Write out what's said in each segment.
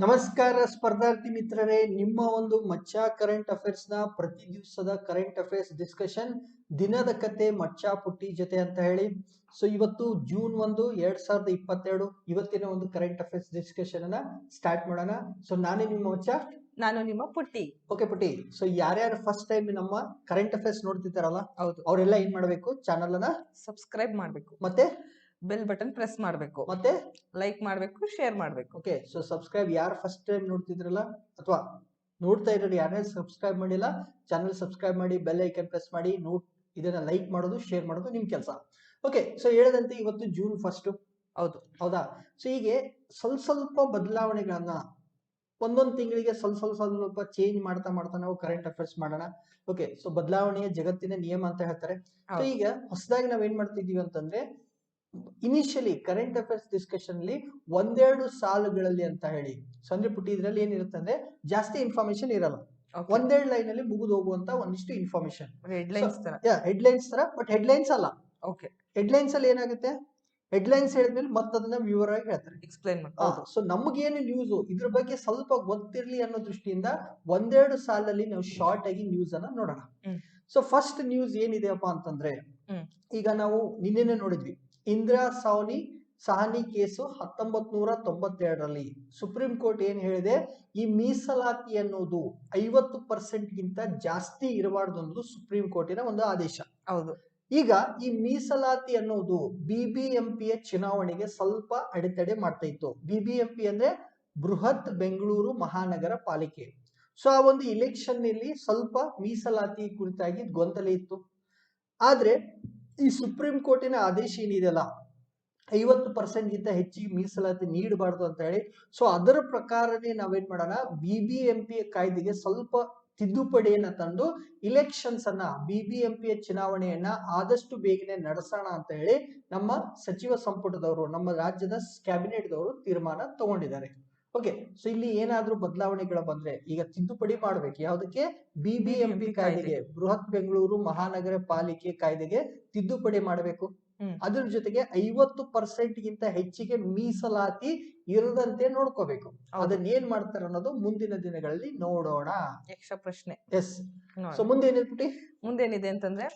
ನಮಸ್ಕಾರ ಸ್ಪರ್ಧಾರ್ಥಿ ಮಿತ್ರರೇ, ನಿಮ್ಮ ಒಂದು ಮಚ್ಚಾ ಕರೆಂಟ್ ಅಫೇರ್ಸ್ ನ ಪ್ರತಿ ದಿವಸದ ಕರೆಂಟ್ ಅಫೇರ್ಸ್ ಡಿಸ್ಕಷನ್ ದಿನದ ಕತೆ ಮಚ್ಚಾ ಪುಟ್ಟಿ ಜೊತೆ ಅಂತ ಹೇಳಿ. ಸೊ ಇವತ್ತು ಜೂನ್ 1, 2022 ಇವತ್ತಿನ ಒಂದು ಕರೆಂಟ್ ಅಫೇರ್ಸ್ ಡಿಸ್ಕಷನ್ ಅನ್ನ ಸ್ಟಾರ್ಟ್ ಮಾಡೋಣ. ಸೊ ನಾನೇ ನಿಮ್ಮ ಮಚ್ಚಾ, ನಾನು ನಿಮ್ಮ ಪುಟ್ಟಿ. ಓಕೆ ಪುಟ್ಟಿ. ಸೊ ಯಾರ್ಯಾರು ಫಸ್ಟ್ ಟೈಮ್ ನಮ್ಮ ಕರೆಂಟ್ ಅಫೇರ್ಸ್ ನೋಡ್ತಿದ್ದಾರಲ್ಲ, ಹೌದು, ಅವರೆಲ್ಲ ಏನ್ ಮಾಡ್ಬೇಕು, ಚಾನಲ್ ಅನ್ನ ಸಬ್ಸ್ಕ್ರೈಬ್ ಮಾಡ್ಬೇಕು, ಮತ್ತೆ ಬೆಲ್ ಬಟನ್ ಪ್ರೆಸ್ ಮಾಡ್ಬೇಕು, ಮತ್ತೆ ಲೈಕ್ ಮಾಡ್ಬೇಕು, ಶೇರ್ ಮಾಡ್ಬೇಕು. ಓಕೆ. ಸೊ ಸಬ್ಸ್ಕ್ರೈಬ್ ಯಾರು ಫಸ್ಟ್ ಟೈಮ್ ನೋಡ್ತಿದ್ರಲ್ಲ ಅಥವಾ ನೋಡ್ತಾ ಇರೋರು ಯಾರ್ಯಾರು ಸಬ್ಸ್ಕ್ರೈಬ್ ಮಾಡಿಲ್ಲ, ಚಾನಲ್ ಸಬ್ಸ್ಕ್ರೈಬ್ ಮಾಡಿ, ಬೆಲ್ ಐಕನ್ ಪ್ರೆಸ್ ಮಾಡಿ, ಇದನ್ನ ಲೈಕ್ ಮಾಡೋದು, ಶೇರ್ ಮಾಡೋದು ನಿಮ್ ಕೆಲಸ. ಓಕೆ. ಸೊ ಹೇಳದಂತೆ ಇವತ್ತು ಜೂನ್ 1. ಹೌದಾ? ಸೊ ಹೀಗೆ ಸ್ವಲ್ಪ ಬದಲಾವಣೆಗಳನ್ನ ಒಂದೊಂದು ತಿಂಗಳಿಗೆ ಸ್ವಲ್ಪ ಚೇಂಜ್ ಮಾಡ್ತಾ ನಾವು ಕರೆಂಟ್ ಅಫೇರ್ಸ್ ಮಾಡೋಣ. ಓಕೆ. ಸೊ ಬದಲಾವಣೆಯ ಜಗತ್ತಿನ ನಿಯಮ ಅಂತ ಹೇಳ್ತಾರೆ. ಸೊ ಈಗ ಹೊಸದಾಗಿ ನಾವ್ ಏನ್ ಮಾಡ್ತಿದೀವಿ ಅಂತಂದ್ರೆ, ಇನಿಷಿಯಲಿ ಕರೆಂಟ್ ಅಫೇರ್ಸ್ ಡಿಸ್ಕಷನ್ ಅಲ್ಲಿ ಒಂದೆರಡು ಸಾಲುಗಳಲ್ಲಿ ಅಂತ ಹೇಳಿ, ಸಂದ್ರೆ ಪುಟ್ಟಿ ಇದ್ರಲ್ಲಿ ಏನಿರುತ್ತೆ ಅಂದ್ರೆ ಜಾಸ್ತಿ ಇನ್ಫಾರ್ಮೇಶನ್ ಇರಲ್ಲ, ಒಂದೆರಡು ಲೈನ್ ಅಲ್ಲಿ ಮುಗಿದು ಹೋಗುವಂತ ಒಂದಿಷ್ಟು ಇನ್ಫಾರ್ಮೇಶನ್, ಹೆಡ್ಲೈನ್ಸ್ ತರ. ಬಟ್ ಹೆಡ್ಲೈನ್ಸ್ ಅಲ್ಲ. ಓಕೆ. ಹೆಡ್ಲೈನ್ಸ್ ಅಲ್ಲಿ ಏನಾಗುತ್ತೆ, ಹೆಡ್ಲೈನ್ಸ್ ಹೇಳಿದ್ಮೇಲೆ ಮತ್ತದನ್ನ ವಿವರವಾಗಿ ಹೇಳ್ತಾರೆ, ಎಕ್ಸ್ಪ್ಲೈನ್ ಮಾಡ್ತಾರೆ. ಸೊ ನಮಗೇನು ನ್ಯೂಸ್ ಇದ್ರ ಬಗ್ಗೆ ಸ್ವಲ್ಪ ಗೊತ್ತಿರ್ಲಿ ಅನ್ನೋ ದೃಷ್ಟಿಯಿಂದ ಒಂದೆರಡು ಸಾಲಲ್ಲಿ ನಾವು ಶಾರ್ಟ್ ಆಗಿ ನ್ಯೂಸ್ ಅನ್ನ ನೋಡೋಣ. ಸೊ ಫಸ್ಟ್ ನ್ಯೂಸ್ ಏನಿದೆಯಪ್ಪ ಅಂತಂದ್ರೆ, ಈಗ ನಾವು ನಿನ್ನೆ ನೋಡಿದ್ವಿ, ಇಂದಿರಾ ಸಾಹ್ನಿ ಕೇಸು 1992ರಲ್ಲಿ ಸುಪ್ರೀಂ ಕೋರ್ಟ್ ಏನ್ ಹೇಳಿದೆ, ಈ ಮೀಸಲಾತಿ ಅನ್ನೋದು 50% ಗಿಂತ ಜಾಸ್ತಿ ಇರಬಾರ್ದು ಅನ್ನೋದು ಸುಪ್ರೀಂ ಕೋರ್ಟಿನ ಒಂದು ಆದೇಶ. ಹೌದು. ಈಗ ಈ ಮೀಸಲಾತಿ ಅನ್ನೋದು ಬಿಬಿಎಂಪಿಯ ಚುನಾವಣೆಗೆ ಸ್ವಲ್ಪ ಅಡೆತಡೆ ಮಾಡ್ತಾ ಇತ್ತು. ಬಿಬಿಎಂಪಿ ಅಂದ್ರೆ ಬೃಹತ್ ಬೆಂಗಳೂರು ಮಹಾನಗರ ಪಾಲಿಕೆ. ಸೊ ಆ ಒಂದು ಇಲೆಕ್ಷನ್ ನಲ್ಲಿ ಸ್ವಲ್ಪ ಮೀಸಲಾತಿ ಕುರಿತಾಗಿ ಗೊಂದಲ ಇತ್ತು. ಆದ್ರೆ ಈ ಸುಪ್ರೀಂ ಕೋರ್ಟಿನ ಆದೇಶ ಏನಿದೆಯಲ್ಲ, 50% ಗಿಂತ ಹೆಚ್ಚಿಗೆ ಮೀಸಲಾತಿ ನೀಡಬಾರ್ದು ಅಂತ ಹೇಳಿ, ಸೊ ಅದರ ಪ್ರಕಾರನೇ ನಾವೇನ್ ಮಾಡೋಣ, ಬಿಬಿಎಂಪಿ ಕಾಯ್ದೆಗೆ ಸ್ವಲ್ಪ ತಿದ್ದುಪಡಿಯನ್ನ ತಂದು ಇಲೆಕ್ಷನ್ಸ್ ಅನ್ನ, ಬಿಬಿಎಂಪಿಯ ಚುನಾವಣೆಯನ್ನ ಆದಷ್ಟು ಬೇಗನೆ ನಡೆಸೋಣ ಅಂತ ಹೇಳಿ ನಮ್ಮ ಸಚಿವ ಸಂಪುಟದವರು, ನಮ್ಮ ರಾಜ್ಯದ ಕ್ಯಾಬಿನೆಟ್ ದವರು ತೀರ್ಮಾನ ತಗೊಂಡಿದ್ದಾರೆ. ಓಕೆ. ಸೊ ಇಲ್ಲಿ ಏನಾದ್ರೂ ಬದಲಾವಣೆಗಳು ಬಂದ್ರೆ ಈಗ ತಿದ್ದುಪಡಿ ಮಾಡ್ಬೇಕು. ಯಾವ್ದಕ್ಕೆ? ಬಿಬಿಎಂಪಿ ಕಾಯ್ದೆಗೆ, ಬೃಹತ್ ಬೆಂಗಳೂರು ಮಹಾನಗರ ಪಾಲಿಕೆ ಕಾಯ್ದೆಗೆ ತಿದ್ದುಪಡಿ ಮಾಡಬೇಕು. ಅದ್ರ ಜೊತೆಗೆ 50% ಗಿಂತ ಹೆಚ್ಚಿಗೆ ಮೀಸಲಾತಿ ಇರದಂತೆ ನೋಡ್ಕೋಬೇಕು. ಅದನ್ನ ಏನ್ ಮಾಡ್ತಾರೆ ಅನ್ನೋದು ಮುಂದಿನ ದಿನಗಳಲ್ಲಿ ನೋಡೋಣ. ಯಕ್ಷ ಪ್ರಶ್ನೆ. ಎಸ್. ಸೊ ಮುಂದೇನಿದೆ ಮುಂದೇನಿದೆ ಅಂತಂದ್ರೆ,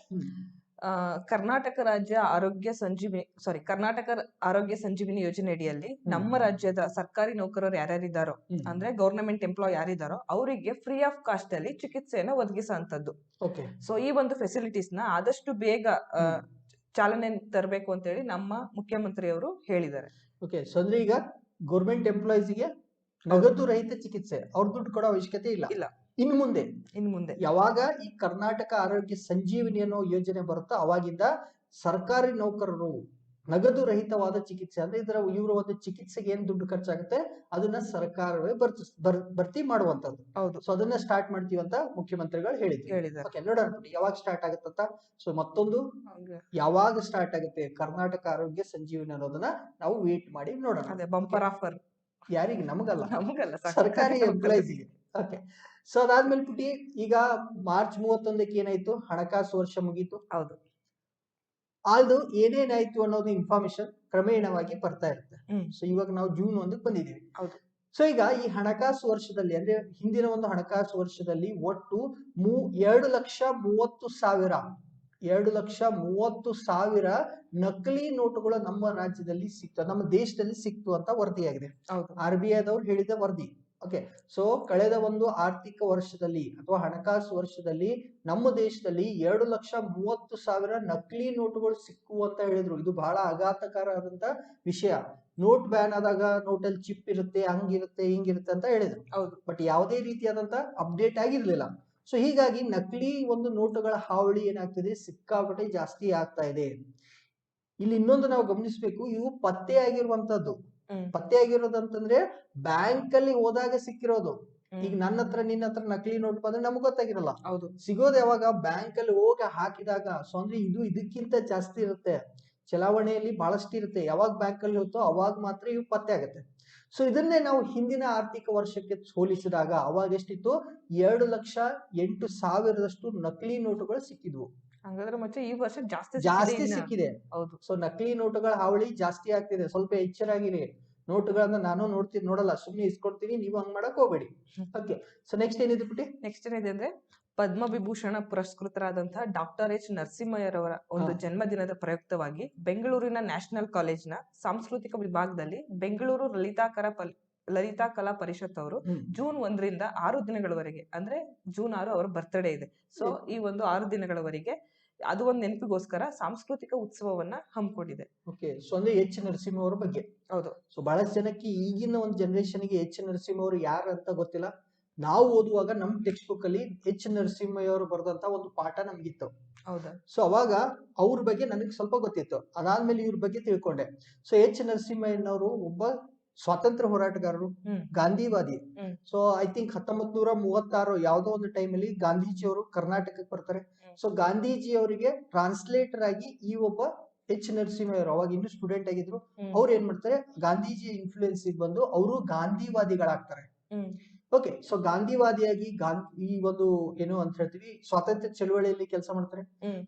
ಕರ್ನಾಟಕ ಆರೋಗ್ಯ ಸಂಜೀವಿನಿ ಯೋಜನೆ ಅಡಿಯಲ್ಲಿ ನಮ್ಮ ರಾಜ್ಯದ ಸರ್ಕಾರಿ ನೌಕರರು ಯಾರ್ಯಾರಿದ್ದಾರೋ, ಅಂದ್ರೆ ಗವರ್ನಮೆಂಟ್ ಎಂಪ್ಲಾಯ್ ಯಾರಿದ್ದಾರೋ ಅವರಿಗೆ ಫ್ರೀ ಆಫ್ ಕಾಸ್ಟ್ ಅಲ್ಲಿ ಚಿಕಿತ್ಸೆಯನ್ನು ಒದಗಿಸುವಂತದ್ದು. ಸೊ ಈ ಒಂದು ಫೆಸಿಲಿಟೀಸ್ ನ ಆದಷ್ಟು ಬೇಗ ಚಾಲನೆ ತರಬೇಕು ಅಂತ ಹೇಳಿ ನಮ್ಮ ಮುಖ್ಯಮಂತ್ರಿಯವರು ಹೇಳಿದ್ದಾರೆ. ಓಕೆ. ಸೊ ಅಂದ್ರೆ ಈಗ ಗೌರ್ಮೆಂಟ್ ಎಂಪ್ಲಾಯೀಸ್ ಗೆ ನಗದು ರಹಿತ ಚಿಕಿತ್ಸೆ, ಅವ್ರ ದುಡ್ಡು ಕೊಡೋ ಅವಶ್ಯಕತೆ ಇಲ್ಲ. ಇನ್ನು ಮುಂದೆ ಯಾವಾಗ ಈ ಕರ್ನಾಟಕ ಆರೋಗ್ಯ ಸಂಜೀವಿನಿ ಅನ್ನೋ ಯೋಜನೆ ಬರುತ್ತೋ ಅವಾಗಿಂದ ಸರ್ಕಾರಿ ನೌಕರರು ನಗದು ರಹಿತವಾದ ಚಿಕಿತ್ಸೆ, ಅಂದ್ರೆ ಇವರ ಒಂದು ಚಿಕಿತ್ಸೆಗೆ ಏನ್ ದುಡ್ಡು ಖರ್ಚಾಗುತ್ತೆ ಅದನ್ನ ಸರ್ಕಾರವೇ ಭರ್ತಿ ಮಾಡುವಂತದ್ದು. ಸೊ ಅದನ್ನ ಸ್ಟಾರ್ಟ್ ಮಾಡ್ತೀವಿ ಅಂತ ಮುಖ್ಯಮಂತ್ರಿಗಳು ಹೇಳಿದ್ದಾರೆ. ನೋಡೋಣ ಯಾವಾಗ ಸ್ಟಾರ್ಟ್ ಆಗುತ್ತಂತ. ಸೊ ಮತ್ತೊಂದು ಯಾವಾಗ ಸ್ಟಾರ್ಟ್ ಆಗುತ್ತೆ ಕರ್ನಾಟಕ ಆರೋಗ್ಯ ಸಂಜೀವಿನಿ ಅನ್ನೋದನ್ನ ನಾವು ವೇಟ್ ಮಾಡಿ ನೋಡೋಣ. ಬಂಪರ್ ಆಫರ್ ಯಾರಿಗೆ? ನಮಗಲ್ಲ, ಸರ್ಕಾರಿ ಎಂಪ್ಲಾಯೀಸ್ಗೆ. ಓಕೆ. ಸೊ ಅದಾದ್ಮೇಲೆ ಪುಟಿ, ಈಗ ಮಾರ್ಚ್ 31ಕ್ಕೆ ಏನಾಯ್ತು, ಹಣಕಾಸು ವರ್ಷ ಮುಗೀತು. ಹೌದು. ಅದು ಏನೇನಾಯ್ತು ಅನ್ನೋದು ಇನ್ಫಾರ್ಮೇಶನ್ ಕ್ರಮೇಣವಾಗಿ ಬರ್ತಾ ಇರುತ್ತೆ. ಸೊ ಇವಾಗ ನಾವು ಜೂನ್ 1ಕ್ಕೆ ಬಂದಿದ್ದೀವಿ. ಹೌದು. ಸೊ ಈಗ ಈ ಹಣಕಾಸು ವರ್ಷದಲ್ಲಿ, ಅಂದ್ರೆ ಹಿಂದಿನ ಒಂದು ಹಣಕಾಸು ವರ್ಷದಲ್ಲಿ ಒಟ್ಟು 2,30,000 ನಕಲಿ ನೋಟುಗಳು ನಮ್ಮ ರಾಜ್ಯದಲ್ಲಿ ಸಿಕ್ತು, ನಮ್ಮ ದೇಶದಲ್ಲಿ ಸಿಕ್ತು ಅಂತ ವರದಿಯಾಗಿದೆ. RBI ದವ್ರು ಹೇಳಿದ ವರದಿ. ಓಕೆ. ಸೊ ಕಳೆದ ಒಂದು ಆರ್ಥಿಕ ವರ್ಷದಲ್ಲಿ ಅಥವಾ ಹಣಕಾಸು ವರ್ಷದಲ್ಲಿ ನಮ್ಮ ದೇಶದಲ್ಲಿ 2,30,000 ನಕಲಿ ನೋಟುಗಳು ಸಿಕ್ಕು ಅಂತ ಹೇಳಿದ್ರು. ಇದು ಬಹಳ ಆಘಾತಕಾರವಾದಂತ ವಿಷಯ. ನೋಟ್ ಬ್ಯಾನ್ ಆದಾಗ ನೋಟಲ್ಲಿ ಚಿಪ್ ಇರುತ್ತೆ, ಹಂಗಿರುತ್ತೆ ಹಿಂಗಿರುತ್ತೆ ಅಂತ ಹೇಳಿದ್ರು. ಬಟ್ ಯಾವುದೇ ರೀತಿಯಾದಂತ ಅಪ್ಡೇಟ್ ಆಗಿರ್ಲಿಲ್ಲ. ಸೊ ಹೀಗಾಗಿ ನಕಲಿ ಒಂದು ನೋಟುಗಳ ಹಾವಳಿ ಏನಾಗ್ತಿದೆ, ಸಿಕ್ಕಾಪಟ್ಟೆ ಜಾಸ್ತಿ ಆಗ್ತಾ ಇದೆ. ಇಲ್ಲಿ ಇನ್ನೊಂದು ನಾವು ಗಮನಿಸಬೇಕು, ಇವು ಪತ್ತೆ ಆಗಿರೋದಂತಂದ್ರೆ ಬ್ಯಾಂಕ್ ಅಲ್ಲಿ ಹೋದಾಗ ಸಿಕ್ಕಿರೋದು. ಈಗ ನನ್ನ ಹತ್ರ ನಿನ್ನ ಹತ್ರ ನಕಲಿ ನೋಟ್ ಬಂದ್ರೆ ನಮ್ಗೆ ಗೊತ್ತಾಗಿರಲ್ಲ, ಸಿಗೋದು ಯಾವಾಗ ಬ್ಯಾಂಕ್ ಅಲ್ಲಿ ಹೋಗಿ ಹಾಕಿದಾಗ. ಸೊ ಅಂದ್ರೆ ಇದು ಇದಕ್ಕಿಂತ ಜಾಸ್ತಿ ಇರುತ್ತೆ, ಚಲಾವಣೆಯಲ್ಲಿ ಬಹಳಷ್ಟು ಇರುತ್ತೆ. ಯಾವಾಗ ಬ್ಯಾಂಕ್ ಅಲ್ಲಿ ಹೋಗ್ತೋ ಅವಾಗ ಮಾತ್ರ ಇವು ಪತ್ತೆ ಆಗುತ್ತೆ. ಸೊ ಇದನ್ನೇ ನಾವು ಹಿಂದಿನ ಆರ್ಥಿಕ ವರ್ಷಕ್ಕೆ ಹೋಲಿಸಿದಾಗ ಅವಾಗ ಎಷ್ಟಿತ್ತು, 2,08,000 ನಕಲಿ ನೋಟುಗಳು ಸಿಕ್ಕಿದ್ವು. ಹಾಗಾದ್ರೆ ಮತ್ತೆ ಈ ವರ್ಷ ಜಾಸ್ತಿ ಸಿಕ್ಕಿದೆ. ಸೊ ನಕಲಿ ನೋಟುಗಳ ಹಾವಳಿ ಜಾಸ್ತಿ ಆಗ್ತಿದೆ, ಸ್ವಲ್ಪ ಎಚ್ಚರಾಗಿರಿ. ನೋಟುಗಳನ್ನ ನಾನು ನೋಡಲ್ಲ, ಸುಮ್ನೆ ಇಸ್ಕೊಡ್ತೀನಿ, ನೀವು ಹಂಗ್ ಮಾಡಕ್ ಹೋಗ್ಬೇಡಿ. ಓಕೆ, ಸೊ ನೆಕ್ಸ್ಟ್ ಏನಿದೆ ಪುಟಿ? ನೆಕ್ಸ್ಟ್ ಏನಿದೆ ಅಂದ್ರೆ ಪದ್ಮವಿಭೂಷಣ ಪುರಸ್ಕೃತರಾದಂತಹ ಡಾಕ್ಟರ್ ಎಚ್ ನರಸಿಂಹಯ್ಯರವರ ಒಂದು ಜನ್ಮದಿನದ ಪ್ರಯುಕ್ತವಾಗಿ ಬೆಂಗಳೂರಿನ ನ್ಯಾಷನಲ್ ಕಾಲೇಜಿನ ಸಾಂಸ್ಕೃತಿಕ ವಿಭಾಗದಲ್ಲಿ ಬೆಂಗಳೂರು ಲಲಿತಾ ಕಲಾ ಪರಿಷತ್ ಅವರು ಜೂನ್ 1ರಿಂದ 6 ದಿನಗಳವರೆಗೆ, ಅಂದ್ರೆ ಜೂನ್ 6 ಅವರ ಬರ್ತ್ಡೇ ಇದೆ. ಸೊ ಈ ಒಂದು 6 ದಿನಗಳವರೆಗೆ ಅದು ಒಂದು ನೆನಪಿಗೋಸ್ಕರ ಸಾಂಸ್ಕೃತಿಕ ಉತ್ಸವವನ್ನ ಹಮ್ಮಿಕೊಂಡಿದೆ. ಓಕೆ, ಸೊ ಅಂದ್ರೆ ಎಚ್ ನರಸಿಂಹ ಅವರ ಬಗ್ಗೆ. ಹೌದು. ಸೊ ಬಹಳಷ್ಟು ಜನಕ್ಕೆ ಈಗಿನ ಒಂದು ಜನರೇಷನ್ಗೆ ಎಚ್ ನರಸಿಂಹ ಅವರು ಯಾರು ಅಂತ ಗೊತ್ತಿಲ್ಲ. ನಾವು ಓದುವಾಗ ನಮ್ ಟೆಕ್ಸ್ಟ್ ಬುಕ್ ಅಲ್ಲಿ ಎಚ್ ನರಸಿಂಹಯ್ಯ ಅವರು ಬರೆದಂತ ಒಂದು ಪಾಠ ನಮ್ಗಿತ್ತು. ಹೌದಾ? ಸೊ ಅವಾಗ ಅವ್ರ ಬಗ್ಗೆ ನನಗೆ ಸ್ವಲ್ಪ ಗೊತ್ತಿತ್ತು. ಅದಾದ್ಮೇಲೆ ಇವ್ರ ಬಗ್ಗೆ ತಿಳ್ಕೊಂಡೆ. ಸೊ ಎಚ್ ನರಸಿಂಹಯ್ಯನವರು ಒಬ್ಬ ಸ್ವಾತಂತ್ರ್ಯ ಹೋರಾಟಗಾರರು, ಗಾಂಧಿವಾದಿ. ಸೊ ಐ ಥಿಂಕ್ 1936 ಯಾವ್ದೋ ಒಂದು ಟೈಮ್ ಅಲ್ಲಿ ಗಾಂಧೀಜಿ ಅವರು ಕರ್ನಾಟಕಕ್ಕೆ ಬರ್ತಾರೆ. ಸೊ ಗಾಂಧೀಜಿ ಅವರಿಗೆ ಟ್ರಾನ್ಸ್ಲೇಟರ್ ಆಗಿ ಈ ಒಬ್ಬ ಎಚ್ ನರಸಿಂಹಯ್ಯ ಅವರು, ಅವಾಗ ಇನ್ನು ಸ್ಟೂಡೆಂಟ್ ಆಗಿದ್ರು, ಅವ್ರು ಏನ್ ಮಾಡ್ತಾರೆ, ಗಾಂಧೀಜಿ ಇನ್ಫ್ಲೂಯೆನ್ಸ್ ಬಂದು ಅವರು ಗಾಂಧಿವಾದಿಗಳಾಗ್ತಾರೆ. ಓಕೆ, ಸೊ ಗಾಂಧಿವಾದಿಯಾಗಿ ಈ ಒಂದು ಏನು ಅಂತ ಹೇಳ್ತೀವಿ ಸ್ವಾತಂತ್ರ್ಯ ಚಳವಳಿಯಲ್ಲಿ ಕೆಲಸ ಮಾಡ್ತಾರೆ.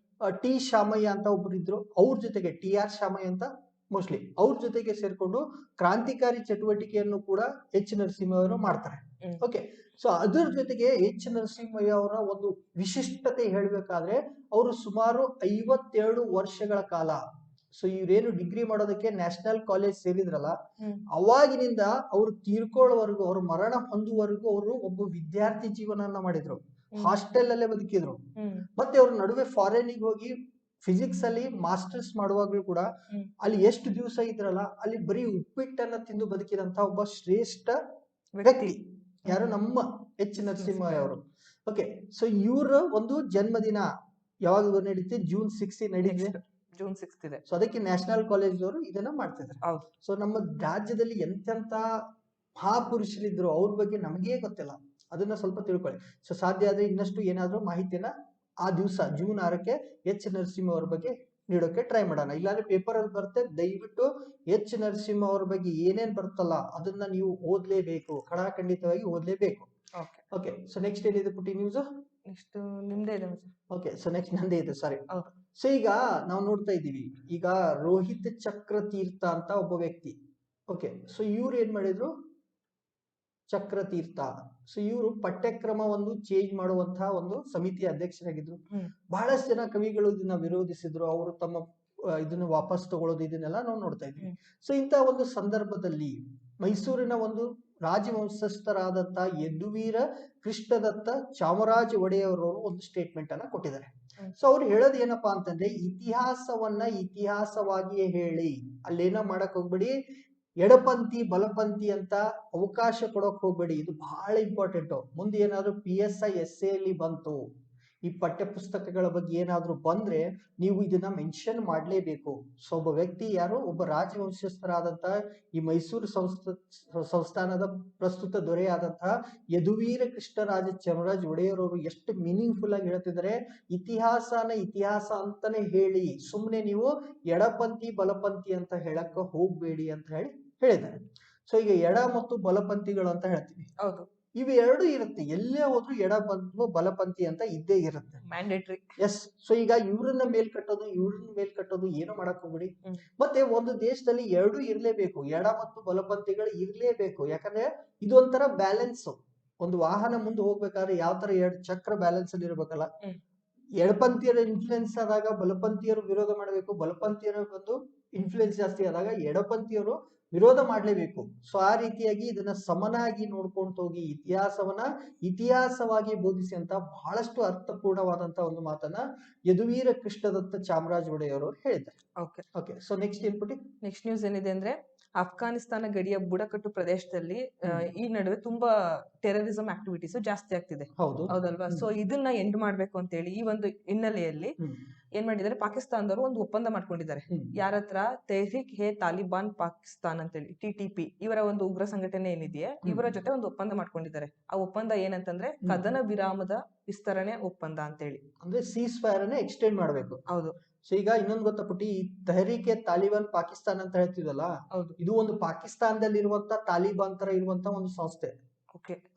ಟಿ ಶಾಮಯ್ಯ ಅಂತ ಒಬ್ರು ಇದ್ರು, ಅವ್ರ ಜೊತೆಗೆ TR ಶಾಮಯ್ಯ ಅಂತ ಮೋಸ್ಟ್ಲಿ ಅವ್ರ ಜೊತೆಗೆ ಸೇರ್ಕೊಂಡು ಕ್ರಾಂತಿಕಾರಿ ಚಟುವಟಿಕೆಯನ್ನು ಕೂಡ ಎಚ್ ನರಸಿಂಹ ಅವರು ಮಾಡ್ತಾರೆ. ಓಕೆ, ಸೊ ಅದ್ರ ಜೊತೆಗೆ ಎಚ್ ನರಸಿಂಹಯ್ಯ ಅವರ ಒಂದು ವಿಶಿಷ್ಟತೆ ಹೇಳ್ಬೇಕಾದ್ರೆ ಅವರು ಸುಮಾರು 57 ವರ್ಷಗಳ ಕಾಲ, ಸೊ ಇವ್ರೇನು ಡಿಗ್ರಿ ಮಾಡೋದಕ್ಕೆ ನ್ಯಾಷನಲ್ ಕಾಲೇಜ್ ಸೇರಿದ್ರಲ್ಲ, ಅವಾಗಿನಿಂದ ಅವರು ತೀರ್ಕೊಳ್ಳೋವರೆಗೂ, ಅವ್ರ ಮರಣ ಹೊಂದುವರೆಗೂ ಅವರು ಒಬ್ಬ ವಿದ್ಯಾರ್ಥಿ ಜೀವನವನ್ನ ಮಾಡಿದ್ರು. ಹಾಸ್ಟೆಲ್ ಅಲ್ಲೇ ಬದುಕಿದ್ರು. ಮತ್ತೆ ಅವ್ರ ನಡುವೆ ಫಾರಿನಿಗೆ ಹೋಗಿ ಫಿಸಿಕ್ಸ್ ಅಲ್ಲಿ ಮಾಸ್ಟರ್ಸ್ ಮಾಡುವಾಗ್ಲೂ ಕೂಡ ಅಲ್ಲಿ ಎಷ್ಟು ದಿವಸ ಇದ್ರಲ್ಲ, ಅಲ್ಲಿ ಬರೀ ಉಪ್ಪಿಟ್ಟನ್ನ ತಿಂದು ಬದುಕಿದಂತ ಒಬ್ಬ ಶ್ರೇಷ್ಠ ವ್ಯಕ್ತಿ ಯಾರು, ನಮ್ಮ ಎಚ್ ನರಸಿಂಹಯ್ಯ ಅವರು. ಓಕೆ, ಸೊ ಇವ್ರ ಒಂದು ಜನ್ಮದಿನ ಯಾವಾಗ ನಡೀತೆ? ಜೂನ್ 6 ನಡೀತಿದೆ. ಜೂನ್ 6 ಇದೆ. ಸೊ ಅದಕ್ಕೆ ನ್ಯಾಷನಲ್ ಕಾಲೇಜ್ ಅವರು ಇದನ್ನ ಮಾಡ್ತಿದ್ದಾರೆ. ಸೊ ನಮ್ಮ ರಾಜ್ಯದಲ್ಲಿ ಎಂತೆಂತ ಮಹಾಪುರುಷರಿದ್ರು, ಅವ್ರ ಬಗ್ಗೆ ನಮಗೇ ಗೊತ್ತಿಲ್ಲ. ಅದನ್ನ ಸ್ವಲ್ಪ ತಿಳ್ಕೊಳ್ಳಿ. ಸೊ ಸಾಧ್ಯ ಆದ್ರೆ ಇನ್ನಷ್ಟು ಏನಾದ್ರು ಮಾಹಿತಿಯನ್ನ ಆ ದಿವಸ ಜೂನ್ 6ಕ್ಕೆ ಎಚ್ ನರಸಿಂಹ ಅವ್ರ ಬಗ್ಗೆ ನೀಡೋಕೆ ಟ್ರೈ ಮಾಡೋಣ. ಇಲ್ಲಾಂದ್ರೆ ಪೇಪರ್ ಅಲ್ಲಿ ಬರುತ್ತೆ, ದಯವಿಟ್ಟು ಎಚ್ ನರಸಿಂಹ ಅವ್ರ ಬಗ್ಗೆ ಏನೇನ್ ಬರ್ತಲ್ಲ ಅದನ್ನ ನೀವು ಓದ್ಲೇಬೇಕು, ಖಂಡಿತವಾಗಿ ಓದ್ಲೇಬೇಕು. ಓಕೆ, ಸೊ ನೆಕ್ಸ್ಟ್ ಏನಿದೆ ಪುಟಿ ನ್ಯೂಸ್? ನೆಕ್ಸ್ಟ್ ನಿಮ್ದೇ ಇದೆ. ಓಕೆ, ಸೊ ನೆಕ್ಸ್ಟ್ ನಂದೇ ಇದೆ, ಸಾರಿ. ಸೊ ಈಗ ನಾವು ನೋಡ್ತಾ ಇದ್ದೀವಿ, ಈಗ ರೋಹಿತ್ ಚಕ್ರತೀರ್ಥ ಅಂತ ಒಬ್ಬ ವ್ಯಕ್ತಿ. ಓಕೆ, ಸೊ ಇವ್ರು ಏನ್ ಮಾಡಿದ್ರು, ಚಕ್ರತೀರ್ಥ. ಸೊ ಇವರು ಪಠ್ಯಕ್ರಮ ಒಂದು ಚೇಂಜ್ ಮಾಡುವಂತಹ ಒಂದು ಸಮಿತಿಯ ಅಧ್ಯಕ್ಷರಾಗಿದ್ರು. ಬಹಳಷ್ಟು ಜನ ಕವಿಗಳು ಇದನ್ನ ವಿರೋಧಿಸಿದ್ರು, ಅವರು ತಮ್ಮ ಇದನ್ನ ವಾಪಸ್ ತಗೊಳ್ಳೋದು, ಇದನ್ನೆಲ್ಲ ನಾವು ನೋಡ್ತಾ ಇದ್ವಿ. ಸೊ ಇಂತಹ ಒಂದು ಸಂದರ್ಭದಲ್ಲಿ ಮೈಸೂರಿನ ಒಂದು ರಾಜವಂಶಸ್ಥರಾದಂತ ಯದುವೀರ ಕೃಷ್ಣದತ್ತ ಚಾಮರಾಜ ಒಡೆಯವರವರು ಒಂದು ಸ್ಟೇಟ್ಮೆಂಟ್ ಅನ್ನ ಕೊಟ್ಟಿದ್ದಾರೆ. ಸೊ ಅವ್ರು ಹೇಳೋದು ಏನಪ್ಪಾ ಅಂತಂದ್ರೆ, ಇತಿಹಾಸವನ್ನ ಇತಿಹಾಸವಾಗಿಯೇ ಹೇಳಿ, ಅಲ್ಲೇನೋ ಮಾಡಕ್ ಹೋಗ್ಬೇಡಿ, ಎಡಪಂಥಿ ಬಲಪಂಥಿ ಅಂತ ಅವಕಾಶ ಕೊಡಕ್ ಹೋಗ್ಬೇಡಿ. ಇದು ಬಹಳ ಇಂಪಾರ್ಟೆಂಟ್. ಮುಂದೆ ಏನಾದ್ರು PSI essay ಅಲ್ಲಿ ಬಂತು, ಈ ಪಠ್ಯ ಪುಸ್ತಕಗಳ ಬಗ್ಗೆ ಏನಾದ್ರು ಬಂದ್ರೆ ನೀವು ಇದನ್ನ ಮೆನ್ಷನ್ ಮಾಡ್ಲೇಬೇಕು. ಸೊ ಒಬ್ಬ ವ್ಯಕ್ತಿ ಯಾರು, ಒಬ್ಬ ರಾಜವಂಶಸ್ಥರಾದಂತಹ ಈ ಮೈಸೂರು ಸಂಸ್ಥಾನದ ಪ್ರಸ್ತುತ ದೊರೆಯಾದಂತಹ ಯದುವೀರ ಕೃಷ್ಣರಾಜ ಚಾಮರಾಜ ಒಡೆಯರವರು ಎಷ್ಟು ಮೀನಿಂಗ್ಫುಲ್ ಆಗಿ ಹೇಳ್ತಿದ್ದಾರೆ, ಇತಿಹಾಸ ಅಂತಾನೆ ಹೇಳಿ, ಸುಮ್ನೆ ನೀವು ಎಡಪಂಥಿ ಬಲಪಂಥಿ ಅಂತ ಹೇಳಕ್ ಹೋಗ್ಬೇಡಿ ಅಂತ ಹೇಳಿದ್ದಾರೆ. ಸೊ ಈಗ ಎಡ ಮತ್ತು ಬಲಪಂಥಿಗಳು ಅಂತ ಹೇಳ್ತೀವಿ. ಹೌದು, ಇವು ಎರಡು ಇರುತ್ತೆ, ಎಲ್ಲೇ ಹೋದ್ರು ಎಡಪಂಥಿ ಬಲಪಂಥಿ ಅಂತ ಇದ್ದೇ ಇರುತ್ತೆ, ಮ್ಯಾಂಡೇಟರಿ. ಎಸ್. ಸೊ ಈಗ ಇವ್ರನ್ನ ಮೇಲ್ಕಟ್ಟೋದು ಏನು ಮಾಡಕ್ ಹೋಗ್ಬಿಡಿ. ಮತ್ತೆ ಒಂದು ದೇಶದಲ್ಲಿ ಎರಡು ಇರ್ಲೇಬೇಕು, ಎಡ ಮತ್ತು ಬಲಪಂಥಿಗಳು ಇರ್ಲೇಬೇಕು. ಯಾಕಂದ್ರೆ ಇದೊಂಥರ ಬ್ಯಾಲೆನ್ಸ್. ಒಂದು ವಾಹನ ಮುಂದೆ ಹೋಗ್ಬೇಕಾದ್ರೆ ಯಾವ ತರ ಎರಡು ಚಕ್ರ ಬ್ಯಾಲೆನ್ಸ್ ಅಲ್ಲಿ ಇರ್ಬೇಕಲ್ಲ, ಎಡಪಂಥೀಯರ ಇನ್ಫ್ಲುಯೆನ್ಸ್ ಆದಾಗ ಬಲಪಂಥೀಯರು ವಿರೋಧ ಮಾಡಬೇಕು, ಬಲಪಂಥೀಯರ ಒಂದು ಇನ್ಫ್ಲುಯೆನ್ಸ್ ಜಾಸ್ತಿ ಆದಾಗ ಎಡಪಂಥೀಯರು ವಿರೋಧ ಮಾಡ್ಲೇಬೇಕು. ಸೊ ಆ ರೀತಿಯಾಗಿ ಇದನ್ನ ಸಮನಾಗಿ ನೋಡ್ಕೊಂಡು ಹೋಗಿ ಇತಿಹಾಸವನ್ನ ಇತಿಹಾಸವಾಗಿ ಬೋಧಿಸಿ ಅಂತ ಬಹಳಷ್ಟು ಅರ್ಥಪೂರ್ಣವಾದಂತ ಒಂದು ಮಾತನ್ನ ಯದುವೀರ ಕೃಷ್ಣದತ್ತ ಚಾಮರಾಜ ಒಡೆಯವರು ಹೇಳಿದ್ದಾರೆ. ಓಕೆ, ಸೊ ನೆಕ್ಸ್ಟ್ ಏನ್ಬಿಟ್ಟು ನೆಕ್ಸ್ಟ್ ನ್ಯೂಸ್ ಏನಿದೆ ಅಂದ್ರೆ, ಅಫ್ಘಾನಿಸ್ತಾನ ಗಡಿಯ ಬುಡಕಟ್ಟು ಪ್ರದೇಶದಲ್ಲಿ ಈ ನಡುವೆ ತುಂಬಾ ಟೆರರಿಸಂ ಆಕ್ಟಿವಿಟೀಸ್ ಜಾಸ್ತಿ ಆಗ್ತಿದೆ, ಹೌದಲ್ವಾ? ಸೊ ಇದನ್ನ ಎಂಡ್ ಮಾಡ್ಬೇಕು ಅಂತ ಹೇಳಿ ಈ ಒಂದು ಹಿನ್ನೆಲೆಯಲ್ಲಿ ಏನ್ ಮಾಡಿದ್ದಾರೆ, ಪಾಕಿಸ್ತಾನದವರು ಒಂದು ಒಪ್ಪಂದ ಮಾಡ್ಕೊಂಡಿದ್ದಾರೆ. ಯಾರ ಹತ್ರ? ತೆಹ್ರಿಕ್ ಹೇ ತಾಲಿಬಾನ್ ಪಾಕಿಸ್ತಾನ್ ಅಂತೇಳಿ TTP, ಇವರ ಒಂದು ಉಗ್ರ ಸಂಘಟನೆ ಏನಿದೆಯೇ, ಇವರ ಜೊತೆ ಒಂದು ಒಪ್ಪಂದ ಮಾಡ್ಕೊಂಡಿದ್ದಾರೆ. ಆ ಒಪ್ಪಂದ ಏನಂತಂದ್ರೆ ಕದನ ವಿರಾಮದ ವಿಸ್ತರಣೆ ಒಪ್ಪಂದ ಅಂತೇಳಿ, ಅಂದ್ರೆ ಸೀಸ್ ಫೈರ್ ಅನ್ನ ಎಕ್ಸ್ಟೆಂಡ್ ಮಾಡ್ಬೇಕು. ಹೌದು. ಸೊ ಈಗ ಇನ್ನೊಂದು ಗೊತ್ತಾ ಪುಟಿ, ಈ ತೆಹ್ರಿಕೆ ತಾಲಿಬಾನ್ ಪಾಕಿಸ್ತಾನ್ ಅಂತ ಹೇಳ್ತಿದಲ್ಲ, ಇದು ಒಂದು ಪಾಕಿಸ್ತಾನದಲ್ಲಿ ಇರುವಂತ ತಾಲಿಬಾನ್ ತರ ಇರುವಂತ ಒಂದು ಸಂಸ್ಥೆ.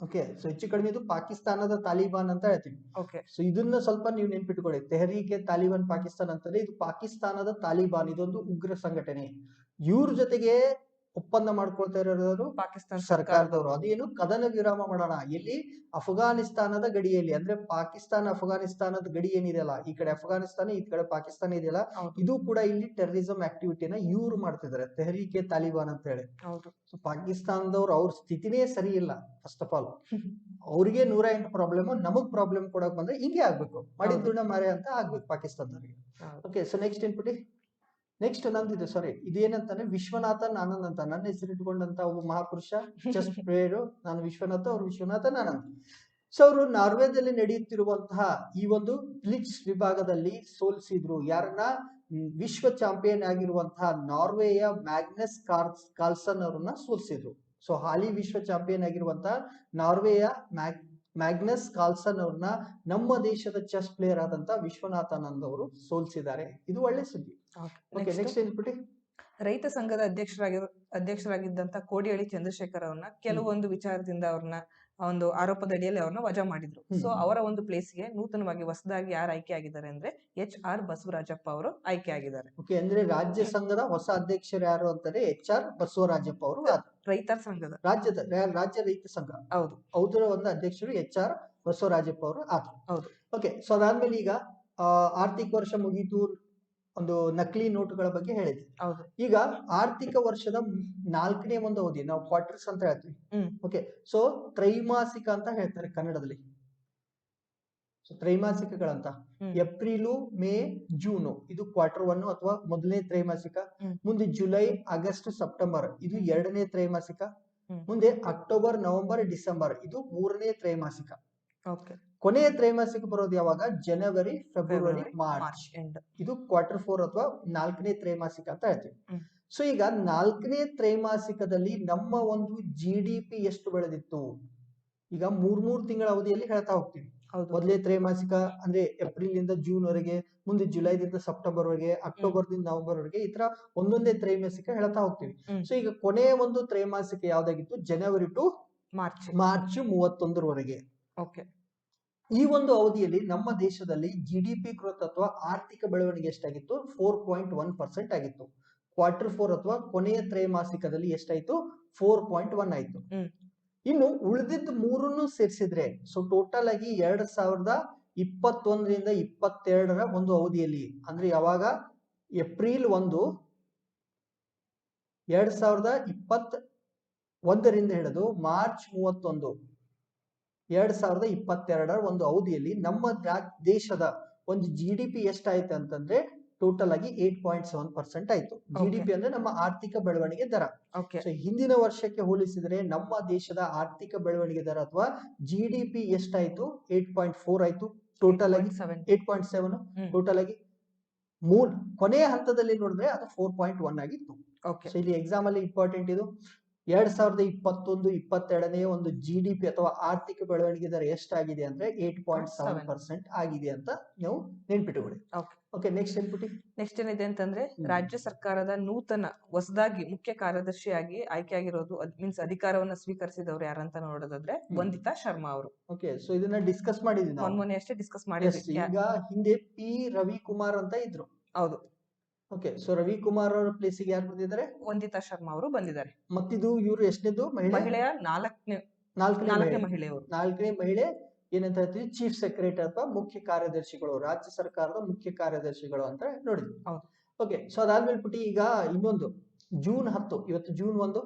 ಓಕೆ, ಸೊ ಹೆಚ್ಚು ಕಡಿಮೆ ಇದು ಪಾಕಿಸ್ತಾನದ ತಾಲಿಬಾನ್ ಅಂತ ಹೇಳ್ತೀವಿ. ಸೊ ಇದನ್ನ ಸ್ವಲ್ಪ ನೀವು ನೆನ್ಪಿಟ್ಕೊಳ್ಳಿ, ತೆಹ್ರಿಕೆ ತಾಲಿಬಾನ್ ಪಾಕಿಸ್ತಾನ್ ಅಂತಂದ್ರೆ ಇದು ಪಾಕಿಸ್ತಾನದ ತಾಲಿಬಾನ್, ಇದೊಂದು ಉಗ್ರ ಸಂಘಟನೆ. ಇವ್ರ ಜೊತೆಗೆ ಒಪ್ಪಂದ ಮಾಡ್ಕೊಳ್ತಾ ಇರೋರು ಪಾಕಿಸ್ತಾನ ಸರ್ಕಾರದವರು. ಅದೇನು ಕದನ ವಿರಾಮ ಮಾಡೋಣ ಎಲ್ಲಿ, ಅಫ್ಘಾನಿಸ್ತಾನದ ಗಡಿಯಲ್ಲಿ, ಅಂದ್ರೆ ಪಾಕಿಸ್ತಾನ ಅಫ್ಘಾನಿಸ್ತಾನದ ಗಡಿ ಏನಿದೆಯಲ್ಲ, ಈ ಕಡೆ ಅಫ್ಘಾನಿಸ್ತಾನ ಈ ಕಡೆ ಪಾಕಿಸ್ತಾನ ಇದೆಯಲ್ಲ, ಇದು ಕೂಡ ಇಲ್ಲಿ ಟೆರರಿಸಂ ಆಕ್ಟಿವಿಟಿನ ಇವ್ರು ಮಾಡ್ತಿದ್ದಾರೆ, ತೆಹರೀಕೆ ತಾಲಿಬಾನ್ ಅಂತ ಹೇಳಿ. ಸೊ ಪಾಕಿಸ್ತಾನದವ್ರು ಅವ್ರ ಸ್ಥಿತಿನೇ ಸರಿ ಇಲ್ಲ. ಫಸ್ಟ್ ಆಫ್ ಆಲ್ ಅವ್ರಿಗೆ 108 ಪ್ರಾಬ್ಲಮ್, ನಮಗ್ ಪ್ರಾಬ್ಲಮ್ ಕೊಡಕ್ ಬಂದ್ರೆ ಹಿಂಗೆ ಆಗ್ಬೇಕು, ಮಾಡಿದ್ದುಣ ಮಾರೆ ಅಂತ ಆಗ್ಬೇಕು ಪಾಕಿಸ್ತಾನದವ್ರಿಗೆ. ಓಕೆ, ಸೊ ನೆಕ್ಸ್ಟ್ ಏನ್ಬಿಟ್ಟಿ, ನೆಕ್ಸ್ಟ್ ನಂದಿದೆ, ಸಾರಿ, ಇದೇನಂತಾನೆ ವಿಶ್ವನಾಥನ್ ಆನಂದ್ ಅಂತ, ನನ್ನ ಹೆಸರು ಇಟ್ಕೊಂಡಂತ ಒಬ್ಬ ಮಹಾಪುರುಷ ಚೆಸ್ ಪ್ಲೇಯರು. ನಾನು ವಿಶ್ವನಾಥ, ಅವ್ರು ವಿಶ್ವನಾಥನ್ ಆನಂದ್. ಸೊ ಅವರು ನಾರ್ವೆದಲ್ಲಿ ನಡೆಯುತ್ತಿರುವಂತಹ ಈ ಒಂದು ಬ್ಲಿಟ್ಸ್ ವಿಭಾಗದಲ್ಲಿ ಸೋಲಿಸಿದ್ರು. ಯಾರನ್ನ? ವಿಶ್ವ ಚಾಂಪಿಯನ್ ಆಗಿರುವಂತಹ ನಾರ್ವೆಯ ಮ್ಯಾಗ್ನಸ್ ಕಾರ್ಲ್ಸನ್ ಅವರನ್ನ ಸೋಲಿಸಿದ್ರು. ಸೊ ಹಾಲಿ ವಿಶ್ವ ಚಾಂಪಿಯನ್ ಆಗಿರುವಂತಹ ನಾರ್ವೆಯ ಮ್ಯಾಗ್ನಸ್ ಕಾರ್ಲ್ಸನ್ ಅವ್ರನ್ನ ನಮ್ಮ ದೇಶದ ಚೆಸ್ ಪ್ಲೇಯರ್ ಆದಂತ ವಿಶ್ವನಾಥ್ ಆನಂದ್ ಅವರು ಸೋಲಿಸಿದ್ದಾರೆ. ಇದು ಒಳ್ಳೆ ಸುದ್ದಿ. ನೆಕ್ಸ್ಟ್ ಏನ್ಬಿಟ್ಟಿ, ರೈತ ಸಂಘದ ಅಧ್ಯಕ್ಷರಾಗಿದ್ದಂತ ಕೋಡಿಹಳ್ಳಿ ಚಂದ್ರಶೇಖರ್ ಅವ್ರನ್ನ ಕೆಲವೊಂದು ವಿಚಾರದಿಂದ ಅವ್ರನ್ನ ಒಂದು ಆರೋಪದ ಅಡಿಯಲ್ಲಿ ಅವ್ರನ್ನ ವಜಾ ಮಾಡಿದ್ರು. ಸೊ ಅವರ ಒಂದು ಪ್ಲೇಸ್ಗೆ ನೂತನವಾಗಿ ಹೊಸದಾಗಿ ಯಾರು ಆಯ್ಕೆ ಆಗಿದ್ದಾರೆ ಅಂದ್ರೆ HR ಬಸವರಾಜಪ್ಪ ಅವರು ಆಯ್ಕೆ ಆಗಿದ್ದಾರೆ. ಓಕೆ, ಅಂದ್ರೆ ರಾಜ್ಯ ಸಂಘದ ಹೊಸ ಅಧ್ಯಕ್ಷರು ಯಾರು ಅಂತಾರೆ HR ಬಸವರಾಜಪ್ಪ ಅವರು. ರೈತರ ಸಂಘದ ರಾಜ್ಯ ರೈತ ಸಂಘ, ಹೌದು, ಅದರ ಒಂದು ಅಧ್ಯಕ್ಷರು HR ಬಸವರಾಜಪ್ಪ ಅವರು ಆದ್ರು. ಹೌದು. ಓಕೆ, ಸೊ ಅದಾದ್ಮೇಲೆ ಈಗ ಆರ್ಥಿಕ ವರ್ಷ ಮುಗೀತು, ಒಂದು ನಕಲಿ ನೋಟುಗಳ ಬಗ್ಗೆ ಹೇಳಿದೆ. ಹೌದು. ಈಗ ಆರ್ಥಿಕ ವರ್ಷದ 4ನೇ ಒಂದು ಅವಧಿ, ನಾವು ಕ್ವಾರ್ಟರ್ಸ್ ಅಂತ ಹೇಳ್ತೀವಿ. ಓಕೆ, ಸೊ ತ್ರೈಮಾಸಿಕ ಅಂತ ಹೇಳ್ತಾರೆ ಕನ್ನಡದಲ್ಲಿ. ಸೊ ತ್ರೈಮಾಸಿಕಗಳಂತ ಏಪ್ರಿಲು, ಮೇ, ಜೂನು ಇದು Q1 ಅಥವಾ ಮೊದಲನೇ ತ್ರೈಮಾಸಿಕ. ಮುಂದೆ ಜುಲೈ, ಆಗಸ್ಟ್, ಸೆಪ್ಟೆಂಬರ್ ಇದು 2ನೇ ತ್ರೈಮಾಸಿಕ. ಮುಂದೆ ಅಕ್ಟೋಬರ್, ನವೆಂಬರ್, ಡಿಸೆಂಬರ್ ಇದು 3ನೇ ತ್ರೈಮಾಸಿಕ. ಕೊನೆಯ ತ್ರೈಮಾಸಿಕ ಬರೋದು ಯಾವಾಗ? ಜನವರಿ, ಫೆಬ್ರವರಿ, ಮಾರ್ಚ್ ಇದು Q4 ಅಥವಾ 4ನೇ ತ್ರೈಮಾಸಿಕ ಅಂತ ಹೇಳ್ತೀವಿ. ಸೊ ಈಗ 4ನೇ ತ್ರೈಮಾಸಿಕದಲ್ಲಿ ನಮ್ಮ ಒಂದು GDP ಎಷ್ಟು ಬೆಳೆದಿತ್ತು? ಈಗ 3 ತಿಂಗಳ ಅವಧಿಯಲ್ಲಿ ಹೇಳ್ತಾ ಹೋಗ್ತೀವಿ. ಮೊದಲನೇ ತ್ರೈಮಾಸಿಕ ಅಂದ್ರೆ ಏಪ್ರಿಲ್ ಇಂದ ಜೂನ್ ವರೆಗೆ, ಮುಂದೆ ಜುಲೈದಿಂದ ಸೆಪ್ಟೆಂಬರ್ ವರೆಗೆ, ಅಕ್ಟೋಬರ್ ದಿಂದ ನವೆಂಬರ್ ವರೆಗೆ, ಈ ತರ ಒಂದೊಂದೇ ತ್ರೈಮಾಸಿಕ ಹೇಳ್ತಾ ಹೋಗ್ತೀವಿ. ಸೊ ಈಗ ಕೊನೆಯ ಒಂದು ತ್ರೈಮಾಸಿಕ ಯಾವ್ದಾಗಿತ್ತು? ಜನವರಿ ಟು ಮಾರ್ಚ್ 31 ಈ ಒಂದು ಅವಧಿಯಲ್ಲಿ ನಮ್ಮ ದೇಶದಲ್ಲಿ GDP ಗ್ರೋತ್ ಅಥವಾ ಆರ್ಥಿಕ ಬೆಳವಣಿಗೆ ಎಷ್ಟಾಗಿತ್ತು? 4.1% ಆಗಿತ್ತು. Q4 ಅಥವಾ ಕೊನೆಯ ತ್ರೈಮಾಸಿಕದಲ್ಲಿ ಎಷ್ಟಾಯ್ತು? 4.1 ಆಯ್ತು. ಇನ್ನು ಉಳಿದಿದ್ದ 3 ಸೇರಿಸಿದ್ರೆ, ಸೊ ಟೋಟಲ್ ಆಗಿ 2021ರಿಂದ 22ರ ಒಂದು ಅವಧಿಯಲ್ಲಿ, ಅಂದ್ರೆ ಯಾವಾಗ? ಏಪ್ರಿಲ್ 1, 2021ರಿಂದ ಹಿಡಿದು ಮಾರ್ಚ್ 31, 2022ರ ಒಂದು ಅವಧಿಯಲ್ಲಿ ನಮ್ಮ ದೇಶದ ಒಂದು GDP ಎಷ್ಟಾಯ್ತು ಅಂತಂದ್ರೆ ಟೋಟಲ್ ಆಗಿ 8.7% ಆಯ್ತು. GDP ಅಂದ್ರೆ ನಮ್ಮ ಆರ್ಥಿಕ ಬೆಳವಣಿಗೆ ದರ. ಸೊ ಹಿಂದಿನ ವರ್ಷಕ್ಕೆ ಹೋಲಿಸಿದ್ರೆ ನಮ್ಮ ದೇಶದ ಆರ್ಥಿಕ ಬೆಳವಣಿಗೆ ದರ ಅಥವಾ GDP ಎಷ್ಟಾಯ್ತು? 8.4 ಆಯ್ತು. ಟೋಟಲ್ ಆಗಿ 8.7 ಟೋಟಲ್ ಆಗಿ. ಕೊನೆಯ ಹಂತದಲ್ಲಿ ನೋಡಿದ್ರೆ ಅದು 4.1 ಆಗಿತ್ತು. ಸೊ ಇಲ್ಲಿ ಎಕ್ಸಾಮ್ ಅಲ್ಲಿ ಇಂಪಾರ್ಟೆಂಟ್ ಇದು. 2021-22ನೇ ಒಂದು GDP ಅಥವಾ ಆರ್ಥಿಕ ಬೆಳವಣಿಗೆ ದರ ಎಷ್ಟಾಗಿದೆ ಅಂದ್ರೆ 8.7% ಆಗಿದೆ ಅಂತ ನೀವು ನೆನ್ಪಿಟ್ಟುಕೊಳ್ಳಿ. ಓಕೆ, ನೆಕ್ಸ್ಟ್ ಏನ್ಬಿಟ್ಟಿ? ನೆಕ್ಸ್ಟ್ ಏನಿದೆ ಅಂತಂದ್ರೆ ರಾಜ್ಯ ಸರ್ಕಾರದ ನೂತನ ಹೊಸದಾಗಿ ಮುಖ್ಯ ಕಾರ್ಯದರ್ಶಿಯಾಗಿ ಆಯ್ಕೆ ಆಗಿರೋದು, ಮೀನ್ಸ್ ಅಧಿಕಾರವನ್ನ ಸ್ವೀಕರಿಸಿದವರು ಯಾರಂತ ನೋಡೋದಾದ್ರೆ ವಂದಿತಾ ಶರ್ಮಾ ಅವರು. ಓಕೆ, ಸೊ ಇದನ್ನ ಡಿಸ್ಕಸ್ ಮಾಡಿದ್ವಿ ನಾವು ಮೊನ್ನೆ ಅಷ್ಟೇ ಡಿಸ್ಕಸ್ ಮಾಡಿದ್ವಿ. ಈಗ ಹಿಂದೆ P ರವಿಕುಮಾರ್ ಅಂತ ಇದ್ರು. ಹೌದು. ಓಕೆ, ಸೊ ರವಿಕುಮಾರ್ ಅವರ ಪ್ಲೇಸಿಗೆ ಯಾರು ಬಂದಿದ್ದಾರೆ? ವಂದಿತಾ ಶರ್ಮಾ ಅವರು ಬಂದಿದ್ದಾರೆ. ಮತ್ತಿದು ಇವರು ಎಷ್ಟನೇದು ಮಹಿಳೆಯ ನಾಲ್ಕನೇ ಮಹಿಳೆ ಏನಂತ ಹೇಳ್ತೀವಿ? ಚೀಫ್ ಸೆಕ್ರೆಟರಿ ಅಥವಾ ಮುಖ್ಯ ಕಾರ್ಯದರ್ಶಿಗಳು, ರಾಜ್ಯ ಸರ್ಕಾರದ ಮುಖ್ಯ ಕಾರ್ಯದರ್ಶಿಗಳು ಅಂತ ನೋಡಿದ್ವಿ. ಓಕೆ, ಸೊ ಅದಾದ್ಮೇಲೆ ಪುಟಿ ಈಗ ಇನ್ನೊಂದು ಜೂನ್ 10, ಇವತ್ತು ಜೂನ್ 1,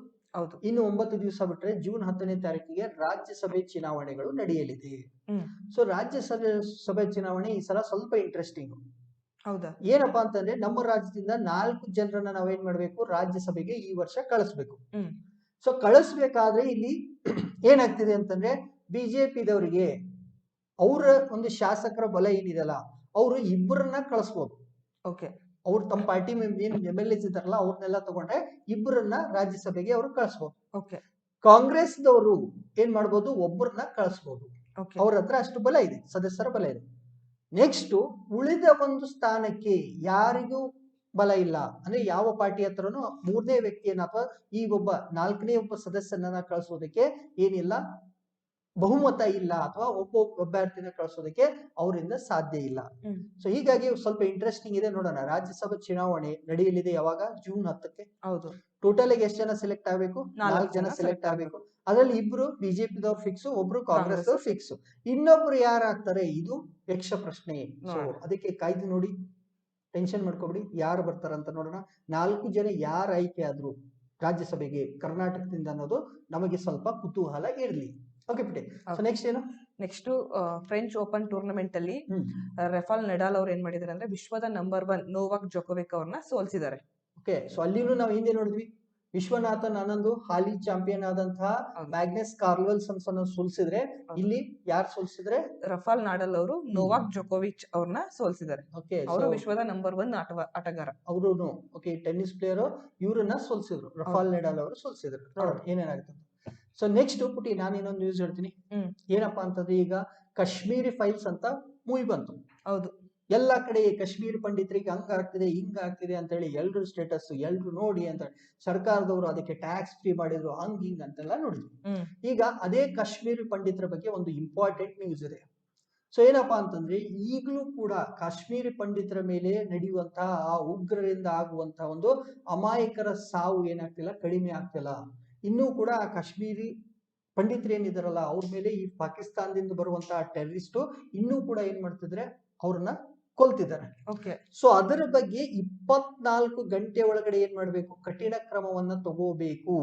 ಇನ್ನು 9 ದಿವಸ ಬಿಟ್ರೆ ಜೂನ್ 10ನೇ ತಾರೀಕಿಗೆ ರಾಜ್ಯಸಭೆ ಚುನಾವಣೆಗಳು ನಡೆಯಲಿದೆ. ಸೊ ರಾಜ್ಯಸಭೆ ಚುನಾವಣೆ ಈ ಸಲ ಸ್ವಲ್ಪ ಇಂಟ್ರೆಸ್ಟಿಂಗ್. ಹೌದಾ? ಏನಪ್ಪಾ ಅಂತಂದ್ರೆ ನಮ್ಮ ರಾಜ್ಯದಿಂದ 4 ಜನರನ್ನ ನಾವೇನ್ ಮಾಡ್ಬೇಕು? ರಾಜ್ಯಸಭೆಗೆ ಈ ವರ್ಷ ಕಳಿಸ್ಬೇಕು. ಸೊ ಕಳಿಸ್ಬೇಕಾದ್ರೆ ಇಲ್ಲಿ ಏನಾಗ್ತಿದೆ ಅಂತಂದ್ರೆ ಬಿಜೆಪಿದವರಿಗೆ ಅವರ ಒಂದು ಶಾಸಕರ ಬಲ ಏನಿದೆಯಲ್ಲ, ಅವರು ಇಬ್ಬರನ್ನ ಕಳಿಸ್ಬೋದು. ಅವ್ರು ತಮ್ಮ ಪಾರ್ಟಿ MLAs ಇದಾರಲ್ಲ ಅವ್ರನ್ನೆಲ್ಲ ತಗೊಂಡ್ರೆ ಇಬ್ಬರನ್ನ ರಾಜ್ಯಸಭೆಗೆ ಅವರು ಕಳಿಸ್ಬೋದು. ಕಾಂಗ್ರೆಸ್ದವರು ಏನ್ ಮಾಡ್ಬೋದು? ಒಬ್ಬರನ್ನ ಕಳಿಸ್ಬೋದು. ಅವ್ರ ಹತ್ರ ಅಷ್ಟು ಬಲ ಇದೆ, ಸದಸ್ಯರ ಬಲ ಇದೆ. ನೆಕ್ಸ್ಟ್ ಉಳಿದ ಒಂದು ಸ್ಥಾನಕ್ಕೆ ಯಾರಿಗೂ ಬಲ ಇಲ್ಲ ಅಂದ್ರೆ ಯಾವ ಪಾರ್ಟಿ ಹತ್ರನು 3ನೇ ವ್ಯಕ್ತಿಯನ್ನ ಅಥವಾ ಈ ಒಬ್ಬ 4ನೇ ಒಬ್ಬ ಸದಸ್ಯನನ್ನ ಕಳಿಸೋದಕ್ಕೆ ಏನಿಲ್ಲ, ಬಹುಮತ ಇಲ್ಲ ಅಥವಾ ಒಬ್ಬ ಅಭ್ಯರ್ಥಿನ ಕಳಿಸೋದಕ್ಕೆ ಅವರಿಂದ ಸಾಧ್ಯ ಇಲ್ಲ. ಸೊ ಹೀಗಾಗಿ ಸ್ವಲ್ಪ ಇಂಟ್ರೆಸ್ಟಿಂಗ್ ಇದೆ, ನೋಡೋಣ. ರಾಜ್ಯಸಭಾ ಚುನಾವಣೆ ನಡೆಯಲಿದೆ ಯಾವಾಗ? ಜೂನ್ 10ಕ್ಕೆ. ಹೌದು. ಟೋಟಲ್ ಆಗಿ ಎಷ್ಟು ಜನ ಸೆಲೆಕ್ಟ್ ಆಗಬೇಕು? 4 ಜನ ಸೆಲೆಕ್ಟ್ ಆಗಬೇಕು. ಅದರಲ್ಲಿ ಇಬ್ರು ಬಿಜೆಪಿದವ್ರು ಫಿಕ್ಸ್, ಒಬ್ರು ಕಾಂಗ್ರೆಸ್ ದವ್ರು ಫಿಕ್ಸ್. ಇನ್ನೊಬ್ರು ಯಾರಾಗ್ತಾರೆ ಇದು ಯಕ್ಷ ಪ್ರಶ್ನೆ. ಸೊ ಅದಕ್ಕೆ ಕಾಯ್ದು ನೋಡಿ, ಟೆನ್ಷನ್ ಮಾಡ್ಕೊಬಿಡಿ, ಯಾರು ಬರ್ತಾರಂತ ನೋಡೋಣ. 4 ಜನ ಯಾರು ಆಯ್ಕೆ ಆದ್ರು ರಾಜ್ಯಸಭೆಗೆ ಕರ್ನಾಟಕದಿಂದ ಅನ್ನೋದು ನಮಗೆ ಸ್ವಲ್ಪ ಕುತೂಹಲ ಇರಲಿ. ಓಕೆ ಬಿಡಿ. ಸೊ ನೆಕ್ಸ್ಟ್ ಏನು? ನೆಕ್ಸ್ಟ್ ಫ್ರೆಂಚ್ ಓಪನ್ ಟೂರ್ನಮೆಂಟ್ ಅಲ್ಲಿ ರಫಾಲ್ ನಡಾಲ್ ಅವ್ರು ಏನ್ ಮಾಡಿದಾರೆ ಅಂದ್ರೆ ವಿಶ್ವದ ನಂಬರ್ 1 ನೋವಾಕ್ ಜೋಕೋವಿಕ್ ಅವ್ರನ್ನ ಸೋಲ್ಸಿದ್ದಾರೆ. ಓಕೆ. ಸೊ ಅಲ್ಲಿನೂ ನಾವು ಹಿಂದೆ ನೋಡಿದ್ವಿ, ವಿಶ್ವನಾಥನ್ ಆನಂದ್ ಹಾಲಿ ಚಾಂಪಿಯನ್ ಆದಂತಹ ಮ್ಯಾಗ್ನಸ್ ಕಾರ್ಲ್ಸನ್ ಸೋಲ್ಸಿದ್ರೆ, ಇಲ್ಲಿ ಯಾರು ಸೋಲ್ಸಿದ್ರೆ? ರಫಾಲ್ ನಾಡಲ್ ಅವರು ನೋವಾಕ್ ಜೋಕೋವಿಚ್ ಅವ್ರನ್ನ ಸೋಲ್ಸಿದ್ದಾರೆ. ಓಕೆ. ಅವರು ವಿಶ್ವದ ನಂಬರ್ 1 ಆಟಗಾರ. ಅವರು ಓಕೆ ಟೆನ್ನಿಸ್ ಪ್ಲೇಯರ್, ಇವ್ರನ್ನ ಸೋಲ್ಸಿದ್ರು. ರಫಾಲ್ ನಡಾಲ್ ಅವರು ಸೋಲ್ಸಿದ್ರು. ನೋಡೋಣ ಏನೇನಾಗುತ್ತೆ. ಸೊ ನೆಕ್ಸ್ಟ್ ಪುಟಿ ನಾನು ಇನ್ನೊಂದು ನ್ಯೂಸ್ ಹೇಳ್ತೀನಿ. ಏನಪ್ಪಾ ಅಂತಂದ್ರೆ, ಈಗ ಕಾಶ್ಮೀರಿ ಫೈಲ್ಸ್ ಅಂತ ಮೂವಿ ಬಂತು. ಹೌದು. ಎಲ್ಲಾ ಕಡೆ ಕಾಶ್ಮೀರಿ ಪಂಡಿತರಿಗೆ ಹಂಗ ಆಗ್ತಿದೆ ಹಿಂಗ ಆಗ್ತಿದೆ ಅಂತ ಹೇಳಿ ಎಲ್ರು ಸ್ಟೇಟಸ್, ಎಲ್ರು ನೋಡಿ ಅಂತ ಸರ್ಕಾರದವರು ಅದಕ್ಕೆ ಟ್ಯಾಕ್ಸ್ ಫ್ರೀ ಮಾಡಿದ್ರು, ಹಂಗ್ ಹಿಂಗ್ ಅಂತೆಲ್ಲ ನೋಡಿದ್ರು. ಈಗ ಅದೇ ಕಾಶ್ಮೀರಿ ಪಂಡಿತರ ಬಗ್ಗೆ ಒಂದು ಇಂಪಾರ್ಟೆಂಟ್ ನ್ಯೂಸ್ ಇದೆ. ಸೊ ಏನಪ್ಪಾ ಅಂತಂದ್ರೆ, ಈಗಲೂ ಕೂಡ ಕಾಶ್ಮೀರಿ ಪಂಡಿತರ ಮೇಲೆ ನಡೆಯುವಂತಹ ಆ ಉಗ್ರರಿಂದ ಆಗುವಂತಹ ಒಂದು ಅಮಾಯಕರ ಸಾವು ಏನಾಗ್ತಿಲ್ಲ, ಕಡಿಮೆ ಆಗ್ತಿಲ್ಲ. ಇನ್ನೂ ಕೂಡ ಆ ಕಾಶ್ಮೀರಿ ಪಂಡಿತರು ಏನಿದಾರಲ್ಲ ಅವ್ರ ಮೇಲೆ ಈ ಪಾಕಿಸ್ತಾನದಿಂದ ಬರುವಂತಹ ಟೆರರಿಸ್ಟ್ ಇನ್ನೂ ಕೂಡ ಏನ್ ಮಾಡ್ತಿದ್ರೆ, ಅವ್ರನ್ನ ಕೊಲ್ತಿದ್ದಾರೆ. ಸೊ ಅದರ ಬಗ್ಗೆ 24 ಗಂಟೆ ಒಳಗಡೆ ಏನ್ ಮಾಡ್ಬೇಕು? ಕಠಿಣ ಕ್ರಮವನ್ನ ತಗೋಬೇಕು.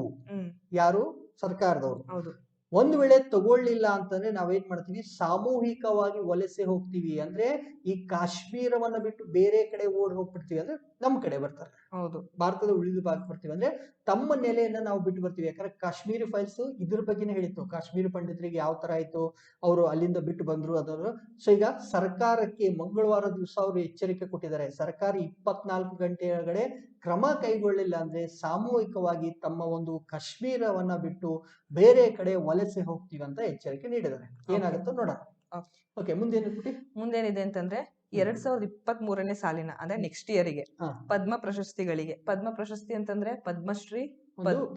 ಯಾರು? ಸರ್ಕಾರದವರು. ಒಂದು ವೇಳೆ ತಗೊಳ್ಳಿಲ್ಲ ಅಂತಂದ್ರೆ ನಾವೇನ್ ಮಾಡ್ತೀವಿ? ಸಾಮೂಹಿಕವಾಗಿ ವಲಸೆ ಹೋಗ್ತೀವಿ. ಅಂದ್ರೆ ಈ ಕಾಶ್ಮೀರವನ್ನ ಬಿಟ್ಟು ಬೇರೆ ಕಡೆ ಓಡಿ ಹೋಗ್ಬಿಡ್ತೀವಿ, ಅಂದ್ರೆ ನಮ್ ಕಡೆ ಬರ್ತಾರೆ. ಹೌದು. ಭಾರತದ ಉಳಿದ ಭಾಗ ಬರ್ತೀವಿ, ಅಂದ್ರೆ ತಮ್ಮ ನೆಲೆಯನ್ನ ನಾವು ಬಿಟ್ಟು ಬರ್ತೀವಿ. ಯಾಕಂದ್ರೆ ಕಾಶ್ಮೀರಿ ಫೈಲ್ಸ್ ಇದ್ರ ಬಗ್ಗೆನೇ ಹೇಳಿತ್ತು, ಕಾಶ್ಮೀರಿ ಪಂಡಿತರಿಗೆ ಯಾವ ತರ ಆಯ್ತು, ಅವರು ಅಲ್ಲಿಂದ ಬಿಟ್ಟು ಬಂದ್ರು ಅದನ್ನು. ಸೊ ಈಗ ಸರ್ಕಾರಕ್ಕೆ ಮಂಗಳವಾರ ದಿವಸ ಅವರು ಎಚ್ಚರಿಕೆ ಕೊಟ್ಟಿದ್ದಾರೆ. ಸರ್ಕಾರ 24 ಗಂಟೆ ಒಳಗಡೆ ಕ್ರಮ ಕೈಗೊಳ್ಳಿಲ್ಲ ಅಂದ್ರೆ ಸಾಮೂಹಿಕವಾಗಿ ತಮ್ಮ ಒಂದು ಕಾಶ್ಮೀರವನ್ನ ಬಿಟ್ಟು ಬೇರೆ ಕಡೆ ವಲಸೆ ಹೋಗ್ತೀವಿ ಅಂತ ಎಚ್ಚರಿಕೆ ನೀಡಿದ್ದಾರೆ. ಏನಾಗುತ್ತೋ ನೋಡೋಣ. ಓಕೆ. ಮುಂದೇನಿದೆ ಅಂತಂದ್ರೆ 2023ನೇ ಸಾಲಿನ ಅಂದ್ರೆ ನೆಕ್ಸ್ಟ್ ಇಯರ್ಗೆ ಪದ್ಮ ಪ್ರಶಸ್ತಿಗಳಿಗೆ, ಪದ್ಮ ಪ್ರಶಸ್ತಿ ಅಂತಂದ್ರೆ ಪದ್ಮಶ್ರೀ,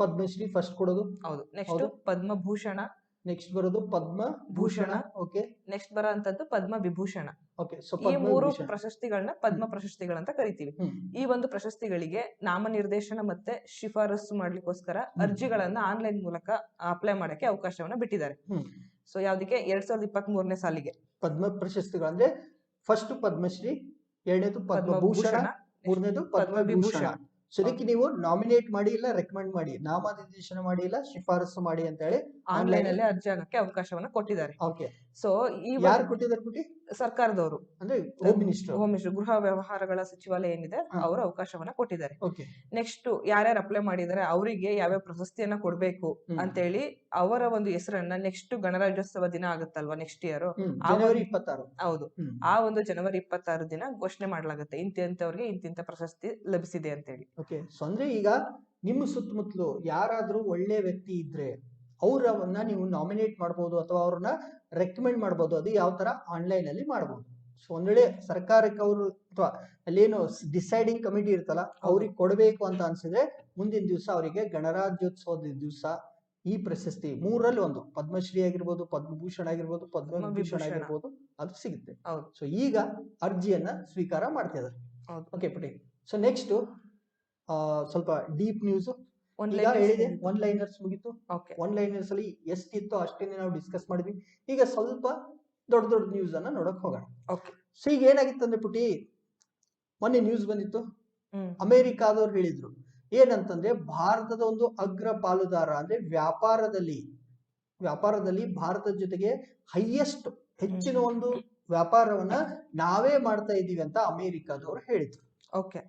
ಪದ್ಮಶ್ರೀ ಫಸ್ಟ್ ಕೊಡೋದು. ಹೌದು. ನೆಕ್ಸ್ಟ್ ಪದ್ಮಭೂಷಣ, ನೆಕ್ಸ್ಟ್ ಬರೋದು ಪದ್ಮಭೂಷಣ. ಓಕೆ. ನೆಕ್ಸ್ಟ್ ಬರೋ ಅಂತದ್ದು ಪದ್ಮ ವಿಭೂಷಣ. ಓಕೆ. ಸೊ ಈ 3 ಪ್ರಶಸ್ತಿಗಳನ್ನ ಪದ್ಮ ಪ್ರಶಸ್ತಿಗಳಂತ ಕರಿತೀವಿ. ಈ ಒಂದು ಪ್ರಶಸ್ತಿಗಳಿಗೆ ನಾಮನಿರ್ದೇಶನ ಮತ್ತೆ ಶಿಫಾರಸು ಮಾಡ್ಲಿಕ್ಕೋಸ್ಕರ ಅರ್ಜಿಗಳನ್ನ ಆನ್ಲೈನ್ ಮೂಲಕ ಅಪ್ಲೈ ಮಾಡಕ್ಕೆ ಅವಕಾಶವನ್ನ ಬಿಟ್ಟಿದ್ದಾರೆ. ಸೊ ಯಾವ್ದಕ್ಕೆ? 2023ನೇ ಸಾಲಿಗೆ ಪದ್ಮ ಪ್ರಶಸ್ತಿಗಳಂದ್ರೆ ಫಸ್ಟ್ ಪದ್ಮಶ್ರೀ, ಎರಡನೇದು ಪದ್ಮಭೂಷಣ, ಮೂರನೇದು ಪದ್ಮವಿಭೂಷಣ. ಸೊ ಇದಕ್ಕೆ ನೀವು ನಾಮಿನೇಟ್ ಮಾಡಿ, ಇಲ್ಲ ರೆಕಮೆಂಡ್ ಮಾಡಿ, ನಾಮನಿರ್ದೇಶನ ಮಾಡಿ, ಇಲ್ಲ ಶಿಫಾರಸು ಮಾಡಿ ಅಂತ ಹೇಳಿ ಆನ್ಲೈನ್ ಅಲ್ಲಿ ಅರ್ಜಿ ಹಾಕಕ್ಕೆ ಅವಕಾಶವನ್ನ ಕೊಟ್ಟಿದ್ದಾರೆ. ಓಕೆ. ಸೊ ಈ ಯಾರು ಕೊಟ್ಟಿದ್ದಾರೆ ಪುಟಿ? ಸರ್ಕಾರದವರು, ಅಂದ್ರೆ ಹೋಮ್ ಮಿನಿಸ್ಟರ್, ಗೃಹ ವ್ಯವಹಾರಗಳ ಸಚಿವಾಲಯ ಏನಿದೆ ಅವರು ಅವಕಾಶವನ್ನ ಕೊಟ್ಟಿದ್ದಾರೆ. ಓಕೆ. ನೆಕ್ಸ್ಟ್ ಯಾರ್ಯಾರು ಅಪ್ಲೈ ಮಾಡಿದ್ದಾರೆ ಅವರಿಗೆ ಯಾವ್ಯಾವ ಪ್ರಶಸ್ತಿಯನ್ನ ಕೊಡ್ಬೇಕು ಅಂತ ಹೇಳಿ ಅವರ ಒಂದು ಹೆಸರನ್ನ ನೆಕ್ಸ್ಟ್ ಗಣರಾಜ್ಯೋತ್ಸವ ದಿನ ಆಗುತ್ತಲ್ವಾ ನೆಕ್ಸ್ಟ್ ಇಯರ್, ಜನವರಿ 26. ಹೌದು. ಆ ಒಂದು ಜನವರಿ 26 ದಿನ ಘೋಷಣೆ ಮಾಡ್ಲಾಗುತ್ತೆ ಇಂತಿಂತವ್ರಿಗೆ ಇಂತಿಂತ ಪ್ರಶಸ್ತಿ ಲಭಿಸಿದೆ ಅಂತ ಹೇಳಿ. ಓಕೆ. ಸೊ ಅಂದ್ರೆ ಈಗ ನಿಮ್ಮ ಸುತ್ತಮುತ್ತಲು ಯಾರಾದ್ರೂ ಒಳ್ಳೆ ವ್ಯಕ್ತಿ ಇದ್ರೆ ಅವರವನ್ನ ನೀವು ನಾಮಿನೇಟ್ ಮಾಡಬಹುದು ಅಥವಾ ಅವ್ರನ್ನ ರೆಕಮೆಂಡ್ ಮಾಡಬಹುದು. ಅದು ಯಾವ ತರ? ಆನ್ಲೈನ್ ಅಲ್ಲಿ ಮಾಡಬಹುದು. ಸೊ ಒಂದ್ ವೇಳೆ ಸರ್ಕಾರಕ್ಕೆ ಅವರು ಅಥವಾ ಅಲ್ಲೇನು ಡಿಸೈಡಿಂಗ್ ಕಮಿಟಿ ಇರ್ತಲ್ಲ ಅವ್ರಿಗೆ ಕೊಡಬೇಕು ಅಂತ ಅನ್ಸಿದ್ರೆ ಮುಂದಿನ ದಿವಸ ಅವರಿಗೆ ಗಣರಾಜ್ಯೋತ್ಸವದ ದಿವಸ ಈ ಪ್ರಶಸ್ತಿ 3ರಲ್ಲಿ ಒಂದು ಪದ್ಮಶ್ರೀ ಆಗಿರ್ಬೋದು, ಪದ್ಮಭೂಷಣ ಆಗಿರ್ಬೋದು, ಪದ್ಮವಿಭೂಷಣ ಆಗಿರ್ಬೋದು, ಅದು ಸಿಗುತ್ತೆ. ಸೊ ಈಗ ಅರ್ಜಿಯನ್ನ ಸ್ವೀಕಾರ ಮಾಡ್ತಿದ್ದಾರೆ. ಓಕೆ ಪುಟಿ. ಸೊ ನೆಕ್ಸ್ಟ್ ಸ್ವಲ್ಪ ಡೀಪ್ ನ್ಯೂಸ್. ಈಗ ಹೇಳಿದೆ ಒನ್ ಲೈನರ್ಸ್ ಮುಗಿತು. ಒನ್ ಲೈನರ್ಸ್ ಅಲ್ಲಿ ಎಷ್ಟಿತ್ತು ಅಷ್ಟೇನೆ ನಾವು ಡಿಸ್ಕಸ್ ಮಾಡಿದ್ವಿ. ಈಗ ಸ್ವಲ್ಪ ದೊಡ್ಡ ದೊಡ್ಡ ನ್ಯೂಸ್ ಅನ್ನ ನೋಡಕ್ ಹೋಗೋಣ. ಸೊ ಈಗ ಏನಾಗಿತ್ತು ಅಂದ್ರೆ ಪುಟಿ, ಮೊನ್ನೆ ನ್ಯೂಸ್ ಬಂದಿತ್ತು, ಅಮೆರಿಕಾದವ್ರು ಹೇಳಿದ್ರು ಏನಂತಂದ್ರೆ ಭಾರತದ ಒಂದು ಅಗ್ರ ಪಾಲುದಾರ ಅಂದ್ರೆ ವ್ಯಾಪಾರದಲ್ಲಿ ಭಾರತದ ಜೊತೆಗೆ ಹೆಚ್ಚಿನ ಒಂದು ವ್ಯಾಪಾರವನ್ನ ನಾವೇ ಮಾಡ್ತಾ ಇದೀವಿ ಅಂತ ಅಮೆರಿಕಾದವ್ರು ಹೇಳಿದ್ರು. ಓಕೆ.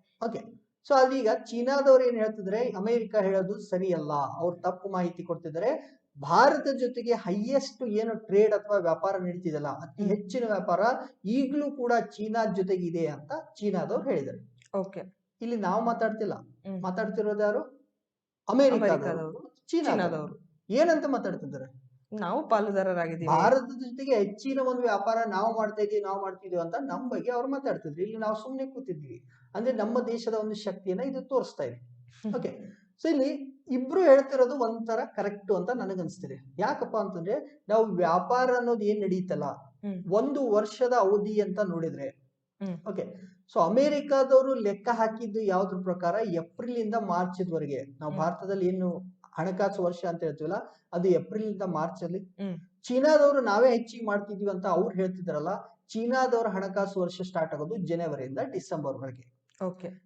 ಸೊ ಅದೀಗ ಚೀನಾದವ್ರು ಏನ್ ಹೇಳ್ತಿದ್ರೆ, ಅಮೆರಿಕ ಹೇಳೋದು ಸರಿಯಲ್ಲ, ಅವ್ರು ತಪ್ಪು ಮಾಹಿತಿ ಕೊಡ್ತಿದ್ದಾರೆ. ಭಾರತದ ಜೊತೆಗೆ ಹೈಯೆಸ್ಟ್ ಏನು ಟ್ರೇಡ್ ಅಥವಾ ವ್ಯಾಪಾರ ನಡೀತಿದಲ್ಲ, ಅತಿ ಹೆಚ್ಚಿನ ವ್ಯಾಪಾರ ಈಗಲೂ ಕೂಡ ಚೀನಾ ಜೊತೆಗೆ ಇದೆ ಅಂತ ಚೀನಾದವ್ರು ಹೇಳಿದ್ದಾರೆ. ಓಕೆ. ಇಲ್ಲಿ ನಾವು ಮಾತಾಡ್ತಿರೋದು ಯಾರು? ಅಮೆರಿಕಾದವರು, ಚೀನಾದವರು. ಏನಂತ ಮಾತಾಡ್ತಿದ್ದಾರೆ? ನಾವು ಪಾಲುದಾರರಾಗಿದ್ದೀವಿ, ಭಾರತದ ಜೊತೆಗೆ ಹೆಚ್ಚಿನ ಒಂದು ವ್ಯಾಪಾರ ನಾವು ಮಾಡ್ತಿದೀವಿ ಅಂತ ನಮ್ಮ ಬಗ್ಗೆ ಅವ್ರು ಮಾತಾಡ್ತಿದ್ರು. ಇಲ್ಲಿ ನಾವು ಸುಮ್ನೆ ಕೂತಿದ್ವಿ. ಅಂದ್ರೆ ನಮ್ಮ ದೇಶದ ಒಂದು ಶಕ್ತಿಯನ್ನ ಇದು ತೋರಿಸ್ತಾ ಇದೆ. ಓಕೆ. ಸೊ ಇಲ್ಲಿ ಇಬ್ರು ಹೇಳ್ತಿರೋದು ಒಂಥರ ಕರೆಕ್ಟ್ ಅಂತ ನನಗೆ ಅನಿಸ್ತಿದೆ. ಯಾಕಪ್ಪ ಅಂತಂದ್ರೆ ನಾವು ವ್ಯಾಪಾರ ಅನ್ನೋದು ಏನ್ ನಡೀತಲ್ಲ, ಒಂದು ವರ್ಷದ ಅವಧಿ ಅಂತ ನೋಡಿದ್ರೆ, ಓಕೆ, ಸೊ ಅಮೆರಿಕಾದವರು ಲೆಕ್ಕ ಹಾಕಿದ್ದು ಯಾವ್ದ್ರ ಪ್ರಕಾರ ಏಪ್ರಿಲ್ ಇಂದ ಮಾರ್ಚ್ ವರೆಗೆ, ನಾವು ಭಾರತದಲ್ಲಿ ಏನು ಹಣಕಾಸು ವರ್ಷ ಅಂತ ಹೇಳ್ತೀವಲ್ಲ ಅದು ಏಪ್ರಿಲ್ ಇಂದ ಮಾರ್ಚ್ ಅಲ್ಲಿ. ಚೀನಾದವರು ನಾವೇ ಹೆಚ್ಚಿಗೆ ಮಾಡ್ತಿದೀವಿ ಅಂತ ಅವ್ರು ಹೇಳ್ತಿದಾರಲ್ಲ, ಚೀನಾದವರ ಹಣಕಾಸು ವರ್ಷ ಸ್ಟಾರ್ಟ್ ಆಗೋದು ಜನವರಿಯಿಂದ ಡಿಸೆಂಬರ್ ವರೆಗೆ.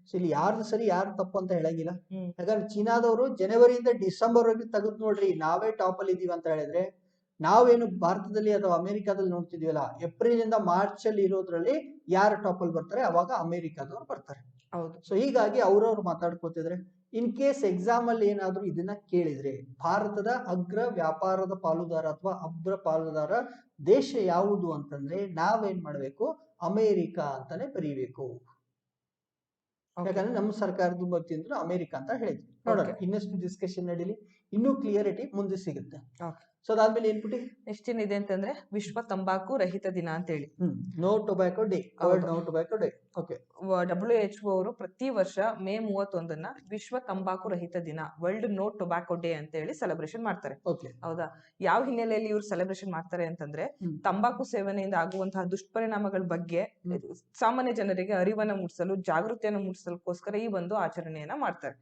ಸೊ ಇಲ್ಲಿ ಯಾರ್ದು ಸರಿ ಯಾರು ತಪ್ಪು ಅಂತ ಹೇಳಂಗಿಲ್ಲ. ಯಾಕಂದ್ರೆ ಚೀನಾದವರು ಜನವರಿಯಿಂದ ಡಿಸೆಂಬರ್ ವರೆಗೆ ತೆಗೆದು ನೋಡ್ರಿ, ನಾವೇ ಟಾಪ್ ಅಲ್ಲಿ ಇದೀವಿ ಅಂತ ಹೇಳಿದ್ರೆ, ನಾವೇನು ಭಾರತದಲ್ಲಿ ಅಥವಾ ಅಮೆರಿಕಾದಲ್ಲಿ ನೋಡ್ತಿದೀವಲ್ಲ, ಏಪ್ರಿಲ್ ಇಂದ ಮಾರ್ಚ್ ಅಲ್ಲಿ ಇರೋದ್ರಲ್ಲಿ ಯಾರು ಟಾಪ್ ಅಲ್ಲಿ ಬರ್ತಾರೆ ಅವಾಗ ಅಮೆರಿಕಾದವ್ರು ಬರ್ತಾರೆ. ಹೌದು. ಸೊ ಹೀಗಾಗಿ ಅವ್ರವ್ರು ಮಾತಾಡ್ಕೋತಿದ್ರೆ, ಇನ್ ಕೇಸ್ ಎಕ್ಸಾಮ್ ಅಲ್ಲಿ ಏನಾದ್ರು ಇದನ್ನ ಕೇಳಿದ್ರೆ, ಭಾರತದ ಅಗ್ರ ವ್ಯಾಪಾರದ ಪಾಲುದಾರ ಅಥವಾ ಅಗ್ರ ಪಾಲುದಾರ ದೇಶ ಯಾವುದು ಅಂತಂದ್ರೆ ನಾವೇನ್ ಮಾಡ್ಬೇಕು, ಅಮೆರಿಕಾ ಅಂತಾನೆ ಬರೀಬೇಕು. ಯಾಕಂದ್ರೆ ನಮ್ಮ ಸರ್ಕಾರದ ಬಗ್ಗೆ ಅಂದ್ರೆ ಅಮೆರಿಕಾ ಅಂತ ಹೇಳಿದ್ವಿ. ನೋಡೋಣ, ಇನ್ನಷ್ಟು ಡಿಸ್ಕಷನ್ ನಡೀಲಿ, ಇನ್ನೂ ಕ್ಲಿಯರಿಟಿ ಮುಂದೆ ಸಿಗುತ್ತೆ. ಸೊ ಅದಾದ್ಮೇಲೆ ಏನ್ಬಿಟ್ಟು ನೆಕ್ಸ್ಟ್ ಏನಿದೆ ಅಂತಂದ್ರೆ ವಿಶ್ವ ತಂಬಾಕು ರಹಿತ ದಿನ ಅಂತ ಹೇಳಿ, no tobacco day, world no tobacco day. Okay, WHO ಅವರು ಪ್ರತಿ ವರ್ಷ ಮೇ 31ನ್ನ ವಿಶ್ವ ತಂಬಾಕು ರಹಿತ ದಿನ, ವರ್ಲ್ಡ್ ನೋ ಟೊಬ್ಯಾಕೋ ಡೇ ಅಂತ ಹೇಳಿ ಸೆಲೆಬ್ರೇಷನ್ ಮಾಡ್ತಾರೆ. ಹೌದಾ? ಯಾವ ಹಿನ್ನೆಲೆಯಲ್ಲಿ ಇವ್ರು ಸೆಲೆಬ್ರೇಷನ್ ಮಾಡ್ತಾರೆ ಅಂತಂದ್ರೆ, ತಂಬಾಕು ಸೇವನೆಯಿಂದ ಆಗುವಂತಹ ದುಷ್ಪರಿಣಾಮಗಳ ಬಗ್ಗೆ ಸಾಮಾನ್ಯ ಜನರಿಗೆ ಅರಿವನ್ನ ಮೂಡಿಸಲು, ಜಾಗೃತಿಯನ್ನು ಮೂಡಿಸಲಿಕ್ಕೋಸ್ಕರ ಈ ಒಂದು ಆಚರಣೆಯನ್ನ ಮಾಡ್ತಾರೆ.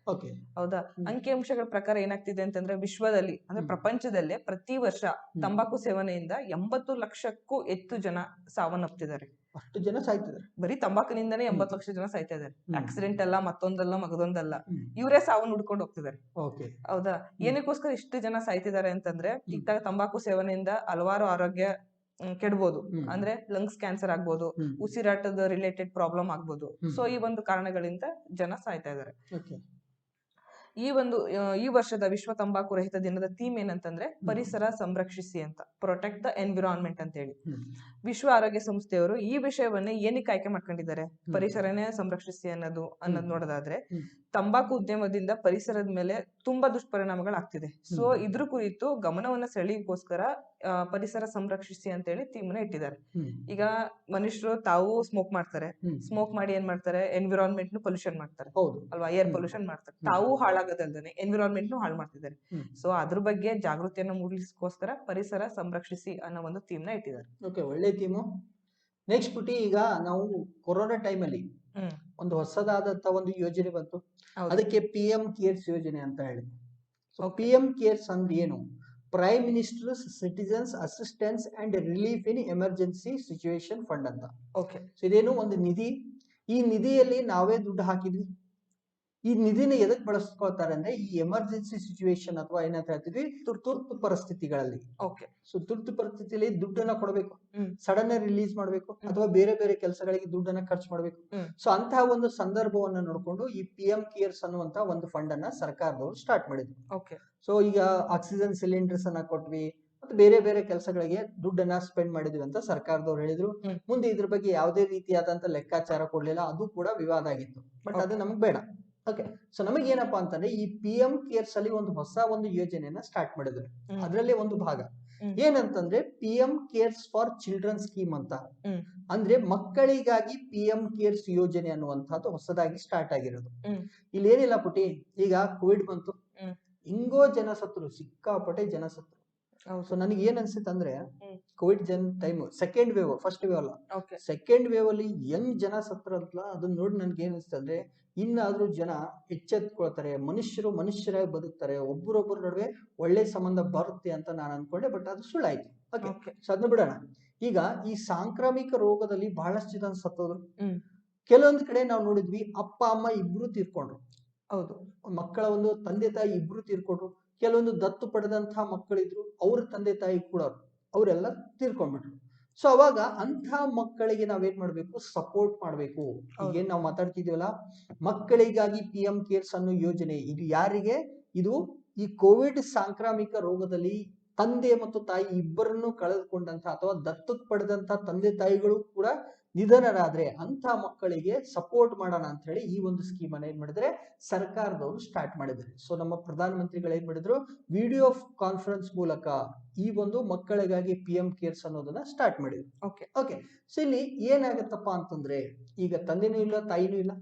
ಹೌದಾ? ಅಂಕಿಅಂಶಗಳ ಪ್ರಕಾರ ಏನಾಗ್ತಿದೆ ಅಂತಂದ್ರೆ, ವಿಶ್ವದಲ್ಲಿ ಅಂದ್ರೆ ಪ್ರಪಂಚದಲ್ಲೇ ಪ್ರತಿ ವರ್ಷ ತಂಬಾಕು ಸೇವನೆಯಿಂದ 80 ಲಕ್ಷಕ್ಕೂ ಹೆಚ್ಚು ಜನ ಸಾವನ್ನಪ್ತಿದ್ದಾರೆ. ಅಷ್ಟು ಜನ ಸಾಯ್ತಿದ್ದಾರೆ ಬರೀ ತಂಬಾಕಿನಿಂದಾನೇ 80 ಲಕ್ಷ ಜನ ಸಾಯ್ತಾ ಇದ್ದಾರೆ. ಆಕ್ಸಿಡೆಂಟ್ ಅಲ್ಲ, ಮತ್ತೊಂದಲ್ಲ, ಮಗದೊಂದಲ್ಲ, ಇವರೇ ಸಾವು ನುಡ್ಕೊಂಡು ಹೋಗ್ತಿದ್ದಾರೆ. ಹೌದಾ? ಏನಕ್ಕೋಸ್ಕರ ಇಷ್ಟು ಜನ ಸಾಯ್ತಿದ್ದಾರೆ ಅಂತಂದ್ರೆ, ಈಗ ತಂಬಾಕು ಸೇವನೆಯಿಂದ ಹಲವಾರು ಆರೋಗ್ಯ ಕೆಡಬಹುದು. ಅಂದ್ರೆ ಲಂಗ್ಸ್ ಕ್ಯಾನ್ಸರ್ ಆಗ್ಬೋದು, ಉಸಿರಾಟದ ರಿಲೇಟೆಡ್ ಪ್ರಾಬ್ಲಮ್ ಆಗ್ಬೋದು. ಸೊ ಈ ಒಂದು ಕಾರಣಗಳಿಂದ ಜನ ಸಾಯ್ತಾ ಇದ್ದಾರೆ. ಈ ವರ್ಷದ ವಿಶ್ವ ತಂಬಾಕು ರಹಿತ ದಿನದ ಥೀಮ್ ಏನಂತಂದ್ರೆ ಪರಿಸರ ಸಂರಕ್ಷಿಸಿ ಅಂತ, ಪ್ರೊಟೆಕ್ಟ್ ದ ಎನ್ವಿರಾನ್ಮೆಂಟ್ ಅಂತ ಹೇಳಿ. ವಿಶ್ವ ಆರೋಗ್ಯ ಸಂಸ್ಥೆಯವರು ಈ ವಿಷಯವನ್ನೇ ಏನಕ್ಕೆ ಆಯ್ಕೆ ಮಾಡ್ಕೊಂಡಿದ್ದಾರೆ, ಪರಿಸರನೇ ಸಂರಕ್ಷಿಸಿ ಅನ್ನೋದು ನೋಡೋದಾದ್ರೆ, ತಂಬಾಕು ಉದ್ಯಮದಿಂದ ಪರಿಸರದ ಮೇಲೆ ತುಂಬಾ ದುಷ್ಪರಿಣಾಮಗಳಾಗ್ತಿದೆ. ಸೊ ಇದ್ರ ಕುರಿತು ಗಮನವನ್ನ ಸೆಳೆಗೋಸ್ಕರ ಪರಿಸರ ಸಂರಕ್ಷಿಸಿ ಅಂತ ಹೇಳಿ ಥೀಮ್ನ ಇಟ್ಟಿದ್ದಾರೆ. ಈಗ ಮನುಷ್ಯರು ತಾವು ಸ್ಮೋಕ್ ಮಾಡ್ತಾರೆ, ಸ್ಮೋಕ್ ಮಾಡಿ ಏನ್ ಮಾಡ್ತಾರೆ, ಎನ್ವಿರಾನ್ಮೆಂಟ್ ಪೊಲ್ಯೂಷನ್ ಮಾಡ್ತಾರೆ ಅಲ್ವಾ, ಏರ್ ಪೊಲ್ಯೂಷನ್ ಮಾಡ್ತಾರೆ. ತಾವು ಹಾಳಾಗೋದಲ್ದೇನೆ ಎನ್ವಿರಾನ್ಮೆಂಟ್ ಹಾಳು ಮಾಡ್ತಿದ್ದಾರೆ. ಸೊ ಅದ್ರ ಬಗ್ಗೆ ಜಾಗೃತಿಯನ್ನು ಮೂಡಿಸೋಸ್ಕರ ಪರಿಸರ ಸಂರಕ್ಷಿಸಿ ಅನ್ನೋ ಒಂದು ಥೀಮ್ ನ ಇಟ್ಟಿದ್ದಾರೆ. ಒಳ್ಳೆ ಥೀಮು. ನೆಕ್ಸ್ಟ್ ಪುಟಿ, ಈಗ ನಾವು ಕೊರೋನಾ ಟೈಮ್ ಅಲ್ಲಿ ಒಂದು ಹೊಸದಾದಂತ ಒಂದು ಯೋಜನೆ ಬಂತು, ಅದಕ್ಕೆ PM ಕೇರ್ಸ್ ಯೋಜನೆ ಅಂತ ಹೇಳಿ. PM ಕೇರ್ಸ್ ಅಂದ್ರೆ ಏನು? Prime ministers citizens assistance and relief in emergency situation fund ಅಂತ. ಸೊ ಇದೇನು ಒಂದು ನಿಧಿ. ಈ ನಿಧಿಯಲ್ಲಿ ನಾವೇ ದುಡ್ಡು ಹಾಕಿದ್ವಿ. ಈ ನಿಧಿನ ಎದಕ್ ಬಳಸ್ಕೊಳ್ತಾರೆ ಅಂದ್ರೆ, ಈ ಎಮರ್ಜೆನ್ಸಿ ಸಿಚುವೇಶನ್ ಅಥವಾ ಏನಂತ ಹೇಳ್ತೀವಿ, ತುರ್ತು ಪರಿಸ್ಥಿತಿಗಳಲ್ಲಿ. ಸೊ ತುರ್ತು ಪರಿಸ್ಥಿತಿಯಲ್ಲಿ ದುಡ್ಡನ್ನ ಕೊಡಬೇಕು, ಸಡನ್ ರಿಲೀಸ್ ಮಾಡ್ಬೇಕು, ಅಥವಾ ಬೇರೆ ಬೇರೆ ಕೆಲಸಗಳಿಗೆ ದುಡ್ಡನ್ನ ಖರ್ಚು ಮಾಡ್ಬೇಕು. ಸೊ ಅಂತಹ ಒಂದು ಸಂದರ್ಭವನ್ನ ನೋಡ್ಕೊಂಡು ಈ PM ಕೇರ್ಸ್ ಅನ್ನುವಂತ ಒಂದು ಫಂಡ್ ಅನ್ನ ಸರ್ಕಾರದವರು ಸ್ಟಾರ್ಟ್ ಮಾಡಿದ್ರು. ಸೊ ಈಗ ಆಕ್ಸಿಜನ್ ಸಿಲಿಂಡರ್ಸ್ ಅನ್ನ ಕೊಟ್ವಿ, ಮತ್ತೆ ಬೇರೆ ಬೇರೆ ಕೆಲಸಗಳಿಗೆ ದುಡ್ಡನ್ನ ಸ್ಪೆಂಡ್ ಮಾಡಿದ್ವಿ ಅಂತ ಸರ್ಕಾರದವ್ರು ಹೇಳಿದ್ರು. ಮುಂದೆ ಇದ್ರ ಬಗ್ಗೆ ಯಾವುದೇ ರೀತಿಯಾದಂತ ಲೆಕ್ಕಾಚಾರ ಕೊಡ್ಲಿಲ್ಲ, ಅದು ಕೂಡ ವಿವಾದ ಆಗಿತ್ತು. ಬಟ್ ಅದು ನಮಗ್ ಬೇಡ. ಓಕೆ, ಸೊ ನಮಗೆ ಏನಪ್ಪಾ ಅಂತಂದ್ರೆ, ಈ PM ಕೇರ್ಸ್ ಅಲ್ಲಿ ಒಂದು ಹೊಸ ಒಂದು ಯೋಜನೆಯನ್ನ ಸ್ಟಾರ್ಟ್ ಮಾಡಿದ್ರು. ಅದರಲ್ಲಿ ಒಂದು ಭಾಗ ಏನಂತಂದ್ರೆ PM CARES for children scheme ಅಂತ. ಅಂದ್ರೆ ಮಕ್ಕಳಿಗಾಗಿ PM ಕೇರ್ಸ್ ಯೋಜನೆ ಅನ್ನುವಂಥದ್ದು ಹೊಸದಾಗಿ ಸ್ಟಾರ್ಟ್ ಆಗಿರೋದು. ಇಲ್ಲಿ ಏನಿಲ್ಲ ಪುಟಿ, ಈಗ ಕೋವಿಡ್ ಬಂತು, ಹಿಂಗೋ ಜನ ಸತ್ರು, ಸಿಕ್ಕಾಪಟ್ಟೆ ಜನ ಸತ್ರು. ಸೊ ನನಗೆ ಏನ್ ಅನ್ಸುತ್ತೆ ಅಂದ್ರೆ, Covid time second wave, first wave ಅಲ್ಲ, ಸೆಕೆಂಡ್ ವೇವ್ ಅಲ್ಲಿ ಯಂಗ್ ಜನ ಸತ್ರಲ್ಲ. ಅದನ್ನ ನೋಡಿ ನನ್ಗೆ ಏನ್ ಅನ್ಸುತ್ತೆ ಅಂದ್ರೆ, ಇನ್ನಾದ್ರೂ ಜನ ಎಚ್ಚೆತ್ಕೊಳ್ತಾರೆ, ಮನುಷ್ಯರಾಗಿ ಬದುಕ್ತಾರೆ, ಒಬ್ಬರೊಬ್ಬರ ನಡುವೆ ಒಳ್ಳೆ ಸಂಬಂಧ ಬರುತ್ತೆ ಅಂತ ನಾನು ಅನ್ಕೊಂಡೆ. ಬಟ್ ಅದು ಸುಳ್ಳಾಯ್ತು. ಓಕೆ, ಸೊ ಅದನ್ನ ಬಿಡೋಣ. ಈಗ ಈ ಸಾಂಕ್ರಾಮಿಕ ರೋಗದಲ್ಲಿ ಬಹಳಷ್ಟು ಜನ ಸತ್ತೋದ್ರು. ಕೆಲವೊಂದು ಕಡೆ ನಾವು ನೋಡಿದ್ವಿ, ಅಪ್ಪ ಅಮ್ಮ ಇಬ್ರು ತೀರ್ಕೊಂಡ್ರು. ಹೌದು, ಮಕ್ಕಳ ಒಂದು ತಂದೆ ತಾಯಿ ಇಬ್ರು ತೀರ್ಕೊಂಡ್ರು. ಕೆಲವೊಂದು ದತ್ತು ಪಡೆದಂತಹ ಮಕ್ಕಳಿದ್ರು, ಅವ್ರ ತಂದೆ ತಾಯಿ ಕೂಡ ಅವರೆಲ್ಲ ತೀರ್ಕೊಂಡ್ಬಿಟ್ರು. ಸೊ ಅವಾಗ ಅಂತ ಮಕ್ಕಳಿಗೆ ನಾವೇನ್ ಮಾಡ್ಬೇಕು, ಸಪೋರ್ಟ್ ಮಾಡ್ಬೇಕು. ಈಗೇನ್ ನಾವು ಮಾತಾಡ್ತಿದೀವಲ್ಲ, ಮಕ್ಕಳಿಗಾಗಿ PM ಕೇರ್ಸ್ ಅನ್ನೋ ಯೋಜನೆ, ಇದು ಯಾರಿಗೆ? ಇದು ಈ ಕೋವಿಡ್ ಸಾಂಕ್ರಾಮಿಕ ರೋಗದಲ್ಲಿ ತಂದೆ ಮತ್ತು ತಾಯಿ ಇಬ್ಬರನ್ನು ಕಳೆದುಕೊಂಡಂತ ಅಥವಾ ದತ್ತಕ್ ಪಡೆದಂತ ತಂದೆ ತಾಯಿಗಳು ಕೂಡ ನಿಧನರಾದ್ರೆ ಅಂತ ಮಕ್ಕಳಿಗೆ ಸಪೋರ್ಟ್ ಮಾಡೋಣ ಅಂತ ಹೇಳಿ ಈ ಒಂದು ಸ್ಕೀಮ್ ಅನ್ನ ಏನ್ ಮಾಡಿದ್ರೆ ಸರ್ಕಾರದವರು ಸ್ಟಾರ್ಟ್ ಮಾಡಿದ್ದಾರೆ. ಸೊ ನಮ್ಮ ಪ್ರಧಾನ ಮಂತ್ರಿಗಳು ಏನ್ ಮಾಡಿದ್ರು, ವಿಡಿಯೋ ಕಾನ್ಫರೆನ್ಸ್ ಮೂಲಕ ಈ ಒಂದು ಮಕ್ಕಳಿಗಾಗಿ PM ಕೇರ್ಸ್ ಅನ್ನೋದನ್ನ ಸ್ಟಾರ್ಟ್ ಮಾಡಿದ್ರು. ಓಕೆ, ಸೊ ಇಲ್ಲಿ ಏನಾಗತ್ತಪ್ಪ ಅಂತಂದ್ರೆ, ಈಗ ತಂದೆನೂ ಇಲ್ಲ, ತಾಯಿನೂ ಇಲ್ಲ,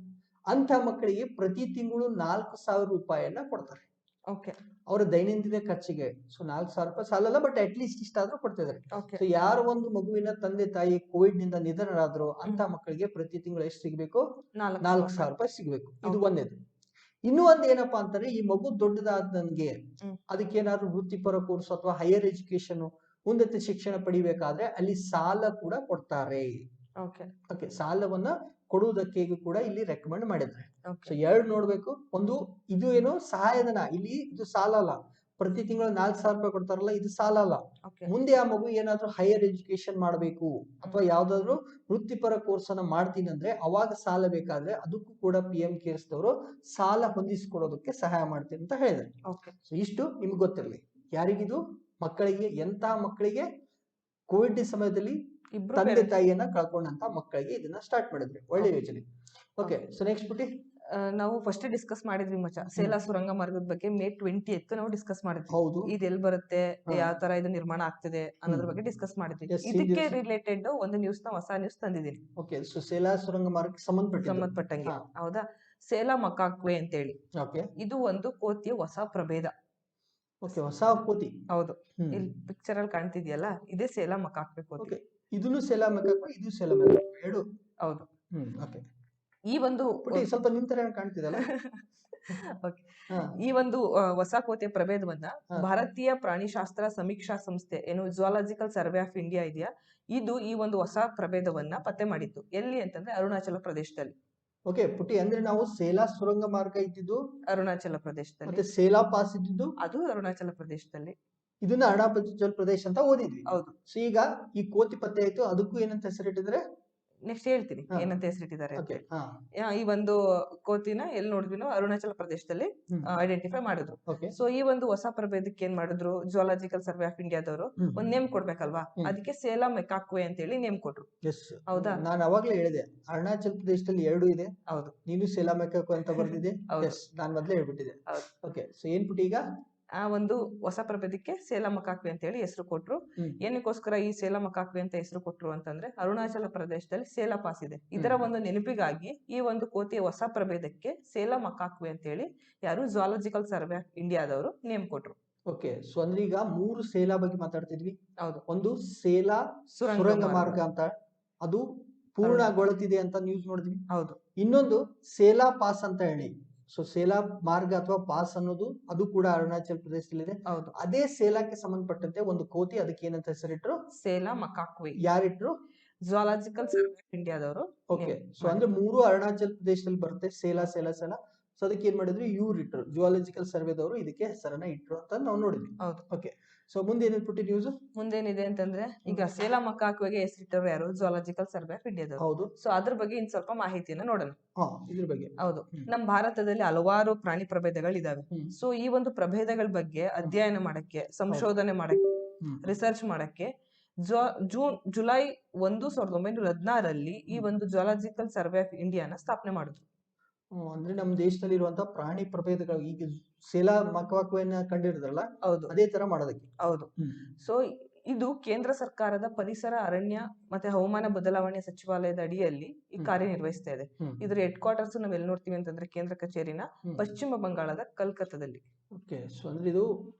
ಅಂತ ಮಕ್ಕಳಿಗೆ ಪ್ರತಿ ತಿಂಗಳು 4,000 ರೂಪಾಯಿಯನ್ನ ಕೊಡ್ತಾರೆ. ಓಕೆ ಅವರ ದೈನಂದಿನ ಖರ್ಚಿಗೆ. ಸೊ 4,000 ರೂಪಾಯಿ ಸಾಲ ಅಲ್ಲ, ಬಟ್ ಅಟ್ ಲೀಸ್ಟ್ ಇಷ್ಟಾದ್ರೂ ಕೊಡ್ತಿದ್ದಾರೆ. ಓಕೆ ಸೊ ಯಾರು ಒಂದು ಮಗುವಿನ ತಂದೆ ತಾಯಿ ಕೋವಿಡ್ ನಿಂದ ನಿಧನರಾದ್ರು ಅಂತ ಮಕ್ಕಳಿಗೆ ಪ್ರತಿ ತಿಂಗಳು ಎಷ್ಟು ಸಿಗ್ಬೇಕು? 4,000 ರೂಪಾಯಿ ಸಿಗ್ಬೇಕು. ಇದು ಒಂದೇದು. ಇನ್ನೂ ಒಂದ್ ಏನಪ್ಪಾ ಅಂತಾರೆ, ಈ ಮಗು ದೊಡ್ಡದಾದಂಗೆ ಅದಕ್ಕೇನಾದ್ರು ವೃತ್ತಿಪರ ಕೋರ್ಸ್ ಅಥವಾ ಹೈಯರ್ ಎಜುಕೇಶನ್ ಉನ್ನತ ಶಿಕ್ಷಣ ಪಡಿಬೇಕಾದ್ರೆ ಅಲ್ಲಿ ಸಾಲ ಕೂಡ ಕೊಡ್ತಾರೆ. ಓಕೆ, ಸಾಲವನ್ನ ಕೊಡುವುದಕ್ಕೆ ಕೂಡ ಇಲ್ಲಿ ರೆಕಮೆಂಡ್ ಮಾಡಿದ್ದಾರೆ. ಸೊ ಎರಡು ನೋಡ್ಬೇಕು. ಒಂದು ಇದು ಏನು ಸಹಾಯಧನ, ಇಲ್ಲಿ ಇದು ಸಾಲ ಅಲ್ಲ. ಪ್ರತಿ ತಿಂಗಳು 4,000 ರೂಪಾಯಿ ಕೊಡ್ತಾರಲ್ಲ, ಇದು ಸಾಲ ಅಲ್ಲ. ಮುಂದೆ ಆ ಮಗು ಏನಾದ್ರೂ ಹೈಯರ್ ಎಜುಕೇಶನ್ ಮಾಡಬೇಕು ಅಥವಾ ಯಾವ್ದಾದ್ರು ವೃತ್ತಿಪರ ಕೋರ್ಸ್ ಅನ್ನ ಮಾಡ್ತೀನಿ ಅಂದ್ರೆ ಅವಾಗ ಸಾಲ ಬೇಕಾದ್ರೆ ಅದಕ್ಕೂ ಕೂಡ PM ಕೇರ್ಸ್ ದವರು ಸಾಲ ಹೊಂದಿಸ್ಕೊಡೋದಕ್ಕೆ ಸಹಾಯ ಮಾಡ್ತೀನಿ ಅಂತ ಹೇಳಿದ್ದಾರೆ. ಸೊ ಇಷ್ಟು ನಿಮ್ಗೆ ಗೊತ್ತಿರಲಿ. ಯಾರಿಗಿದು? ಮಕ್ಕಳಿಗೆ. ಎಂತ ಮಕ್ಕಳಿಗೆ? ಕೋವಿಡ್ ಸಮಯದಲ್ಲಿ ತಂದೆ ತಾಯಿಯನ್ನ ಕಳ್ಕೊಂಡಂತ ಮಕ್ಕಳಿಗೆ ಇದನ್ನ ಸ್ಟಾರ್ಟ್ ಮಾಡಿದ್ರಿ. ಒಳ್ಳೆ ಯೋಜನೆ. ಓಕೆ, ಸೊ ನೆಕ್ಸ್ಟ್ ಪುಟಿ ನಾವು ಫಸ್ಟ್ ಡಿಸ್ಕಸ್ ಮಾಡಿದ್ವಿ ಮಚ್ಚ, ಸೇಲಾ ಸುರಂಗ ಮಾರ್ಗದ ಬಗ್ಗೆ May 20th ನಾವು ಡಿಸ್ಕಸ್ ಮಾಡಿದ್ವಿ. ಹೌದು, ಇದು ಎಲ್ಲಿ ಬರುತ್ತೆ, ಯಾವ ತರ ಇದು ನಿರ್ಮಾಣ ಆಗ್ತಿದೆ ಅನ್ನೋದ್ರ ಬಗ್ಗೆ ಡಿಸ್ಕಸ್ ಮಾಡಿದ್ವಿ. ಇದಕ್ಕೆ ರಿಲೇಟೆಡ್ ಒಂದು ನ್ಯೂಸ್ ನ ಹೊಸ ನ್ಯೂಸ್ ತಂದಿದ್ದೀನಿ. ಓಕೆ, ಸೊ ಸೇಲಾ ಸುರಂಗ ಮಾರ್ಗಕ್ಕೆ ಸಂಬಂಧಪಟ್ಟಂಗೆ. ಹೌದಾ? ಸೇಲಾ ಮಕಾಕ್ವೆ ಅಂತ ಹೇಳಿ, ಇದು ಒಂದು ಕೋತಿಯ ಹೊಸ ಪ್ರಭೇದ. ಓಕೆ, ಹೊಸ ಕೋತಿ. ಹೌದು, ಇಲ್ಲಿ ಪಿಕ್ಚರ್ ಅಲ್ಲಿ ಕಾಣ್ತಿದ್ಯಲ್ಲ, ಇದೇ ಸೇಲಾ ಮಕಾಕ್ವೆ ಕೋತಿ. ಇದನ್ನು ಸೇಲಾ ಮಕಾಕ್ವೆ, ಇದು ಸೇಲಾ ಮಕಾಕ್ವೆ ಎರಡು. ಹೌದು. ಓಕೆ, ಈ ಒಂದು ಸ್ವಲ್ಪ ನಿಂತರ ಕಾಣ್ತಿದಲ್ಲ. ಈ ಒಂದು ಹೊಸ ಕೋತಿಯ ಪ್ರಭೇದವನ್ನ ಭಾರತೀಯ ಪ್ರಾಣಿಶಾಸ್ತ್ರ ಸಮೀಕ್ಷಾ ಸಂಸ್ಥೆ ಏನು ಜುವಾಲಜಿಕಲ್ ಸರ್ವೆ ಆಫ್ ಇಂಡಿಯಾ ಇದೆಯಾ, ಇದು ಈ ಒಂದು ಹೊಸ ಪ್ರಭೇದವನ್ನ ಪತ್ತೆ ಮಾಡಿತ್ತು. ಎಲ್ಲಿ ಅಂತಂದ್ರೆ ಅರುಣಾಚಲ ಪ್ರದೇಶದಲ್ಲಿ. ಓಕೆ ಪುಟಿ, ಅಂದ್ರೆ ನಾವು ಸೇಲಾ ಸುರಂಗ ಮಾರ್ಗ ಇದ್ದಿದ್ದು ಅರುಣಾಚಲ ಪ್ರದೇಶದಲ್ಲಿ, ಮತ್ತೆ ಸೇಲಾ ಪಾಸ್ ಇದ್ದಿದ್ದು ಅದು ಅರುಣಾಚಲ ಪ್ರದೇಶದಲ್ಲಿ. ಇದನ್ನ ಅರುಣಾಚಲ ಪ್ರದೇಶ ಅಂತ ಓದಿದ್ವಿ. ಹೌದು. ಸೊ ಈಗ ಈ ಕೋತಿ ಪತ್ತೆ ಆಯ್ತು, ಅದಕ್ಕೂ ಏನಂತ ಹೆಸರಿಟ್ಟಿದ್ರೆ ನೆಕ್ಸ್ಟ್ ಹೇಳ್ತೀನಿ ಏನಂತ ಹೆಸರಿಟ್ಟಿದ್ದಾರೆ. ಈ ಒಂದು ಕೋತಿನ ಎಲ್ಲಿ ನೋಡಿದ್ವಿ ನಾವು, ಅರುಣಾಚಲ ಪ್ರದೇಶದಲ್ಲಿ ಐಡೆಂಟಿಫೈ ಮಾಡಿದ್ರು. ಸೊ ಈ ಒಂದು ಹೊಸ ಪ್ರಭೇದಕ್ಕೆ ಏನ್ ಮಾಡಿದ್ರು, ಜುವಾಲಜಿಕಲ್ ಸರ್ವೆ ಆಫ್ ಇಂಡಿಯಾದವರು ಒಂದ್ ನೇಮ್ ಕೊಡ್ಬೇಕಲ್ವಾ, ಅದಕ್ಕೆ ಸೇಲಾ ಮೆಕಾಕ್ವೆ ಅಂತ ಹೇಳಿ ನೇಮ್ ಕೊಟ್ರು. ಹೌದಾ? ನಾನು ಅವಾಗ್ಲೇ ಹೇಳಿದೆ ಅರುಣಾಚಲ ಪ್ರದೇಶದಲ್ಲಿ ಎರಡು ಇದೆ. ಹೌದು, ನೀನು ಸೇಲಾ ಮೆಕಾಕ್ವೆ ಅಂತ ಬರ್ದಿದೆ. ನಾನು ಮೊದ್ಲೇ ಹೇಳ್ಬಿಟ್ಟಿದೆ. ಓಕೆ, ಸೊ ಏನ್ ಪುಟಿ ಈಗ ಆ ಒಂದು ಹೊಸ ಪ್ರಭೇದಕ್ಕೆ ಸೇಲಾ ಮಕಾಕ್ವೆ ಅಂತ ಹೇಳಿ ಹೆಸರು ಕೊಟ್ರು. ಏನಕ್ಕೋಸ್ಕರ ಈ ಸೇಲಾ ಮಕಾಕ್ವೆ ಅಂತ ಹೆಸರು ಕೊಟ್ರು ಅಂತಂದ್ರೆ, ಅರುಣಾಚಲ ಪ್ರದೇಶದಲ್ಲಿ ಸೇಲಾ ಪಾಸ್ ಇದೆ, ಇದರ ಒಂದು ನೆನಪಿಗಾಗಿ ಈ ಒಂದು ಕೋತಿಯ ಹೊಸ ಪ್ರಭೇದಕ್ಕೆ ಸೇಲಾ ಮಕಾಕ್ವೆ ಅಂತ ಹೇಳಿ ಯಾರು ಜುವಾಲಜಿಕಲ್ ಸರ್ವೆ ಆಫ್ ಇಂಡಿಯಾದವರು ನೇಮ್ ಕೊಟ್ರು. ಓಕೆ, ಸೊ ಅಂದ್ರೆ ಈಗ 3 ಸೇಲಾ ಬಗ್ಗೆ ಮಾತಾಡ್ತಿದ್ವಿ. ಹೌದು. ಒಂದು ಸೇಲಾ ಸುರಂಗ ಮಾರ್ಗ ಅಂತ, ಅದು ಪೂರ್ಣಗೊಳ್ಳುತ್ತಿದೆ ಅಂತ ನ್ಯೂಸ್ ನೋಡಿದ್ವಿ. ಹೌದು. ಇನ್ನೊಂದು ಸೇಲಾ ಪಾಸ್ ಅಂತ ಹೇಳಿ, ಸೊ ಸೇಲಾ ಮಾರ್ಗ ಅಥವಾ ಪಾಸ್ ಅನ್ನೋದು ಅದು ಕೂಡ ಅರುಣಾಚಲ ಪ್ರದೇಶದಲ್ಲಿದೆ. ಹೌದು. ಅದೇ ಸೇಲಾಕ್ಕೆ ಸಂಬಂಧಪಟ್ಟಂತೆ ಒಂದು ಕೋತಿ, ಅದಕ್ಕೆ ಏನಂತ ಹೆಸರಿಟ್ರು? ಸೇಲಾ ಮಕಾಕ್ವೆ. ಯಾರಿಟ್ರು? ಜುವಾಲಜಿಕಲ್ ಸರ್ವೆ ಆಫ್ ಇಂಡಿಯಾದವರು. ಓಕೆ, ಸೊ ಅಂದ್ರೆ 3 ಅರುಣಾಚಲ ಪ್ರದೇಶದಲ್ಲಿ ಬರುತ್ತೆ, ಸೇಲಾ ಸೇಲಾ ಸೇಲಾ. ಸೊ ಅದಕ್ಕೆ ಏನ್ ಮಾಡಿದ್ರು, ಇವ್ರು ಇಟ್ರು, ಜುವಾಲಜಿಕಲ್ ಸರ್ವೆದವರು ಇದಕ್ಕೆ ಹೆಸರನ್ನ ಇಟ್ರು ಅಂತ ನಾವು ನೋಡಿದ್ವಿ. ಹೌದು. ಓಕೆ, ಸೊ ಮುಂದೆ ಏನಿಟ್ಬಿಟ್ಟು ನ್ಯೂಸ್? ಮುಂದೇನಿದೆ ಅಂತಂದ್ರೆ, ಈಗ ಸೇಲಾ ಮಕಾಕ್ವೆಗೆ ಹೆಸರಿಟ್ಟರು ಯಾರು, ಜುವಾಲಜಿಕಲ್ ಸರ್ವೆ ಆಫ್ ಇಂಡಿಯಾದವರು. ಹೌದು. ಸೊ ಅದ್ರ ಬಗ್ಗೆ ಇನ್ ಸ್ವಲ್ಪ ಮಾಹಿತಿಯನ್ನ ನೋಡೋಣ. ಇದ್ರ ಬಗ್ಗೆ. ಹೌದು, ನಮ್ಮ ಭಾರತದಲ್ಲಿ ಹಲವಾರು ಪ್ರಾಣಿ ಪ್ರಭೇದಗಳಿದಾವೆ. ಸೊ ಈ ಒಂದು ಪ್ರಭೇದಗಳ ಬಗ್ಗೆ ಅಧ್ಯಯನ ಮಾಡಕ್ಕೆ, ಸಂಶೋಧನೆ ಮಾಡಕ್ಕೆ, ರಿಸರ್ಚ್ ಮಾಡಕ್ಕೆ ಜುಲೈ 1, 1916 ಈ ಒಂದು ಜುವಾಲಜಿಕಲ್ ಸರ್ವೆ ಆಫ್ ಇಂಡಿಯಾನ ಸ್ಥಾಪನೆ ಮಾಡಿದ್ರು. ಅಂದ್ರೆ ನಮ್ಮ ದೇಶದಲ್ಲಿ ಇರುವಂತಹ ಪ್ರಾಣಿ ಪ್ರಭೇದಗಳು ಈಗ ಸೇಲಾ ಮಕಾಕ್ವೆಯನ್ನ ಕಂಡಿರೋದ್ರಲ್ಲ, ಹೌದು, ಅದೇ ತರ ಮಾಡೋದಕ್ಕೆ. ಹೌದು. ಸೊ ಇದು ಕೇಂದ್ರ ಸರ್ಕಾರದ ಪರಿಸರ, ಅರಣ್ಯ ಮತ್ತೆ ಹವಾಮಾನ ಬದಲಾವಣೆ ಸಚಿವಾಲಯದ ಅಡಿಯಲ್ಲಿ ಈ ಕಾರ್ಯನಿರ್ವಹಿಸ್ತಾ ಇದೆ. ಇದ್ರ ಹೆಡ್ ಕ್ವಾರ್ಟರ್ಸ್ ನಾವ್ ಎಲ್ಲಿ ನೋಡ್ತೀವಿ ಅಂತಂದ್ರೆ, ಕೇಂದ್ರ ಕಚೇರಿನ ಪಶ್ಚಿಮ ಬಂಗಾಳದ ಕಲ್ಕತ್ತಾದಲ್ಲಿ. ಓಕೆ, ಸೊ ಅಂದ್ರೆ ಇದು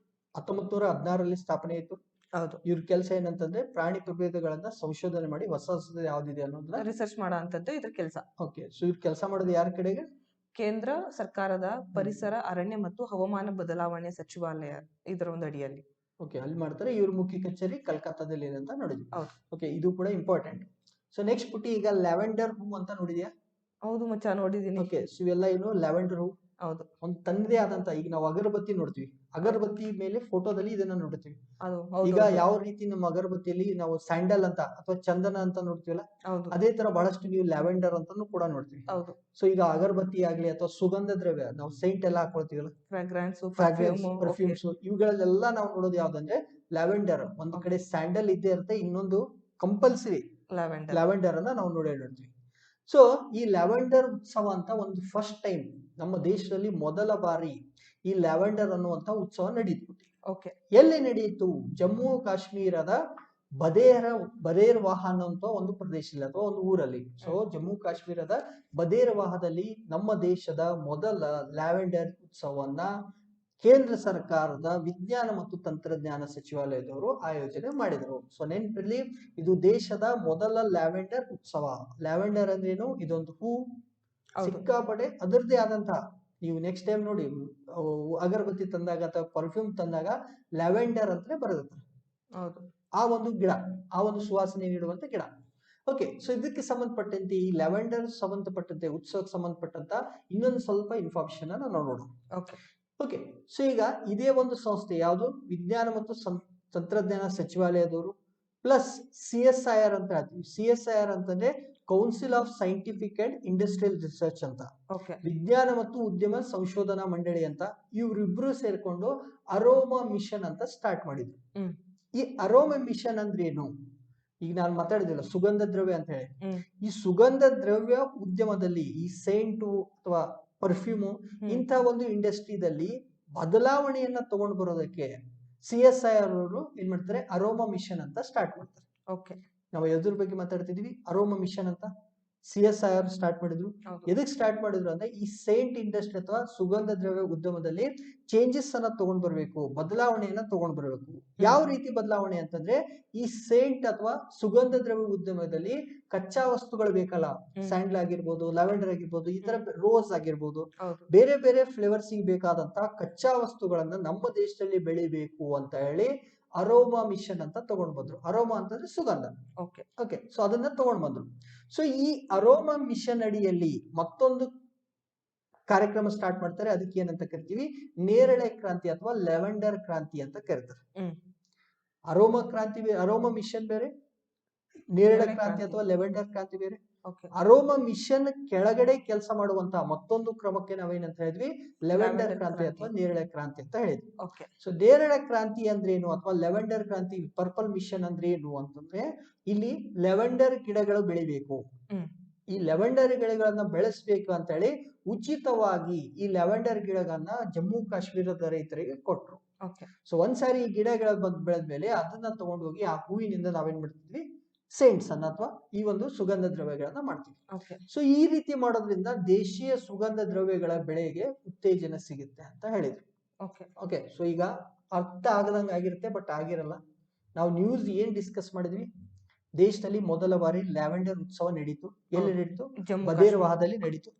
1916 ಸ್ಥಾಪನೆ ಆಯ್ತು. ಹೌದು. ಇವ್ರ ಕೆಲಸ ಏನಂತಂದ್ರೆ ಪ್ರಾಣಿ ಪ್ರಭೇದಗಳನ್ನ ಸಂಶೋಧನೆ ಮಾಡಿ ಹೊಸ ಹೊಸದು ಯಾವ್ದಿದೆ ಅನ್ನೋದನ್ನ ರಿಸರ್ಚ್ ಮಾಡೋ ಅಂತದ್ದು ಇದ್ರ ಕೆಲಸ. ಓಕೆ, ಸೊ ಇವ್ರ ಕೆಲಸ ಮಾಡೋದು ಯಾರ ಕಡೆಗೆ? ಕೇಂದ್ರ ಸರ್ಕಾರದ ಪರಿಸರ, ಅರಣ್ಯ ಮತ್ತು ಹವಾಮಾನ ಬದಲಾವಣೆ ಸಚಿವಾಲಯ ಇದರ ಒಂದು ಅಡಿಯಲ್ಲಿ. ಓಕೆ, ಅಲ್ಲಿ ಮಾಡ್ತಾರೆ. ಇವ್ರ ಮುಖ್ಯ ಕಚೇರಿ ಕಲ್ಕತ್ತಾದಲ್ಲಿ ಇದೆ ಅಂತ ನೋಡಿದ್ವಿ. ಹೌದು. ಓಕೆ, ಇದು ಕೂಡ ಇಂಪಾರ್ಟೆಂಟ್. ಸೊ ನೆಕ್ಸ್ಟ್ ಪುಟಿ, ಈಗ ಲ್ಯಾವೆಂಡರ್ ಹೂ ಅಂತ ನೋಡಿದ್ಯಾ? ಹೌದು ಮಚ್ಚ, ನೋಡಿದೀನಿ. ಓಕೆ, ಸೊ ಇವೆಲ್ಲ ಏನು ಲ್ಯಾವೆಂಡರ್ ಹೂ. ಹೌದು. ಒಂದು ತನ್ನದೇ ಆದಂತ, ಈಗ ನಾವು ಅಗರಬತ್ತಿ ನೋಡ್ತೀವಿ, ಅಗರಬತ್ತಿ ಮೇಲೆ ಫೋಟೋದಲ್ಲಿ ಇದನ್ನ ನೋಡ್ತೀವಿ. ಈಗ ಯಾವ ರೀತಿ ನಮ್ಮ ಅಗರಬತ್ತಿಯಲ್ಲಿ ನಾವು ಸ್ಯಾಂಡಲ್ ಅಂತ ಅಥವಾ ಚಂದನ ಅಂತ ನೋಡ್ತೀವಲ್ಲ, ಅದೇ ತರ ಬಹಳಷ್ಟು ನೀವು ಲ್ಯಾವೆಂಡರ್ ಅಂತಾನು ಕೂಡ ನೋಡ್ತೀವಿ. ಸೊ ಈಗ ಅಗರಬತ್ತಿ ಆಗ್ಲಿ ಅಥವಾ ಸುಗಂಧ ದ್ರವ್ಯ, ನಾವು ಸೈಂಟ್ ಎಲ್ಲ ಹಾಕೊಳ್ತೀವಲ್ಲ, ಪರ್ಫ್ಯೂಮ್ಸ್, ಇವುಗಳಲ್ಲೆಲ್ಲ ನಾವು ನೋಡೋದು ಯಾವ್ದಂದ್ರೆ ಲ್ಯಾವೆಂಡರ್. ಒಂದು ಕಡೆ ಸ್ಯಾಂಡಲ್ ಇದ್ದೇ ಇರುತ್ತೆ, ಇನ್ನೊಂದು ಕಂಪಲ್ಸರಿ ಲ್ಯಾವೆಂಡರ್ ಅನ್ನ ನಾವು ನೋಡ್ತೀವಿ. ಸೊ ಈ ಲ್ಯಾವೆಂಡರ್ ಉತ್ಸವ ಅಂತ ಒಂದು ಫಸ್ಟ್ ಟೈಮ್ ನಮ್ಮ ದೇಶದಲ್ಲಿ ಮೊದಲ ಬಾರಿ ಈ ಲ್ಯಾವೆಂಡರ್ ಅನ್ನುವಂತ ಉತ್ಸವ ನಡೆಯಿತು. ಎಲ್ಲಿ ನಡೆಯಿತು? ಜಮ್ಮು ಕಾಶ್ಮೀರದ ಬದೇರ್ವಾಹ ಅನ್ನುವಂತ ಒಂದು ಪ್ರದೇಶದಲ್ಲಿ ಅಥವಾ ಒಂದು ಊರಲ್ಲಿ. ಸೊ ಜಮ್ಮು ಕಾಶ್ಮೀರದ ಬದೇರ್ವಾಹದಲ್ಲಿ ನಮ್ಮ ದೇಶದ ಮೊದಲ ಲ್ಯಾವೆಂಡರ್ ಉತ್ಸವವನ್ನ ಕೇಂದ್ರ ಸರ್ಕಾರದ ವಿಜ್ಞಾನ ಮತ್ತು ತಂತ್ರಜ್ಞಾನ ಸಚಿವಾಲಯದವರು ಆಯೋಜನೆ ಮಾಡಿದರು. ಸೊ ನೆನಪಿರ್ಲಿ, ಇದು ದೇಶದ ಮೊದಲ ಲ್ಯಾವೆಂಡರ್ ಉತ್ಸವ. ಲ್ಯಾವೆಂಡರ್ ಅಂದ್ರೇನು? ಇದೊಂದು ಹೂ, ಸಿಕ್ಕಾಪಟ್ಟೆ ಅದರದೇ ಆದಂತಹ, ನೀವು ನೆಕ್ಸ್ಟ್ ಟೈಮ್ ನೋಡಿ ಅಗರಬತ್ತಿ ತಂದಾಗ ಅಥವಾ ಪರ್ಫ್ಯೂಮ್ ತಂದಾಗ ಲ್ಯಾವೆಂಡರ್ ಅಂತಲೇ ಬರುತ್ತೆ. ಆ ಒಂದು ಗಿಡ, ಆ ಒಂದು ಸುವಾಸನೆ ನೀಡುವಂತ ಗಿಡ. ಓಕೆ, ಸೊ ಇದಕ್ಕೆ ಸಂಬಂಧಪಟ್ಟಂತೆ ಈ ಲ್ಯಾವೆಂಡರ್ ಸಂಬಂಧಪಟ್ಟಂತೆ ಉತ್ಸವಕ್ಕೆ ಸಂಬಂಧಪಟ್ಟಂತ ಇನ್ನೊಂದು ಸ್ವಲ್ಪ ಇನ್ಫಾರ್ಮೇಶನ್ ನಾವು ನೋಡೋಣ. ಓಕೆ, ಸೊ ಈಗ ಇದೇ ಒಂದು ಸಂಸ್ಥೆ ಯಾವುದು? ವಿಜ್ಞಾನ ಮತ್ತು ತಂತ್ರಜ್ಞಾನ ಸಚಿವಾಲಯದವರು ಪ್ಲಸ್ CSIR ಅಂತ ಹೇಳ್ತೀವಿ. CSIR ಅಂತಂದ್ರೆ council of scientific and industrial research ಅಂತ, ವಿಜ್ಞಾನ ಮತ್ತು ಉದ್ಯಮ ಸಂಶೋಧನಾ ಮಂಡಳಿ ಅಂತ. ಇವರಿಬ್ರು ಸೇರ್ಕೊಂಡು ಅರೋಮಾ ಮಿಷನ್ ಅಂತ ಸ್ಟಾರ್ಟ್ ಮಾಡಿದ್ರು. ಈ ಅರೋಮಾ ಮಿಷನ್ ಅಂದ್ರೆ ಏನು? ಈಗ ನಾನು ಮಾತಾಡಿದಿಲ್ಲ ಸುಗಂಧ ದ್ರವ್ಯ ಅಂತ ಹೇಳಿ. ಈ ಸುಗಂಧ ದ್ರವ್ಯ ಉದ್ಯಮದಲ್ಲಿ ಈ ಸೆಂಟು ಅಥವಾ ಪರ್ಫ್ಯೂಮು ಇಂಥ ಒಂದು ಇಂಡಸ್ಟ್ರಿದಲ್ಲಿ ಬದಲಾವಣೆಯನ್ನ ತಗೊಂಡು ಬರೋದಕ್ಕೆ CSIR ಅವರು ಏನ್ ಮಾಡ್ತಾರೆ? ಅರೋಮಾ ಮಿಷನ್ ಅಂತ ಸ್ಟಾರ್ಟ್ ಮಾಡ್ತಾರೆ. ನಾವು ಎದ್ರ ಬಗ್ಗೆ ಮಾತಾಡ್ತಿದೀವಿ? ಅರೋಮಾ ಮಿಷನ್ ಅಂತ CSIR ಸ್ಟಾರ್ಟ್ ಮಾಡಿದ್ರು. ಎದಕ್ಕೆ ಸ್ಟಾರ್ಟ್ ಮಾಡಿದ್ರು ಅಂದ್ರೆ ಈ ಸೇಂಟ್ ಇಂಡಸ್ಟ್ರಿ ಅಥವಾ ಸುಗಂಧ ದ್ರವ್ಯ ಉದ್ಯಮದಲ್ಲಿ ಚೇಂಜಸ್ ಅನ್ನ ತಗೊಂಡ್ ಬರ್ಬೇಕು, ಬದಲಾವಣೆಯನ್ನ ತಗೊಂಡ್ ಬರ್ಬೇಕು. ಯಾವ ರೀತಿ ಬದಲಾವಣೆ ಅಂತಂದ್ರೆ, ಈ ಸೇಂಟ್ ಅಥವಾ ಸುಗಂಧ ದ್ರವ್ಯ ಉದ್ಯಮದಲ್ಲಿ ಕಚ್ಚಾ ವಸ್ತುಗಳು ಬೇಕಲ್ಲ, ಸ್ಯಾಂಡಲ್ ಆಗಿರ್ಬೋದು, ಲ್ಯಾವೆಂಡರ್ ಆಗಿರ್ಬೋದು, ಈ ತರ ರೋಸ್ ಆಗಿರ್ಬೋದು, ಬೇರೆ ಬೇರೆ ಫ್ಲೇವರ್ಸ್ ಬೇಕಾದಂತ ಕಚ್ಚಾ ವಸ್ತುಗಳನ್ನ ನಮ್ಮ ದೇಶದಲ್ಲಿ ಬೆಳಿಬೇಕು ಅಂತ ಹೇಳಿ ಅರೋಮಾ ಮಿಷನ್ ಅಂತ ತಗೊಂಡ್ ಬಂದ್ರು. ಅರೋಮಾ ಅಂತಂದ್ರೆ ಸುಗಂಧ. ಓಕೆ, ಸೊ ಅದನ್ನ ತಗೊಂಡ್ ಬಂದ್ರು. ಸೊ ಈ ಅರೋಮಾ ಮಿಷನ್ ಅಡಿಯಲ್ಲಿ ಮತ್ತೊಂದು ಕಾರ್ಯಕ್ರಮ ಸ್ಟಾರ್ಟ್ ಮಾಡ್ತಾರೆ. ಅದಕ್ಕೆ ಏನಂತ ಕರಿತೀವಿ? ನೇರಳೆ ಕ್ರಾಂತಿ ಅಥವಾ ಲ್ಯಾವೆಂಡರ್ ಕ್ರಾಂತಿ ಅಂತ ಕರೀತಾರೆ. ಅರೋಮಾ ಮಿಷನ್ ಬೇರೆ, ನೇರಳೆ ಕ್ರಾಂತಿ ಅಥವಾ ಲ್ಯಾವೆಂಡರ್ ಕ್ರಾಂತಿ ಬೇರೆ. ಅರೋಮಾ ಮಿಷನ್ ಕೆಳಗಡೆ ಕೆಲಸ ಮಾಡುವಂತಹ ಮತ್ತೊಂದು ಕ್ರಮಕ್ಕೆ ನಾವೇನಂತ ಹೇಳಿದ್ವಿ? ಲ್ಯಾವೆಂಡರ್ ಕ್ರಾಂತಿ ಅಥವಾ ನೇರಳೆ ಕ್ರಾಂತಿ ಅಂತ ಹೇಳಿದ್ವಿ. ಸೊ ನೇರಳೆ ಕ್ರಾಂತಿ ಅಂದ್ರೆ ಏನು ಅಥವಾ ಲ್ಯಾವೆಂಡರ್ ಕ್ರಾಂತಿ ಪರ್ಪಲ್ ಮಿಷನ್ ಅಂದ್ರೆ ಏನು ಅಂತಂದ್ರೆ, ಇಲ್ಲಿ ಲ್ಯಾವೆಂಡರ್ ಗಿಡಗಳು ಬೆಳಿಬೇಕು. ಈ ಲ್ಯಾವೆಂಡರ್ ಗಿಡಗಳನ್ನ ಬೆಳೆಸಬೇಕು ಅಂತ ಹೇಳಿ ಉಚಿತವಾಗಿ ಈ ಲ್ಯಾವೆಂಡರ್ ಗಿಡಗಳನ್ನ ಜಮ್ಮು ಕಾಶ್ಮೀರದ ರೈತರಿಗೆ ಕೊಟ್ರು. ಸೊ ಒಂದ್ಸಾರಿ ಈ ಗಿಡಗಳ ಬೆಳೆದ್ಮೇಲೆ ಅದನ್ನ ತಗೊಂಡೋಗಿ ಆ ಹೂವಿನಿಂದ ನಾವೇನ್ ಮಾಡ್ತಿದ್ವಿ? ಸೇಂಟ್ಸ್ ಅನ್ನ ಅಥವಾ ಈ ಒಂದು ಸುಗಂಧ ದ್ರವ್ಯಗಳನ್ನ ಮಾಡ್ತೀವಿ. ಸೊ ಈ ರೀತಿ ಮಾಡೋದ್ರಿಂದ ದೇಶೀಯ ಸುಗಂಧ ದ್ರವ್ಯಗಳ ಬೆಳೆಗೆ ಉತ್ತೇಜನ ಸಿಗುತ್ತೆ ಅಂತ ಹೇಳಿದ್ರು. ಓಕೆ, ಸೊ ಈಗ ಅರ್ಥ ಆಗದಂಗ ಆಗಿರುತ್ತೆ, ಬಟ್ ಆಗಿರಲ್ಲ. ನಾವು ನ್ಯೂಸ್ ಏನ್ ಡಿಸ್ಕಸ್ ಮಾಡಿದ್ವಿ? ದೇಶದಲ್ಲಿ ಮೊದಲ ಬಾರಿ ಲ್ಯಾವೆಂಡರ್ ಉತ್ಸವ ನಡೀತು. ಎಲ್ಲಿ ನಡೀತು? ಬದೇರ್ವಾಹದಲ್ಲಿ ನಡೀತು.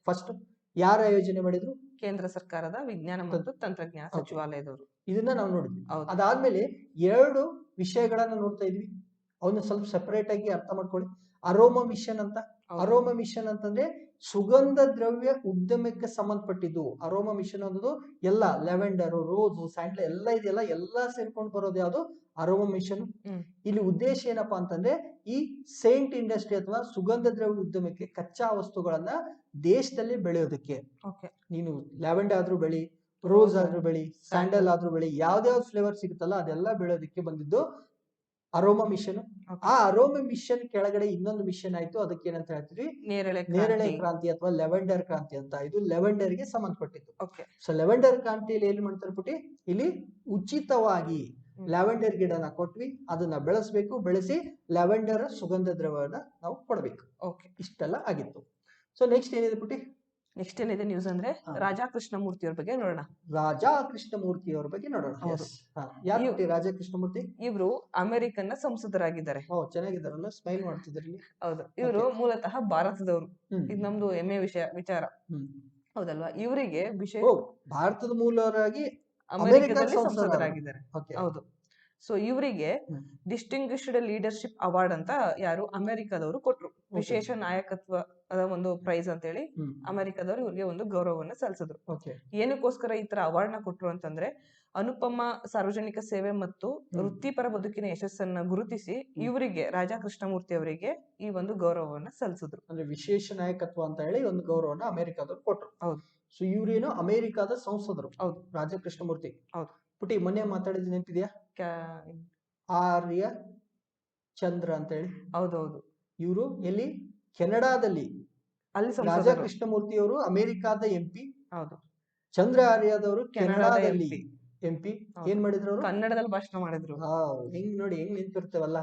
ಫಸ್ಟ್ ಯಾರು ಆಯೋಜನೆ ಮಾಡಿದ್ರು? ಕೇಂದ್ರ ಸರ್ಕಾರದ ವಿಜ್ಞಾನ ಮತ್ತು ತಂತ್ರಜ್ಞಾನ ಸಚಿವಾಲಯದವರು. ಇದನ್ನ ನಾವು ನೋಡಿದ್ವಿ. ಅದಾದ್ಮೇಲೆ 2 ವಿಷಯಗಳನ್ನ ನೋಡ್ತಾ ಇದ್ವಿ. ಅವನ್ನ ಸ್ವಲ್ಪ ಸೆಪರೇಟ್ ಆಗಿ ಅರ್ಥ ಮಾಡ್ಕೊಳ್ಳಿ. ಅರೋಮಾ ಮಿಷನ್ ಅಂತ. ಅರೋಮಾ ಮಿಷನ್ ಅಂತಂದ್ರೆ ಸುಗಂಧ ದ್ರವ್ಯ ಉದ್ಯಮಕ್ಕೆ ಸಂಬಂಧಪಟ್ಟಿದ್ದು. ಅರೋಮಾ ಮಿಷನ್ ಅನ್ನೋದು ಎಲ್ಲ ಲ್ಯಾವೆಂಡರ್, ರೋಸ್, ಸ್ಯಾಂಡಲ್ ಎಲ್ಲ ಇದೆಯಲ್ಲ, ಎಲ್ಲಾ ಸೇರ್ಕೊಂಡು ಬರೋದು ಯಾವುದು? Aroma mission. ಇಲ್ಲಿ ಉದ್ದೇಶ ಏನಪ್ಪಾ ಅಂತಂದ್ರೆ, ಈ ಸೇಂಟ್ ಇಂಡಸ್ಟ್ರಿ ಅಥವಾ ಸುಗಂಧ ದ್ರವ್ಯ ಉದ್ಯಮಕ್ಕೆ ಕಚ್ಚಾ ವಸ್ತುಗಳನ್ನ ದೇಶದಲ್ಲಿ ಬೆಳೆಯೋದಕ್ಕೆ. ನೀನು ಲ್ಯಾವೆಂಡರ್ ಆದ್ರೂ ಬೆಳಿ, ರೋಸ್ ಆದ್ರೂ ಬೆಳಿ, ಸ್ಯಾಂಡಲ್ ಆದ್ರೂ ಬೆಳಿ, ಯಾವ್ದಾವ್ದು ಫ್ಲೇವರ್ ಸಿಗುತ್ತಲ್ಲ ಅದೆಲ್ಲ ಬೆಳೆಯೋದಕ್ಕೆ ಬಂದಿದ್ದು ಅರೋಮಾ ಮಿಷನ್. ಆ ಅರೋಮಾ ಮಿಷನ್ ಕೆಳಗಡೆ ಇನ್ನೊಂದು ಮಿಷನ್ ಆಯ್ತು. ಅದಕ್ಕೆ ಏನಂತ ಹೇಳ್ತೀವಿ? ನೇರಳೆ ಕ್ರಾಂತಿ ಅಥವಾ ಲ್ಯಾವೆಂಡರ್ ಕ್ರಾಂತಿ ಅಂತ. ಇದು ಲ್ಯಾವೆಂಡರ್ ಗೆ ಸಂಬಂಧಪಟ್ಟಿದ್ದು. ಸೊ ಲ್ಯಾವೆಂಡರ್ ಕ್ರಾಂತಿಯಲ್ಲಿ ಏನ್ ಮಾಡ್ತಾರೆ ಪುಟಿ? ಇಲ್ಲಿ ಉಚಿತವಾಗಿ ಲ್ಯಾವೆಂಡರ್ ಗಿಡನ ಕೊಟ್ವಿ, ಅದನ್ನ ಬೆಳೆಸಬೇಕು, ಬೆಳೆಸಿ ಲ್ಯಾವೆಂಡರ್ ಸುಗಂಧ ದ್ರವ್ಯವನ್ನ ನಾವು ಕೊಡಬೇಕು. ಇಷ್ಟೆಲ್ಲ ಆಗಿತ್ತು. ಸೊ ನೆಕ್ಸ್ಟ್ ಏನಿದೆ ಪುಟಿ? ನೆಕ್ಸ್ಟ್ ಏನಿದೆ ನ್ಯೂಸ್ ಅಂದ್ರೆ ರಾಜಾ ಕೃಷ್ಣಮೂರ್ತಿ ಅವ್ರ ಬಗ್ಗೆ ನೋಡೋಣ. ರಾಜಾ ಕೃಷ್ಣಮೂರ್ತಿ ಅವ್ರ ಬಗ್ಗೆ ನೋಡೋಣ. ಯಾರು ರಾಜಾ ಕೃಷ್ಣಮೂರ್ತಿ? ಇವರು ಅಮೆರಿಕನ್ ಸಂಸದರಾಗಿದ್ದಾರೆ. ಚೆನ್ನಾಗಿದ್ದಾರಲ್ಲ, ಸ್ಮೈಲ್ ಮಾಡ್ತಿದ್ದಾರೆ. ಹೌದು, ಇವರು ಮೂಲತಃ ಭಾರತದವರು. ಇದು ನಮ್ದು ಹೆಮ್ಮೆಯ ವಿಚಾರ, ಹೌದಲ್ವಾ? ಇವರಿಗೆ ಭಾರತದ ಮೂಲರಾಗಿ ಅಮೆರಿಕದಲ್ಲಿ ಸಂಸದರಾಗಿದ್ದಾರೆ. ಹೌದು. ಸೊ ಇವರಿಗೆ ಡಿಸ್ಟಿಂಗ್ವಿಶ್ಡ್ ಲೀಡರ್ಶಿಪ್ ಅವಾರ್ಡ್ ಅಂತ ಯಾರು ಅಮೆರಿಕದವರು ಕೊಟ್ರು. ವಿಶೇಷ ನಾಯಕತ್ವ ಒಂದು ಪ್ರೈಸ್ ಅಂತ ಹೇಳಿ ಅಮೆರಿಕದವರು ಇವ್ರಿಗೆ ಒಂದು ಗೌರವವನ್ನ ಸಲ್ಲಿಸಿದ್ರು. ಏನಕ್ಕೋಸ್ಕರ ಈ ತರ ಅವಾರ್ಡ್ ನ ಕೊಟ್ರು ಅಂತಂದ್ರೆ, ಅನುಪಮ ಸಾರ್ವಜನಿಕ ಸೇವೆ ಮತ್ತು ವೃತ್ತಿಪರ ಬದುಕಿನ ಯಶಸ್ಸನ್ನ ಗುರುತಿಸಿ ಇವರಿಗೆ, ರಾಜಾ ಕೃಷ್ಣಮೂರ್ತಿ ಅವರಿಗೆ ಈ ಒಂದು ಗೌರವವನ್ನ ಸಲ್ಲಿಸಿದ್ರು. ಅಂದ್ರೆ ವಿಶೇಷ ನಾಯಕತ್ವ ಅಂತ ಹೇಳಿ ಒಂದು ಗೌರವನ ಅಮೆರಿಕದವರು ಕೊಟ್ರು. ಹೌದು. ಸೊ ಇವ್ರೇನು ಅಮೆರಿಕದ ಸಂಸದರು. ಹೌದು, ರಾಜಾ ಕೃಷ್ಣಮೂರ್ತಿ. ಹೌದು ಪುಟಿ, ಮೊನ್ನೆ ಮಾತಾಡಿದ ನೆನಪಿದ್ಯಾ? ಆರ್ಯ ಚಂದ್ರ ಅಂತ ಹೇಳಿ. ಹೌದೌದು. ಇವರು ಎಲ್ಲಿ? ಕೆನಡಾದಲ್ಲಿ. ಅಲ್ಲಿ ರಾಜಾ ಕೃಷ್ಣಮೂರ್ತಿ ಅವರು ಅಮೆರಿಕಾದ MP. ಹೌದು. ಚಂದ್ರ ಆರ್ಯದವರು ಕೆನಡಾದಲ್ಲಿ MP. ಏನ್ ಮಾಡಿದ್ರು ಅವರು? ಕನ್ನಡದಲ್ಲಿ ಭಾಷಣ ಮಾಡಿದ್ರು. ಹೆಂಗ್ ನೋಡಿ, ಹೆಂಗ್ ನೆನ್ಪಿರ್ತೇವಲ್ಲ.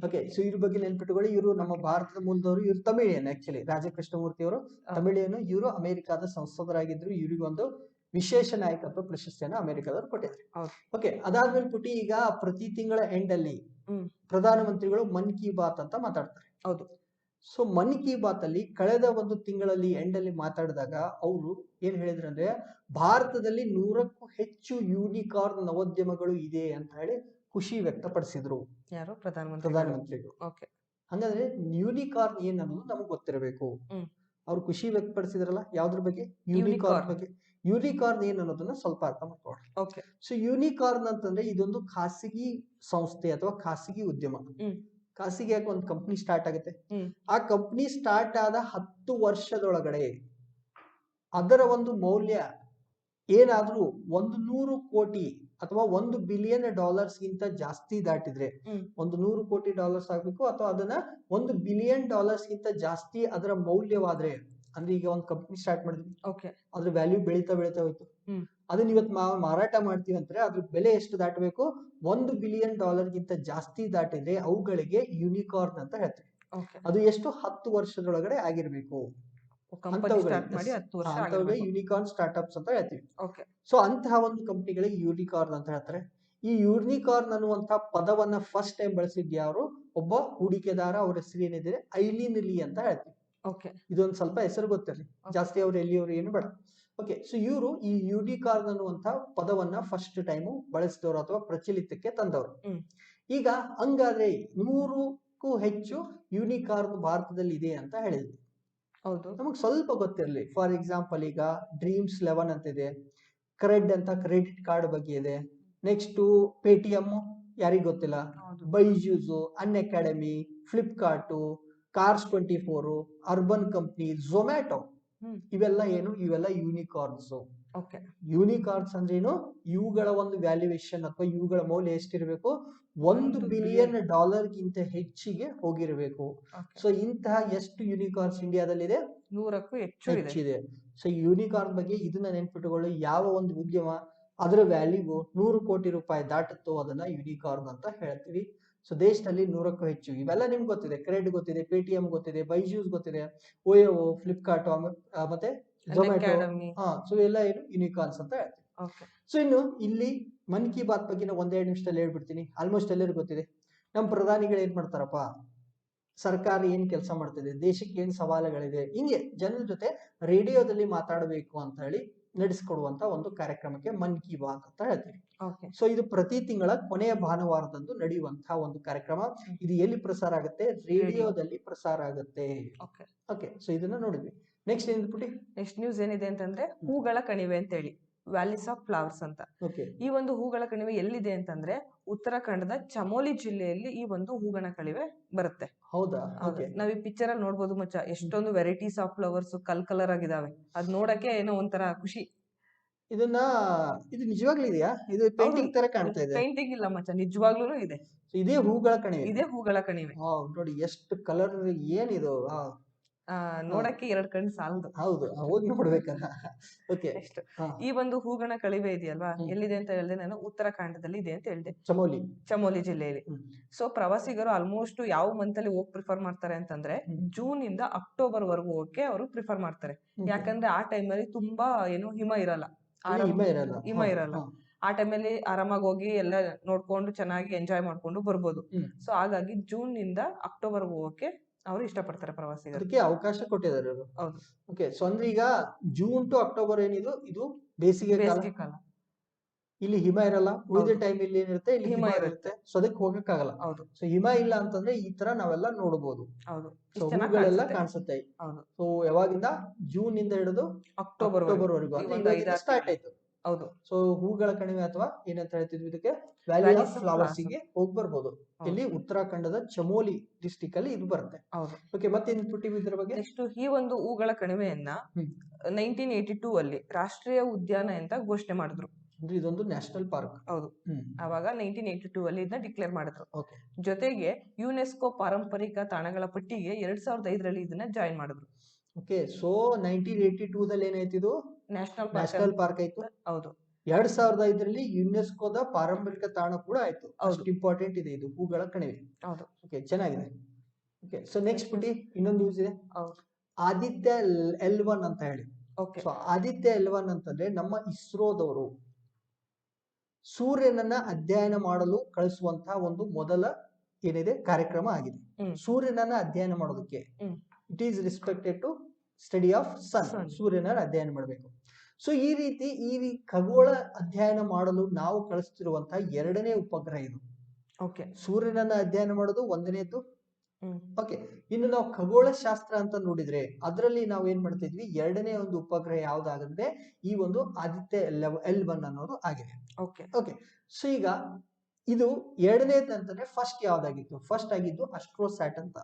ಓಕೆ, ಸೊ ಇವ್ರ ಬಗ್ಗೆ ನೆನ್ಪಿಟ್ಕೊಳ್ಳಿ. ಇವರು ನಮ್ಮ ಭಾರತದ ಮೂಲದವರು. ಇವ್ರು ತಮಿಳಿಯನ್. ಆಕ್ಚುಲಿ ರಾಜಾ ಕೃಷ್ಣಮೂರ್ತಿ ಅವರು ತಮಿಳಿಯನ್. ಇವರು ಅಮೆರಿಕಾದ ಸಂಸದರಾಗಿದ್ರು. ಇವ್ರಿಗೊಂದು ವಿಶೇಷ ನಾಯಕತ್ವ ಪ್ರಶಸ್ತಿಯನ್ನು ಅಮೆರಿಕದವರು ಕೊಟ್ಟಿದ್ದಾರೆ. ಹೌದು. ಓಕೆ, ಅದಾದ್ಮೇಲೆ ಪುಟಿ ಈಗ ಪ್ರತಿ ತಿಂಗಳ ಎಂಡ್ ಅಲ್ಲಿ ಹ್ಮ್. ಪ್ರಧಾನಮಂತ್ರಿಗಳು ಮನ್ ಕಿ ಬಾತ್ ಅಂತ ಮಾತಾಡ್ತಾರೆ. ಹೌದು. ಸೊ ಮನ್ ಕಿ ಬಾತ್ ಅಲ್ಲಿ ಕಳೆದ ಒಂದು ತಿಂಗಳಲ್ಲಿ ಎಂಡ್ ಅಲ್ಲಿ ಮಾತಾಡಿದಾಗ ಅವರು ಏನ್ ಹೇಳಿದ್ರು ಅಂದ್ರೆ, ಭಾರತದಲ್ಲಿ 100ಕ್ಕೂ ಹೆಚ್ಚು ಯೂನಿಕಾರ್ನ್ ನವೋದ್ಯಮಗಳು ಇದೆ ಅಂತ ಹೇಳಿ ಖುಷಿ ವ್ಯಕ್ತಪಡಿಸಿದ್ರು ಯಾರು? ಪ್ರಧಾನಮಂತ್ರಿ. ಪ್ರಧಾನಮಂತ್ರಿಗಳು. ಓಕೆ. ಹಂಗಂದ್ರೆ ಯೂನಿಕಾರ್ನ್ ಏನ್ ಅನ್ನೋದು ನಮಗ್ ಗೊತ್ತಿರಬೇಕು. ಹ್ಮ್. ಅವ್ರು ಖುಷಿ ವ್ಯಕ್ತಪಡಿಸಿದ್ರಲ್ಲ ಯಾವ್ದ್ರ ಬಗ್ಗೆ? Unicorn unicorn. ಬಗ್ಗೆ. ಯೂನಿಕಾರ್ನ್ ಏನ್ ಅನ್ನೋದನ್ನ ಸ್ವಲ್ಪ ಅರ್ಥ ಮಾಡ್ಕೊಳ್ಳೋಣ. ಓಕೆ. ಸೊ ಯೂನಿಕಾರ್ನ್ ಅಂತಂದ್ರೆ ಇದೊಂದು ಖಾಸಗಿ ಸಂಸ್ಥೆ ಅಥವಾ ಖಾಸಗಿ ಉದ್ಯಮ. ಹ್ಮ್. ಖಾಸಗಿಯಾಗಿ ಒಂದು ಕಂಪ್ನಿ ಸ್ಟಾರ್ಟ್ ಆಗುತ್ತೆ. ಹ್ಮ್. ಆ ಕಂಪ್ನಿ ಸ್ಟಾರ್ಟ್ ಆದ 10 ವರ್ಷದೊಳಗಡೆ ಅದರ ಒಂದು ಮೌಲ್ಯ ಏನಾದ್ರೂ 100 ಕೋಟಿ ಅಥವಾ $1 ಬಿಲಿಯನ್ ಗಿಂತ ಜಾಸ್ತಿ ದಾಟಿದ್ರೆ, ಹ್ಮ್. ಒಂದು $100 ಕೋಟಿ ಆಗ್ಬೇಕು ಅಥವಾ ಅದನ್ನ $1 ಬಿಲಿಯನ್ ಗಿಂತ ಜಾಸ್ತಿ ಅದರ ಮೌಲ್ಯವಾದ್ರೆ, ಅಂದ್ರೆ ಈಗ ಒಂದು ಕಂಪ್ನಿ ಸ್ಟಾರ್ಟ್ ಮಾಡಿದ್ವಿ, ಓಕೆ. ಅದ್ರ ವ್ಯಾಲ್ಯೂ ಬೆಳೀತಾ ಹೋಯ್ತು. ಹ್ಮ್. ಅದನ್ನ ಇವತ್ತು ಮಾರಾಟ ಮಾಡ್ತೀವಿ ಅಂದ್ರೆ ಅದ್ರ ಬೆಲೆ ಎಷ್ಟು ದಾಟಬೇಕು? $1 ಬಿಲಿಯನ್ ಗಿಂತ ಜಾಸ್ತಿ ದಾಟಿದ್ರೆ ಅವುಗಳಿಗೆ ಯೂನಿಕಾರ್ನ್ ಅಂತ ಹೇಳ್ತೀವಿ. ಓಕೆ. ಅದು ಎಷ್ಟು? 10 ವರ್ಷದೊಳಗಡೆ ಆಗಿರ್ಬೇಕು. ಕಂಪನಿ ಸ್ಟಾರ್ಟ್ ಮಾಡಿ 10 ವರ್ಷ ಅಂತವ್ರಿಗೆ ಯೂನಿಕಾರ್ನ್ ಸ್ಟಾರ್ಟ್ಅಪ್ಸ್ ಅಂತ ಹೇಳ್ತೀವಿ. ಓಕೆ. ಸೊ ಅಂತಹ ಒಂದು ಕಂಪನಿಗಳಿಗೆ ಯೂನಿಕಾರ್ನ್ ಅಂತ ಹೇಳ್ತಾರೆ. ಈ ಯೂನಿಕಾರ್ನ್ ಅನ್ನುವಂತಹ ಪದವನ್ನ ಫಸ್ಟ್ ಟೈಮ್ ಬಳಸಿದ್ ಯಾರು? ಒಬ್ಬ ಹೂಡಿಕೆದಾರ. ಅವ್ರ ಹೆಸರು ಏನಿದೆ? ಐಲಿನ್ ಲೀ ಅಂತ ಹೇಳ್ತೀವಿ. ಓಕೆ. ಇದೊಂದು ಸ್ವಲ್ಪ ಹೆಸರು ಗೊತ್ತಿರಲಿ, ಜಾಸ್ತಿ ಅವ್ರು ಎಲ್ಲಿಯವರು ಏನು ಬೇಡ. ಓಕೆ, ಸೊ ಇವರು ಈ ಯೂನಿಕಾರ್ನ್ ಅನ್ನುವಂತ ಪದವನ್ನ ಫಸ್ಟ್ ಟೈಮು ಬಳಸಿದವರು ಅಥವಾ ಪ್ರಚಲಿತಕ್ಕೆ ತಂದವರು. ಹ್ಮ್. ಈಗ ಹಂಗಾದ್ರೆ 100ಕ್ಕೂ ಹೆಚ್ಚು ಯೂನಿಕಾರ್ನ್ ಭಾರತದಲ್ಲಿ ಇದೆ ಅಂತ ಹೇಳಿದ್ವಿ. ಹೌದು. ನಮಗ್ ಸ್ವಲ್ಪ ಗೊತ್ತಿರಲಿ. ಫಾರ್ ಎಕ್ಸಾಂಪಲ್ ಈಗ ಡ್ರೀಮ್ಸ್ 11 ಅಂತ ಇದೆ, ಕ್ರೆಡ್ ಅಂತ ಕ್ರೆಡಿಟ್ ಕಾರ್ಡ್ ಬಗ್ಗೆ ಇದೆ, ನೆಕ್ಸ್ಟ್ ಪೇಟಿಎಂ ಯಾರಿಗ್ ಗೊತ್ತಿಲ್ಲ, ಹೌದು. Byju's, Unacademy, Flipkart, Cars 24, urban company, Zomato, ಹ್ಮ್. ಇವೆಲ್ಲ ಏನು? ಇವೆಲ್ಲ ಯೂನಿಕಾರ್ನ್ಸ್. ಓಕೆ. ಯೂನಿಕಾರ್ನ್ಸ್ ಅಂದ್ರೆ ಏನು? ಇವುಗಳ ಒಂದು ವ್ಯಾಲ್ಯೂಯೇಷನ್ ಅಥವಾ ಇವುಗಳ ಮೌಲ್ಯ ಎಷ್ಟಿರಬೇಕು? $1 ಬಿಲಿಯನ್ ಗಿಂತ ಹೆಚ್ಚಿಗೆ ಹೋಗಿರಬೇಕು. ಓಕೆ. ಸೊ ಇಂತಹ ಎಷ್ಟು ಯೂನಿಕಾರ್ನ್ಸ್ ಇಂಡಿಯಾದಲ್ಲಿದೆ? 100ಕ್ಕೂ ಹೆಚ್ಚು ಇದೆ. ಹೆಚ್ಚಿದೆ. ಸೊ ಯೂನಿಕಾರ್ನ್ ಬಗ್ಗೆ ಇದನ್ನ ನೆನ್ಪಿಟ್ಟುಕೊಳ್ಳಿ. ಯಾವ ಒಂದು ಉದ್ಯಮ ಅದರ ವ್ಯಾಲ್ಯೂ 100 ಕೋಟಿ ರೂಪಾಯಿ ದಾಟುತ್ತೋ ಅದನ್ನ ಯೂನಿಕಾರ್ನ್ ಅಂತ ಹೇಳ್ತೀವಿ. ಸೊ ದೇಶದಲ್ಲಿ 100ಕ್ಕೂ ಹೆಚ್ಚು. ಇವೆಲ್ಲ ನಿಮ್ಗೆ ಗೊತ್ತಿದೆ. ಕ್ರೆಡ್ ಗೊತ್ತಿದೆ, ಪೇಟಿಎಂ ಗೊತ್ತಿದೆ, ಬೈಜೂಸ್ ಗೊತ್ತಿದೆ, ಓಯೋ, ಫ್ಲಿಪ್ಕಾರ್ಟ್, ಮತ್ತೆ ಝೊಮ್ಯಾಟೊ. ಅಕಾಡೆಮಿ. ಸೊ ಎಲ್ಲ ಏನು? ಯೂನಿಕಾರ್ನ್ಸ್ ಅಂತ ಹೇಳ್ತೀವಿ. ಓಕೆ. ಸೊ ಇನ್ನು ಇಲ್ಲಿ ಮನ್ ಕಿ ಬಾತ್ ಬಗ್ಗೆ ನಾವು 1-2 ನಿಮಿಷದಲ್ಲಿ ಹೇಳ್ಬಿಡ್ತೀನಿ. ಆಲ್ಮೋಸ್ಟ್ ಎಲ್ಲರಿಗೂ ಗೊತ್ತಿದೆ. ನಮ್ಮ ಪ್ರಧಾನಿಗಳು ಏನ್ ಮಾಡ್ತಾರಪ್ಪ, ಸರ್ಕಾರ ಏನ್ ಕೆಲಸ ಮಾಡ್ತಿದೆ, ದೇಶಕ್ಕೆ ಏನ್ ಸವಾಲುಗಳಿದೆ, ಹಿಂಗೆ ಜನರ ಜೊತೆ ರೇಡಿಯೋದಲ್ಲಿ ಮಾತಾಡಬೇಕು ಅಂತ ಹೇಳಿ ನಡೆಸಿಕೊಡುವಂತ ಒಂದು ಕಾರ್ಯಕ್ರಮಕ್ಕೆ ಮನ್ ಕಿ ಬಾತ್ ಅಂತ ಹೇಳ್ತೀವಿ. ಓಕೆ. ಸೊ ಇದು ಪ್ರತಿ ತಿಂಗಳ ಕೊನೆಯ ಭಾನುವಾರದಂದು ನಡೆಯುವಂತಹ ಒಂದು ಕಾರ್ಯಕ್ರಮ. ಇದು ಎಲ್ಲಿ ಪ್ರಸಾರ ಆಗುತ್ತೆ? ರೇಡಿಯೋದಲ್ಲಿ ಪ್ರಸಾರ ಆಗುತ್ತೆ. ಓಕೆ. ಓಕೆ, ಸೊ ಇದನ್ನ ನೋಡಿದ್ವಿ. ನೆಕ್ಸ್ಟ್ ಏನ್ ಪುಟಿ? ನೆಕ್ಸ್ಟ್ ನ್ಯೂಸ್ ಏನಿದೆ ಅಂತಂದ್ರೆ ಹೂಗಳ ಕಣಿವೆ ಅಂತ ಹೇಳಿ, ವ್ಯಾಲಿಸ್ ಆಫ್ ಫ್ಲವರ್ಸ್ ಅಂತ. ಓಕೆ. ಈ ಒಂದು ಹೂಗಳ ಕಣಿವೆ ಎಲ್ಲಿದೆ ಅಂತಂದ್ರೆ ಉತ್ತರಾಖಂಡದ ಚಮೋಲಿ ಜಿಲ್ಲೆಯಲ್ಲಿ ಈ ಒಂದು ಹೂಗಳ ಕಣಿವೆ ಬರುತ್ತೆ. ಹೌದಾ? ಓಕೆ. ನಾವ್ ಈ ಪಿಕ್ಚರ್ ಅಲ್ಲಿ ನೋಡ್ಬೋದು ಮಚ್ಚ, ಎಷ್ಟೊಂದು ವೆರೈಟೀಸ್ ಆಫ್ ಫ್ಲವರ್ಸ್ ಕಲರ್ ಆಗಿದಾವೆ. ಅದ್ ನೋಡಕ್ಕೆ ಏನೋ ಒಂಥರ ಖುಷಿ. ಇದು ನಿಜವಾಗ್ಲೂ ಇದೆಯಾ? ಇದು ಪೇಂಟಿಂಗ್ ತರ ಕಾಣ್ತಾ ಇದೆ. ಪೇಂಟಿಂಗ್ ಇಲ್ಲ ಮಚ್ಚ, ನಿಜವಾಗ್ಲೂ ಇದೆ. ಇದೇ ಹೂಗಳ ಕಣಿವೆ. ಇದೇ ಹೂಗಳ ಕಣಿವೆ. ನೋಡಿ ಎಷ್ಟು ಕಲರ್, ಏನಿದು! ನೋಡಕ್ಕೆ 2 ಕಣ್ಣು ಸಾಲದು. ಹೌದು, ಹೋಗಿ ನೋಡ್ಬೇಕಲ್ಲ. ಓಕೆ. ನೆಕ್ಸ್ಟ್ ಈ ಒಂದು ಹೂಗಳ ಕಣಿವೆ ಇದೆಯಲ್ವಾ, ಎಲ್ಲಿದೆ ಅಂತ ಹೇಳಿದೆ ನಾನು? ಉತ್ತರಾಖಂಡದಲ್ಲಿ ಇದೆ ಅಂತ ಹೇಳಿದೆ, ಚಮೋಲಿ ಜಿಲ್ಲೆಯಲ್ಲಿ. ಸೊ ಪ್ರವಾಸಿಗರು ಆಲ್ಮೋಸ್ಟ್ ಯಾವ ಮಂತ್ ಅಲ್ಲಿ ಹೋಗಿ ಪ್ರಿಫರ್ ಮಾಡ್ತಾರೆ ಅಂತಂದ್ರೆ ಜೂನ್ ಇಂದ ಅಕ್ಟೋಬರ್ ವರೆಗೂ ಹೋಗಕ್ಕೆ ಅವರು ಪ್ರಿಫರ್ ಮಾಡ್ತಾರೆ. ಯಾಕಂದ್ರೆ ಆ ಟೈಮ್ ಅಲ್ಲಿ ತುಂಬಾ ಏನು ಹಿಮ ಇರಲ್ಲ. ಆ ಟೈಮಲ್ಲಿ ಆರಾಮಾಗಿ ಹೋಗಿ ಎಲ್ಲ ನೋಡ್ಕೊಂಡು ಚೆನ್ನಾಗಿ ಎಂಜಾಯ್ ಮಾಡ್ಕೊಂಡು ಬರ್ಬೋದು. ಸೊ ಹಾಗಾಗಿ ಜೂನ್ ಇಂದ ಅಕ್ಟೋಬರ್ ಹೋಗಕ್ಕೆ ಅವರು ಇಷ್ಟಪಡ್ತಾರೆ ಪ್ರವಾಸಿಗರು. ಅದಕ್ಕೆ ಅವಕಾಶ ಕೊಟ್ಟಿದ್ದಾರೆ ಅವರು. ಹೌದು. ಓಕೆ. ಸೊ ಅಂದ್ರೆ ಈಗ ಜೂನ್ ಟು ಅಕ್ಟೋಬರ್ ಏನಿದು, ಇದು ಬೇಸಿಗೆ ಕಾಲ. ಇಲ್ಲಿ ಹಿಮ ಇರಲ್ಲ. ಉಳಿದ ಟೈಮ್ ಇಲ್ಲಿ ಏನಿರುತ್ತೆ? ಇಲ್ಲಿ ಹಿಮ ಇರುತ್ತೆ. ಸೊ ಅದಕ್ಕೆ ಹೋಗಕ್ಕಾಗಲ್ಲ. ಹೌದು. ಸೊ ಹಿಮ ಇಲ್ಲ ಅಂತಂದ್ರೆ ಈ ತರ ನಾವೆಲ್ಲ ನೋಡಬಹುದು. ಹೌದು. ಸೊ ಹೂಗಳೆಲ್ಲ ಕಾಣಿಸುತ್ತೆ. ಸೊ ಯಾವಾಗಿಂದ? ಜೂನ್ ಇಂದ ಹಿಡಿದು ಅಕ್ಟೋಬರ್ ವರೆಗೂ ಸ್ಟಾರ್ಟ್ ಆಯ್ತು. ಹೌದು. ಸೊ ಹೂಗಳ ಕಣಿವೆ ಅಥವಾ ಏನಂತ ಹೇಳ್ತಿದ್ವಿ ಇದಕ್ಕೆ? ವ್ಯಾಲಿ ಆಫ್ ಫ್ಲವರ್ಸ್ ಗೆ ಹೋಗಿ ಬರ್ಬೋದು. ಇಲ್ಲಿ ಉತ್ತರಾಖಂಡದ ಚಮೋಲಿ ಡಿಸ್ಟಿಕ್ ಅಲ್ಲಿ ಇದು ಬರುತ್ತೆ. ಓಕೆ. ಮತ್ತೆ ಇದ್ರ ಬಗ್ಗೆ ನೆಕ್ಸ್ಟ್ ಈ ಒಂದು ಹೂಗಳ ಕಣಿವೆಯನ್ನ 1982 ಅಲ್ಲಿ ರಾಷ್ಟ್ರೀಯ ಉದ್ಯಾನ ಅಂತ ಘೋಷಣೆ ಮಾಡಿದ್ರು. ಅಂದ್ರೆ ಇದೊಂದು ನ್ಯಾಷನಲ್ ಪಾರ್ಕ್. ಹೌದು. ಅವಾಗ 1982 ಅಲ್ಲಿ ಇದನ್ನ ಡಿಕ್ಲೇರ್ ಮಾಡಿದ್ರು. ಓಕೆ. ಜೊತೆಗೆ ಯುನೆಸ್ಕೋ ಪಾರಂಪರಿಕ ತಾಣಗಳ ಪಟ್ಟಿಗೆ 2005 ಇದನ್ನ ಜಾಯಿನ್ ಮಾಡಿದ್ರು. ಓಕೆ. ಸೊ 1982 ದಲ್ಲಿ ಏನಾಯ್ತು? ಇದು ನ್ಯಾಷನಲ್ ಪಾರ್ಕ್ ಆಯ್ತು. ಹೌದು. 2005 ಯುನೆಸ್ಕೋದ ಪಾರಂಪರಿಕ ತಾಣ ಕೂಡ ಆಯ್ತು. ಅಷ್ಟು ಇಂಪಾರ್ಟೆಂಟ್ ಇದೆ ಇದು ಹೂಗಳ ಕಣಿವೆ. ಹೌದು. ಓಕೆ, ಚೆನ್ನಾಗಿದೆ. ಓಕೆ. ಸೊ ನೆಕ್ಸ್ಟ್ ಪುಟಿ ಇನ್ನೊಂದು ನ್ಯೂಸ್ ಇದೆ. ಹೌದು. ಆದಿತ್ಯ L1 ಅಂತ ಹೇಳಿ ಸೊ ಆದಿತ್ಯ L1 ಅಂತಂದ್ರೆ ನಮ್ಮ ಇಸ್ರೋದವರು ಸೂರ್ಯನನ್ನ ಅಧ್ಯಯನ ಮಾಡಲು ಕಳಿಸುವಂತಹ ಒಂದು ಮೊದಲ ಏನಿದೆ ಕಾರ್ಯಕ್ರಮ ಆಗಿದೆ. ಸೂರ್ಯನನ್ನ ಅಧ್ಯಯನ ಮಾಡೋದಕ್ಕೆ it is respected to study of sun. ಸೂರ್ಯನ ಅಧ್ಯಯನ ಮಾಡಬೇಕು. ಸೊ ಈ ರೀತಿ ಖಗೋಳ ಅಧ್ಯಯನ ಮಾಡಲು ನಾವು ಕಳಿಸ್ತಿರುವಂತಹ ಎರಡನೇ ಉಪಗ್ರಹ ಇದು. ಸೂರ್ಯನನ್ನ ಅಧ್ಯಯನ ಮಾಡೋದು ಒಂದನೇದ್ದು. ಓಕೆ, ಇನ್ನು ನಾವು ಖಗೋಳ ಶಾಸ್ತ್ರ ಅಂತ ನೋಡಿದ್ರೆ ಅದರಲ್ಲಿ ನಾವು ಏನ್ ಮಾಡ್ತಿದ್ವಿ, ಎರಡನೇ ಒಂದು ಉಪಗ್ರಹ ಯಾವ್ದಾಗಂದ್ರೆ ಈ ಒಂದು ಆದಿತ್ಯ L1 ಅನ್ನೋದು ಆಗಿದೆ. ಓಕೆ, ಸೊ ಈಗ ಇದು ಎರಡನೇದು ಅಂತಂದ್ರೆ ಫಸ್ಟ್ ಯಾವ್ದಾಗಿತ್ತು, ಫಸ್ಟ್ ಆಗಿದ್ದು ಅಸ್ಟ್ರೋಸ್ಯಾಟ್ ಅಂತ.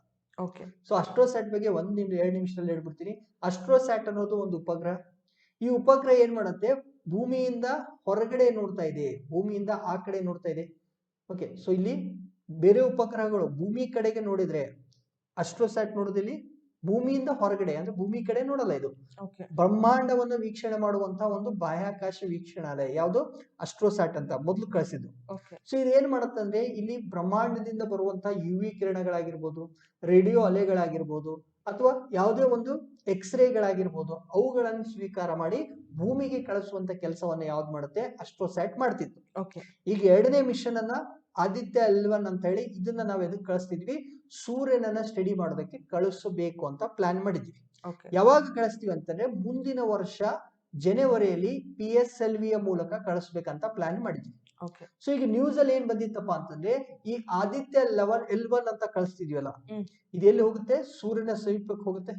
ಸೊ ಅಸ್ಟ್ರೋಸ್ಯಾಟ್ ಬಗ್ಗೆ 1-2 ನಿಮಿಷದಲ್ಲಿ ಹೇಳ್ಬಿಡ್ತೀನಿ. ಅಸ್ಟ್ರೋಸ್ಯಾಟ್ ಅನ್ನೋದು ಒಂದು ಉಪಗ್ರಹ. ಈ ಉಪಗ್ರಹ ಏನ್ ಮಾಡುತ್ತೆ, ಭೂಮಿಯಿಂದ ಹೊರಗಡೆ ನೋಡ್ತಾ ಇದೆ, ಭೂಮಿಯಿಂದ ಆ ಕಡೆ ನೋಡ್ತಾ ಇದೆ. ಓಕೆ, ಸೊ ಇಲ್ಲಿ ಬೇರೆ ಉಪಗ್ರಹಗಳು ಭೂಮಿ ಕಡೆಗೆ ನೋಡಿದ್ರೆ ಅಸ್ಟ್ರೋಸ್ಯಾಟ್ ನೋಡೋದಿಲ್ಲಿ ಭೂಮಿಯಿಂದ ಹೊರಗಡೆ ಅಂದ್ರೆ ಭೂಮಿ ಕಡೆ ನೋಡಲ್ಲ. ಇದು ಬ್ರಹ್ಮಾಂಡವನ್ನು ವೀಕ್ಷಣೆ ಮಾಡುವಂತಹ ಒಂದು ಬಾಹ್ಯಾಕಾಶ ವೀಕ್ಷಣಾಲಯ ಯಾವುದು, ಅಸ್ಟ್ರೋಸ್ಯಾಟ್ ಅಂತ ಮೊದಲು ಕಳಿಸಿದ್ದು. ಸೊ ಇದು ಏನ್ ಮಾಡುತ್ತಂದ್ರೆ ಇಲ್ಲಿ ಬ್ರಹ್ಮಾಂಡದಿಂದ ಬರುವಂತಹ UV ಕಿರಣಗಳಾಗಿರ್ಬೋದು, ರೇಡಿಯೋ ಅಲೆಗಳಾಗಿರ್ಬೋದು, ಅಥವಾ ಯಾವುದೇ ಒಂದು ಎಕ್ಸ್ರೇಗಳಾಗಿರ್ಬೋದು, ಅವುಗಳನ್ನು ಸ್ವೀಕಾರ ಮಾಡಿ ಭೂಮಿಗೆ ಕಳಿಸುವಂತ ಕೆಲಸವನ್ನ ಯಾವ್ದು ಮಾಡುತ್ತೆ, ಅಸ್ಟ್ರೋಸ್ಯಾಟ್ ಮಾಡ್ತಿತ್ತು. ಈಗ ಎರಡನೇ ಮಿಷನ್ ಅನ್ನ ಆದಿತ್ಯ L1 ಅಂತ ಹೇಳಿ ಇದನ್ನ ನಾವ್ ಎದಕ್ಕೆ ಕಳಿಸ್ತಿದ್ವಿ, ಸೂರ್ಯನನ್ನ ಸ್ಟಡಿ ಮಾಡೋದಕ್ಕೆ ಕಳಿಸಬೇಕು ಅಂತ ಪ್ಲಾನ್ ಮಾಡಿದ್ವಿ. ಯಾವಾಗ ಕಳಿಸ್ತೀವಿ ಅಂತಂದ್ರೆ ಮುಂದಿನ ವರ್ಷ ಜನವರಿಯಲ್ಲಿ PSLV ಯ ಮೂಲಕ ಕಳಿಸ್ಬೇಕಂತ ಪ್ಲಾನ್ ಮಾಡಿದ್ವಿ. ಸೊ ಈಗ ನ್ಯೂಸ್ ಅಲ್ಲಿ ಏನ್ ಬಂದಿತ್ತಪ್ಪ ಅಂತಂದ್ರೆ ಈ ಆದಿತ್ಯ L1 ಅಂತ ಕಳಿಸ್ತಿದ್ವಲ್ಲ, ಇದು ಎಲ್ಲಿ ಹೋಗುತ್ತೆ, ಸೂರ್ಯನ ಸಮೀಪಕ್ಕೆ ಹೋಗುತ್ತೆ.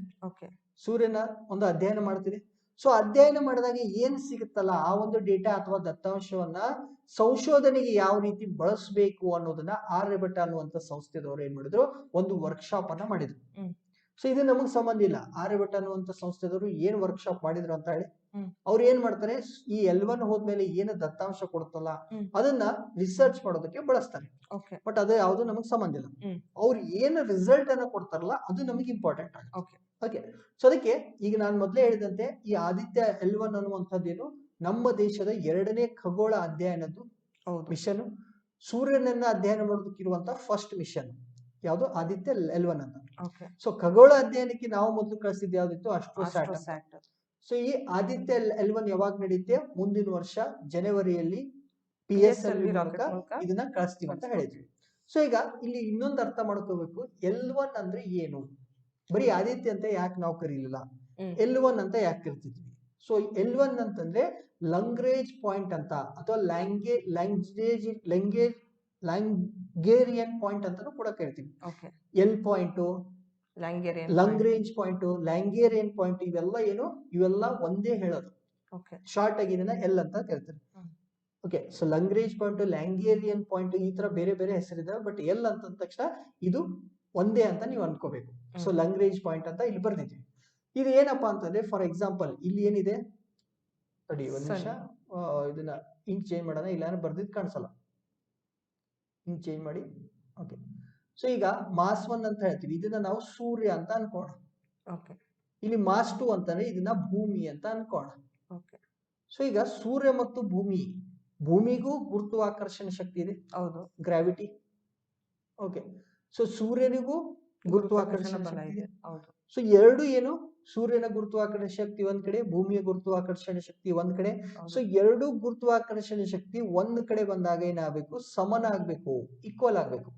ಸೂರ್ಯನ ಒಂದು ಅಧ್ಯಯನ ಮಾಡ್ತಿದೆ. ಸೊ ಅಧ್ಯಯನ ಮಾಡಿದಾಗ ಏನ್ ಸಿಗುತ್ತಲ್ಲ ಆ ಒಂದು ಡೇಟಾ ಅಥವಾ ದತ್ತಾಂಶವನ್ನ ಸಂಶೋಧನೆಗೆ ಯಾವ ರೀತಿ ಬಳಸಬೇಕು ಅನ್ನೋದನ್ನ ಆರ್ಯಭಟ ಅನ್ನುವಂತ ಸಂಸ್ಥೆದವರು ಏನ್ ಮಾಡಿದ್ರು, ಒಂದು ವರ್ಕ್ಶಾಪ್ ಅನ್ನ ಮಾಡಿದ್ರು. ಸೊ ಇದು ನಮಗ್ ಸಂಬಂಧ ಇಲ್ಲ. ಆರ್ಯಭಟ ಅನ್ನುವಂತ ಸಂಸ್ಥೆದವರು ಏನ್ ವರ್ಕ್ಶಾಪ್ ಮಾಡಿದ್ರು ಅಂತ ಹೇಳಿ ಅವ್ರು ಏನ್ ಮಾಡ್ತಾರೆ, ಈ L1 ಹೋದ್ಮೇಲೆ ಏನು ದತ್ತಾಂಶ ಕೊಡುತ್ತಲ್ಲ ಅದನ್ನ ರಿಸರ್ಚ್ ಮಾಡೋದಕ್ಕೆ ಬಳಸ್ತಾರೆ. ಬಟ್ ಅದು ಯಾವ್ದು ನಮಗ್ ಸಂಬಂಧ ಇಲ್ಲ. ಅವ್ರು ಏನು ರಿಸಲ್ಟ್ ಅನ್ನ ಕೊಡ್ತಾರಲ್ಲ ಅದು ನಮಗೆ ಇಂಪಾರ್ಟೆಂಟ್ ಆಗುತ್ತೆ. ಓಕೆ, ಸೊ ಅದಕ್ಕೆ ಈಗ ನಾನು ಮೊದಲೇ ಹೇಳಿದಂತೆ ಈ ಆದಿತ್ಯ L1 ಅನ್ನುವಂಥದ್ದೇನು ನಮ್ಮ ದೇಶದ ಎರಡನೇ ಖಗೋಳ ಅಧ್ಯಯನದ್ದು ಮಿಷನ್. ಸೂರ್ಯನನ್ನ ಅಧ್ಯಯನ ಮಾಡೋದಕ್ಕಿರುವಂತಹ ಫಸ್ಟ್ ಮಿಷನ್ ಯಾವುದು, ಆದಿತ್ಯ L1 ಅಂತ. ಸೊ ಖಗೋಳ ಅಧ್ಯಯನಕ್ಕೆ ನಾವು ಮೊದಲು ಕಳಿಸಿದ್ದು ಯಾವ್ದಿತ್ತು, ಅಸ್ಟ್ರೋಸ್ಯಾಟ್. ಸೊ ಈ ಆದಿತ್ಯ L1 ಯಾವಾಗ ನಡೆಯುತ್ತೆ, ಮುಂದಿನ ವರ್ಷ ಜನವರಿಯಲ್ಲಿ PSLV ಮೂಲಕ ಇದನ್ನ ಕಳಿಸ್ತೀವಿ ಅಂತ ಹೇಳಿದ್ವಿ. ಸೊ ಈಗ ಇಲ್ಲಿ ಇನ್ನೊಂದು ಅರ್ಥ ಮಾಡ್ಕೋಬೇಕು, L1 ಅಂದ್ರೆ ಏನು, ಬರೀ ಆದಿತ್ಯ ಅಂತ ಯಾಕೆ ನಾವು ಕರೀಲಿಲ್ಲ, L1 ಅಂತ ಯಾಕೆ ಕರಿತಿದ್ವಿ. ಸೊ L1 ಅಂತಂದ್ರೆ ಲಂಗ್ರೇಂಜ್ ಪಾಯಿಂಟ್ ಅಂತ ಅಥವಾ ಲ್ಯಾಂಗೇರಿಯನ್ ಪಾಯಿಂಟ್ ಅಂತಾನು ಕೂಡ ಕರಿತೀವಿ. L ಪಾಯಿಂಟ್, ಲಂಗ್ರೇಂಜ್ ಪಾಯಿಂಟ್, ಲ್ಯಾಂಗೇರಿಯನ್ ಪಾಯಿಂಟ್, ಇವೆಲ್ಲ ಒಂದೇ ಹೇಳೋದು. ಶಾರ್ಟ್ ಆಗಿ ಇದನ್ನ L ಅಂತ ಕರಿತಾರೆ. ಓಕೆ, ಸೊ ಲಂಗ್ರೇಂಜ್ ಪಾಯಿಂಟ್, ಲ್ಯಾಂಗೇರಿಯನ್ ಪಾಯಿಂಟ್ ಈ ತರ ಬೇರೆ ಬೇರೆ ಹೆಸರಿದಾವೆ. ಬಟ್ L ಅಂತ ತಕ್ಷಣ ಇದು ಒಂದೇ ಅಂತ ನೀವು ಅನ್ಕೋಬೇಕು. ಸೊ ಲಂಗ್ರೇಂಜ್ ಪಾಯಿಂಟ್ ಅಂತ ಇಲ್ಲಿ ಬರ್ದಿದ್ವಿ. ಇದು ಏನಪ್ಪಾ ಅಂತಂದ್ರೆ ಫಾರ್ ಎಕ್ಸಾಂಪಲ್ ಇಲ್ಲಿ ಏನಿದೆ ನೋಡಿ, ಒಂದ್ ನಿಮಿಷ ಇದನ್ನ ಇಂಕ್ ಚೇಂಜ್ ಮಾಡೋಣ, ಇಲ್ಲ ಬರ್ದಿದ್ ಕಾಣಿಸಲ್ಲ, ಇಂಕ್ ಚೇಂಜ್ ಮಾಡಿ. ಓಕೆ, ಸೊ ಈಗ ಮಾಸ್ 1 ಅಂತ ಹೇಳ್ತೀವಿ, ಇದನ್ನ ನಾವು ಸೂರ್ಯ ಅಂತ ಅನ್ಕೋಣ. ಇಲ್ಲಿ ಮಾಸ್ 2 ಅಂತಂದ್ರೆ ಇದನ್ನ ಭೂಮಿ ಅಂತ ಅನ್ಕೋಣ. ಸೊ ಈಗ ಸೂರ್ಯ ಮತ್ತು ಭೂಮಿಗೂ ಗುರುತ್ವಾಕರ್ಷಣೆ ಶಕ್ತಿ ಇದೆ, ಹೌದು, ಗ್ರಾವಿಟಿ. ಓಕೆ, ಸೊ ಸೂರ್ಯನಿಗೂ ಗುರುತ್ವಾಕರ್ಷಣೆ ಶಕ್ತಿ ಇದೆ. ಸೊ ಎರಡು ಏನು, ಸೂರ್ಯನ ಗುರುತ್ವಾಕರ್ಷಣೆ ಶಕ್ತಿ ಒಂದ್ ಕಡೆ, ಭೂಮಿಯ ಗುರುತ್ವಾಕರ್ಷಣೆ ಶಕ್ತಿ ಒಂದ್ ಕಡೆ. ಸೊ ಎರಡು ಗುರುತ್ವಾಕರ್ಷಣೆ ಶಕ್ತಿ ಒಂದ್ ಕಡೆ ಬಂದಾಗ ಏನಾಗಬೇಕು, ಸಮನ ಆಗ್ಬೇಕು, ಈಕ್ವಲ್ ಆಗ್ಬೇಕು,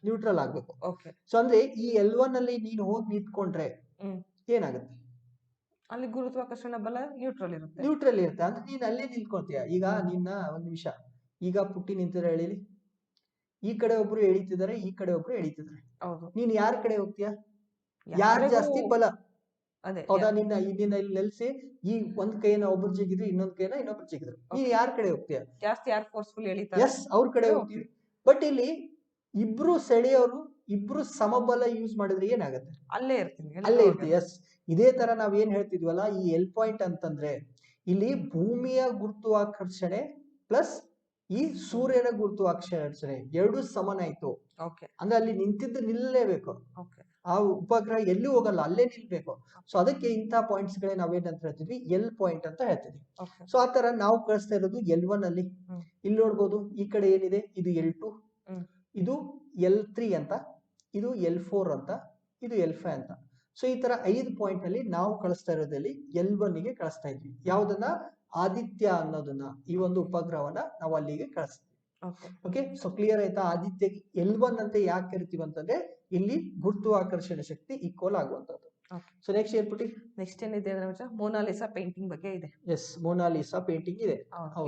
ನ್ಯೂಟ್ರಲ್ ಆಗ್ಬೇಕು. ಸೊ ಅಂದ್ರೆ ಈ L1 ಅಲ್ಲಿ ನೀನು ಹೋಗಿ ನಿಂತ್ಕೊಂಡ್ರೆ ಏನಾಗುತ್ತೆ, ಅಲ್ಲಿ ಗುರುತ್ವಾಕರ್ಷಣ ಬಲ ನ್ಯೂಟ್ರಲ್ ಇರುತ್ತೆ ಅಂದ್ರೆ ನೀನ್ ಅಲ್ಲೇ ನಿಂತ್ಕೊಳ್ತೀಯ. ಈಗ ನಿನ್ನ ಒಂದ್ ನಿಮಿಷ, ಈಗ ಪುಟ್ಟಿ ನಿಂತಿದ್ರೆ ಹೇಳಿಲಿ, ಈ ಕಡೆ ಒಬ್ರು ಎಳಿತಿದ್ದಾರೆ, ಈ ಕಡೆ ಒಬ್ರು ಎಳಿತಿದ್ದಾರೆ, ನೀನ್ ಯಾರ ಕಡೆ ಹೋಗ್ತೀಯ, ಯಾರು ಜಾಸ್ತಿ ಬಲ, ಹೌದಾ, ನಿನ್ನ ಇಲ್ಲಿ ನೆಲೆಸಿ ಈ ಒಂದ್ ಕೈನ ಒಬ್ರು ಜಿಗಿದ್ರೆ ಇನ್ನೊಂದ್ ಕೈನ ಇನ್ನೊಬ್ರು ಜಿಗಿದ್ರು, ನೀನ್ ಯಾರ ಕಡೆ ಹೋಗ್ತೀಯ, ಜಾಸ್ತಿ ಯಾರು ಫೋರ್ಸ್ಫುಲ್ ಎಳಿತಾರೆ, ಎಸ್ ಅವ್ರ ಕಡೆ ಹೋಗ್ತೀವಿ. ಬಟ್ ಇಲ್ಲಿ ಇಬ್ರು ಸೆಳೆಯೋರು ಇಬ್ರು ಸಮಬಲ ಯೂಸ್ ಮಾಡಿದ್ರೆ ಏನಾಗುತ್ತೆ, ಅಲ್ಲೇ ಇರ್ತೀವಿ. ಎಸ್, ಇದೇ ತರ ನಾವ್ ಏನ್ ಹೇಳ್ತಿದ್ವಲ್ಲ, ಈ L ಪಾಯಿಂಟ್ ಅಂತಂದ್ರೆ ಇಲ್ಲಿ ಭೂಮಿಯ ಗುರುತ್ವಾಕರ್ಷಣೆ ಪ್ಲಸ್ ಈ ಸೂರ್ಯನ ಗುರುತ್ವಾಕರ್ಷಣೆ ಎರಡು ಸಮನಾಯ್ತು ಅಂದ್ರೆ ಅಲ್ಲಿ ನಿಲ್ಲಲೇಬೇಕು. ಆ ಉಪಗ್ರಹ ಎಲ್ಲಿ ಹೋಗಲ್ಲ, ಅಲ್ಲೇ ನಿಲ್ಬೇಕು. ಸೊ ಅದಕ್ಕೆ ಇಂಥ ಪಾಯಿಂಟ್ಸ್ ಗಳೇ ನಾವೇನಂತ ಹೇಳ್ತಿದ್ವಿ, L ಪಾಯಿಂಟ್ ಅಂತ ಹೇಳ್ತಿದ್ವಿ. ಸೊ ಆತರ ನಾವು ಕಳಿಸ್ತಾ ಇರೋದು L1 ಅಲ್ಲಿ. ಇಲ್ಲಿ ನೋಡ್ಬೋದು, ಈ ಕಡೆ ಏನಿದೆ ಇದು L2, ಇದು L3 ಅಂತ, ಇದು L4 ಅಂತ, ಇದು L5 ಅಂತ. ಸೊ ಈ ತರ 5 ಪಾಯಿಂಟ್ ಅಲ್ಲಿ ನಾವು ಕಳಿಸ್ತಾ ಇರೋದ್ರಲ್ಲಿ L1 ಗೆ ಕಳಿಸ್ತಾ ಇದ್ವಿ. ಯಾವ್ದನ್ನ? ಆದಿತ್ಯ ಅನ್ನೋದನ್ನ, ಈ ಒಂದು ಉಪಗ್ರಹವನ್ನ ನಾವು ಅಲ್ಲಿಗೆ ಕಳಿಸ್ತೀವಿ. ಓಕೆ, ಸೊ ಕ್ಲಿಯರ್ ಆಯ್ತಾ? ಆದಿತ್ಯ L1 ಅಂತ ಯಾಕೆ ಕರಿತೀವಿ ಅಂತಂದ್ರೆ ಇಲ್ಲಿ ಗುರುತ್ವಾಕರ್ಷಣೆ ಶಕ್ತಿ ಈಕ್ವಲ್ ಆಗುವಂತದ್ದು. ಸೊ ನೆಕ್ಸ್ಟ್ ಏನ್ ಪುಟಿ? ನೆಕ್ಸ್ಟ್ ಏನಿದೆ ಅಂದ್ರೆ ಮೊನಾಲಿಸಾ ಪೇಂಟಿಂಗ್ ಬಗ್ಗೆ ಇದೆ. ಎಸ್, ಮೊನಾಲಿಸಾ ಪೇಂಟಿಂಗ್ ಇದೆ.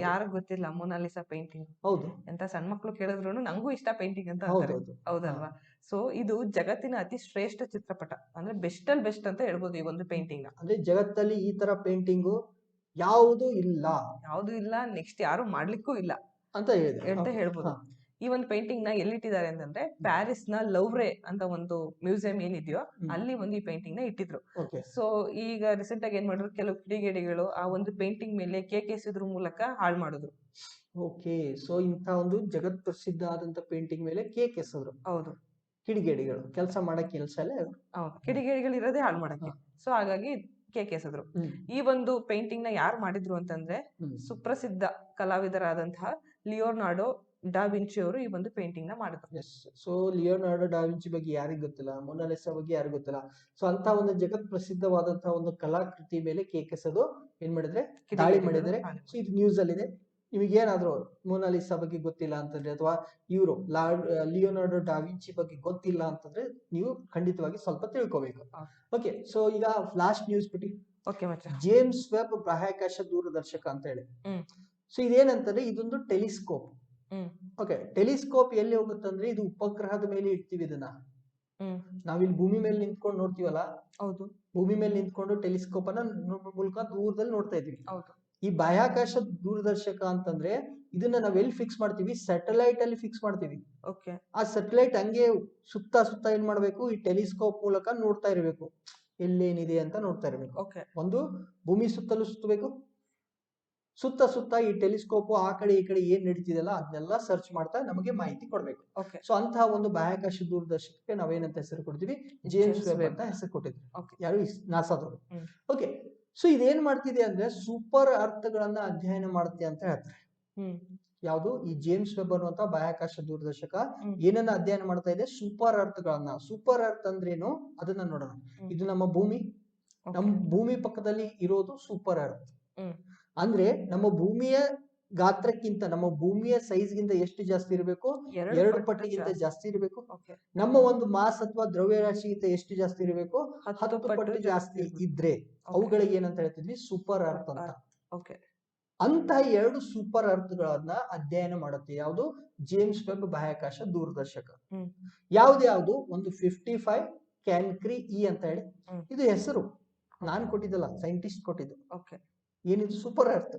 ಯಾರು ಗೊತ್ತಿಲ್ಲ ಮೊನಾಲಿಸಾ ಪೇಂಟಿಂಗ್? ಹೌದು, ಎಂತ ಸಣ್ಣ ಮಕ್ಳು ಕೇಳಿದ್ರು ನಂಗೂ ಇಷ್ಟ ಪೇಂಟಿಂಗ್ ಅಂತ ಹೌದು, ಹೌದಲ್ವಾ? ಸೊ ಇದು ಜಗತ್ತಿನ ಅತಿ ಶ್ರೇಷ್ಠ ಚಿತ್ರಪಟ, ಅಂದ್ರೆ ಬೆಸ್ಟ್ ಅಲ್ಲಿ ಬೆಸ್ಟ್ ಅಂತ ಹೇಳ್ಬೋದು ಈ ಒಂದು ಪೇಂಟಿಂಗ್ ನ. ಅಂದ್ರೆ ಜಗತ್ತಲ್ಲಿ ಈ ತರ ಪೇಂಟಿಂಗು ಯಾವುದು ಇಲ್ಲ, ನೆಕ್ಸ್ಟ್ ಯಾರು ಮಾಡ್ಲಿಕ್ಕೂ ಇಲ್ಲ ಅಂತ ಹೇಳ್ಬೋದು. ಈ ಒಂದು ಪೇಂಟಿಂಗ್ ನ ಎಲ್ಲಿಟ್ಟಿದ್ದಾರೆ ಅಂತಂದ್ರೆ ಪ್ಯಾರಿಸ್ ನ ಲವ್ರೆ ಅಂತ ಒಂದು ಮ್ಯೂಸಿಯಂ ಏನಿದೆಯೋ ಅಲ್ಲಿ ಒಂದು ಈ ಪೇಂಟಿಂಗ್ ನ ಇಟ್ಟಿದ್ರು. ಸೊ ಈಗ ರೀಸೆಂಟ್ ಆಗಿ ಏನ್ ಮಾಡಿದ್ರು, ಕೆಲವು ಕಿಡಿಗೇಡಿಗಳು ಆ ಒಂದು ಪೇಂಟಿಂಗ್ ಮೇಲೆ ಕೇಕ್ ಎಸೆದ್ರ ಮೂಲಕ ಹಾಳು ಮಾಡಿದ್ರು. ಓಕೆ, ಸೊ ಇಂತ ಒಂದು ಜಗತ್ ಪ್ರಸಿದ್ಧ ಆದಂತ ಪೇಂಟಿಂಗ್ ಮೇಲೆ ಕೇಕ್ ಎಸೆದ್ರು. ಹೌದು, ಕಿಡಿಗೇಡಿಗಳು ಕೆಲಸ ಮಾಡಕ್ ಕೆಲಸ ಇಲ್ಲ. ಹೌದು, ಕಿಡಿಗೇಡಿಗಳು ಇರೋದೇ ಹಾಳು ಮಾಡಕ್ಕೆ. ಸೊ ಹಾಗಾಗಿ ಕೇಕ್ ಎಸೆದ್ರು. ಈ ಒಂದು ಪೇಂಟಿಂಗ್ ನ ಯಾರು ಮಾಡಿದ್ರು ಅಂತಂದ್ರೆ ಸುಪ್ರಸಿದ್ಧ ಕಲಾವಿದರಾದಂತಹ ಲಿಯೋನಾರ್ಡೋ ಡಾ ವಿಂಚಿ ಅವರು ಈ ಒಂದು ಪೇಂಟಿಂಗ್ ನ ಮಾಡಿದ್ರು. ಎಸ್, ಸೊ ಲಿಯೋನಾರ್ಡೋ ಡಾ ವಿಂಚಿ ಬಗ್ಗೆ ಯಾರಿಗ್ ಗೊತ್ತಿಲ್ಲ, ಮೊನಾಲಿಸಾ ಬಗ್ಗೆ ಯಾರಿಗ್ ಗೊತ್ತಿಲ್ಲ. ಸೊ ಅಂತ ಒಂದು ಜಗತ್ ಪ್ರಸಿದ್ಧವಾದಂತಹ ಒಂದು ಕಲಾಕೃತಿ ಮೇಲೆ ಕೇಕ್ ಎಸೆದು ಏನ್ ಮಾಡಿದ್ರೆ ದಾಳಿ ಮಾಡಿದ್ರೆ. ಸೊ ಇದು ನ್ಯೂಸ್ ಅಲ್ಲಿ ಇದೆ. ನಿಮಗೆ ಏನಾದ್ರು ಮೊನಾಲಿಸಾ ಬಗ್ಗೆ ಗೊತ್ತಿಲ್ಲ ಅಂತಂದ್ರೆ ಅಥವಾ ಇವರು ಲಿಯೋನಾರ್ಡೋ ಡಾ ವಿಂಚಿ ಬಗ್ಗೆ ಗೊತ್ತಿಲ್ಲ ಅಂತಂದ್ರೆ ನೀವು ಖಂಡಿತವಾಗಿ ಸ್ವಲ್ಪ ತಿಳ್ಕೋಬೇಕು. ಓಕೆ, ಸೊ ಈಗ ಲಾಸ್ಟ್ ನ್ಯೂಸ್ ಬಿಟ್ಟು ಜೇಮ್ಸ್ ವೆಬ್ ಬಾಹ್ಯಾಕಾಶ ದೂರದರ್ಶಕ ಅಂತ ಹೇಳಿ. ಸೊ ಇದೇನಂತಂದ್ರೆ ಇದೊಂದು ಟೆಲಿಸ್ಕೋಪ್. ಓಕೆ, ಟೆಲಿಸ್ಕೋಪ್ ಎಲ್ಲಿ ಹೋಗುತ್ತಂದ್ರೆ ಇದು ಉಪಗ್ರಹದ ಮೇಲೆ ಇಡ್ತೀವಿ ಇದನ್ನ. ನಾವಿಲ್ಲಿ ಭೂಮಿ ಮೇಲೆ ನಿಂತ್ಕೊಂಡು ನೋಡ್ತೀವಲ್ಲ, ಹೌದು, ಭೂಮಿ ಮೇಲೆ ನಿಂತ್ಕೊಂಡು ಟೆಲಿಸ್ಕೋಪ್ ಅನ್ನ ಮೂಲಕ ದೂರದಲ್ಲಿ ನೋಡ್ತಾ ಇದೀವಿ. ಹೌದು. ಈ ಬಾಹ್ಯಾಕಾಶ ದೂರದರ್ಶಕ ಅಂತಂದ್ರೆ ಇದನ್ನ ನಾವ್ ಎಲ್ಲಿ ಫಿಕ್ಸ್ ಮಾಡ್ತೀವಿ? ಸ್ಯಾಟಲೈಟ್ ಅಲ್ಲಿ ಫಿಕ್ಸ್ ಮಾಡ್ತೀವಿ. ಓಕೆ, ಆ ಸ್ಯಾಟಲೈಟ್ ಹಂಗೆ ಸುತ್ತ ಸುತ್ತ ಏನ್ ಮಾಡ್ಬೇಕು? ಈ ಟೆಲಿಸ್ಕೋಪ್ ಮೂಲಕ ನೋಡ್ತಾ ಇರ್ಬೇಕು, ಎಲ್ಲೇನಿದೆ ಅಂತ ನೋಡ್ತಾ ಇರ್ಬೇಕು. ಒಂದು ಭೂಮಿ ಸುತ್ತಲೂ ಸುತ್ತಬೇಕು, ಸುತ್ತ ಸುತ್ತ ಈ ಟೆಲಿಸ್ಕೋಪ್ ಆ ಕಡೆ ಈ ಕಡೆ ಏನ್ ನಡೀತಿದೆಲ್ಲ ಅದನ್ನೆಲ್ಲ ಸರ್ಚ್ ಮಾಡ್ತಾ ನಮಗೆ ಮಾಹಿತಿ ಕೊಡ್ಬೇಕು. ಸೊ ಅಂತಹ ಒಂದು ಬಾಹ್ಯಾಕಾಶ ದೂರದರ್ಶಕಕ್ಕೆ ನಾವೇನಂತ ಹೆಸರು ಕೊಡ್ತೀವಿ? ಜೇಮ್ಸ್ ವೆಬ್ ಅಂತ ಹೆಸರು ಕೊಟ್ಟಿದ್ವಿ. ಯಾರು? ನಾಸಾದವರು. ಓಕೆ, ಸೊ ಇದೇನ್ ಮಾಡ್ತಿದೆ ಅಂದ್ರೆ ಸೂಪರ್ ಅರ್ಥಗಳನ್ನ ಅಧ್ಯಯನ ಮಾಡುತ್ತೆ ಅಂತ ಹೇಳ್ತಾರೆ. ಯಾವುದು? ಈ ಜೇಮ್ಸ್ ವೆಬ್ ಅನ್ನುವಂತ ಬಾಹ್ಯಾಕಾಶ ದೂರದರ್ಶಕ ಏನನ್ನ ಅಧ್ಯಯನ ಮಾಡ್ತಾ ಇದೆ? ಸೂಪರ್ ಅರ್ಥಗಳನ್ನ. ಸೂಪರ್ ಅರ್ತ್ ಅಂದ್ರೇನು ಅದನ್ನ ನೋಡೋಣ. ಇದು ನಮ್ಮ ಭೂಮಿ, ನಮ್ಮ ಭೂಮಿ ಪಕ್ಕದಲ್ಲಿ ಇರೋದು ಸೂಪರ್ ಅರ್ತ್. ಅಂದ್ರೆ ನಮ್ಮ ಭೂಮಿಯ ಗಾತ್ರಕ್ಕಿಂತ, ನಮ್ಮ ಭೂಮಿಯ ಸೈಜ್ ಗಿಂತ ಎಷ್ಟು ಜಾಸ್ತಿ ಇರಬೇಕು? 2 ಪಟ್ಟಿಗಿಂತ ಜಾಸ್ತಿ ಇರಬೇಕು. ನಮ್ಮ ಒಂದು ಮಾಸ್ ಅಥವಾ ದ್ರವ್ಯರಾಶಿಗಿಂತ ಎಷ್ಟು ಜಾಸ್ತಿ ಇರಬೇಕು? 10 ಪಟ್ಟು ಜಾಸ್ತಿ ಇದ್ರೆ ಅವುಗಳಿಗೆ ಏನಂತ ಹೇಳ್ತಿದ್ವಿ? ಸೂಪರ್ ಅರ್ತ್ ಅಂತ. ಅಂತಹ 2 ಸೂಪರ್ ಅರ್ಥಗಳನ್ನ ಅಧ್ಯಯನ ಮಾಡುತ್ತೆ ಯಾವುದು? ಜೇಮ್ಸ್ ವೆಬ್ ಬಾಹ್ಯಾಕಾಶ ದೂರದರ್ಶಕ. ಯಾವ್ದು? ಒಂದು 55 ಕ್ಯಾನ್ಕ್ರಿ ಇ ಅಂತ ಹೇಳಿ. ಇದು ಹೆಸರು ನಾನ್ ಕೊಟ್ಟಿದ್ದಲ್ಲ, ಸೈಂಟಿಸ್ಟ್ ಕೊಟ್ಟಿದ್ದು. ಏನಿದು? Super earth.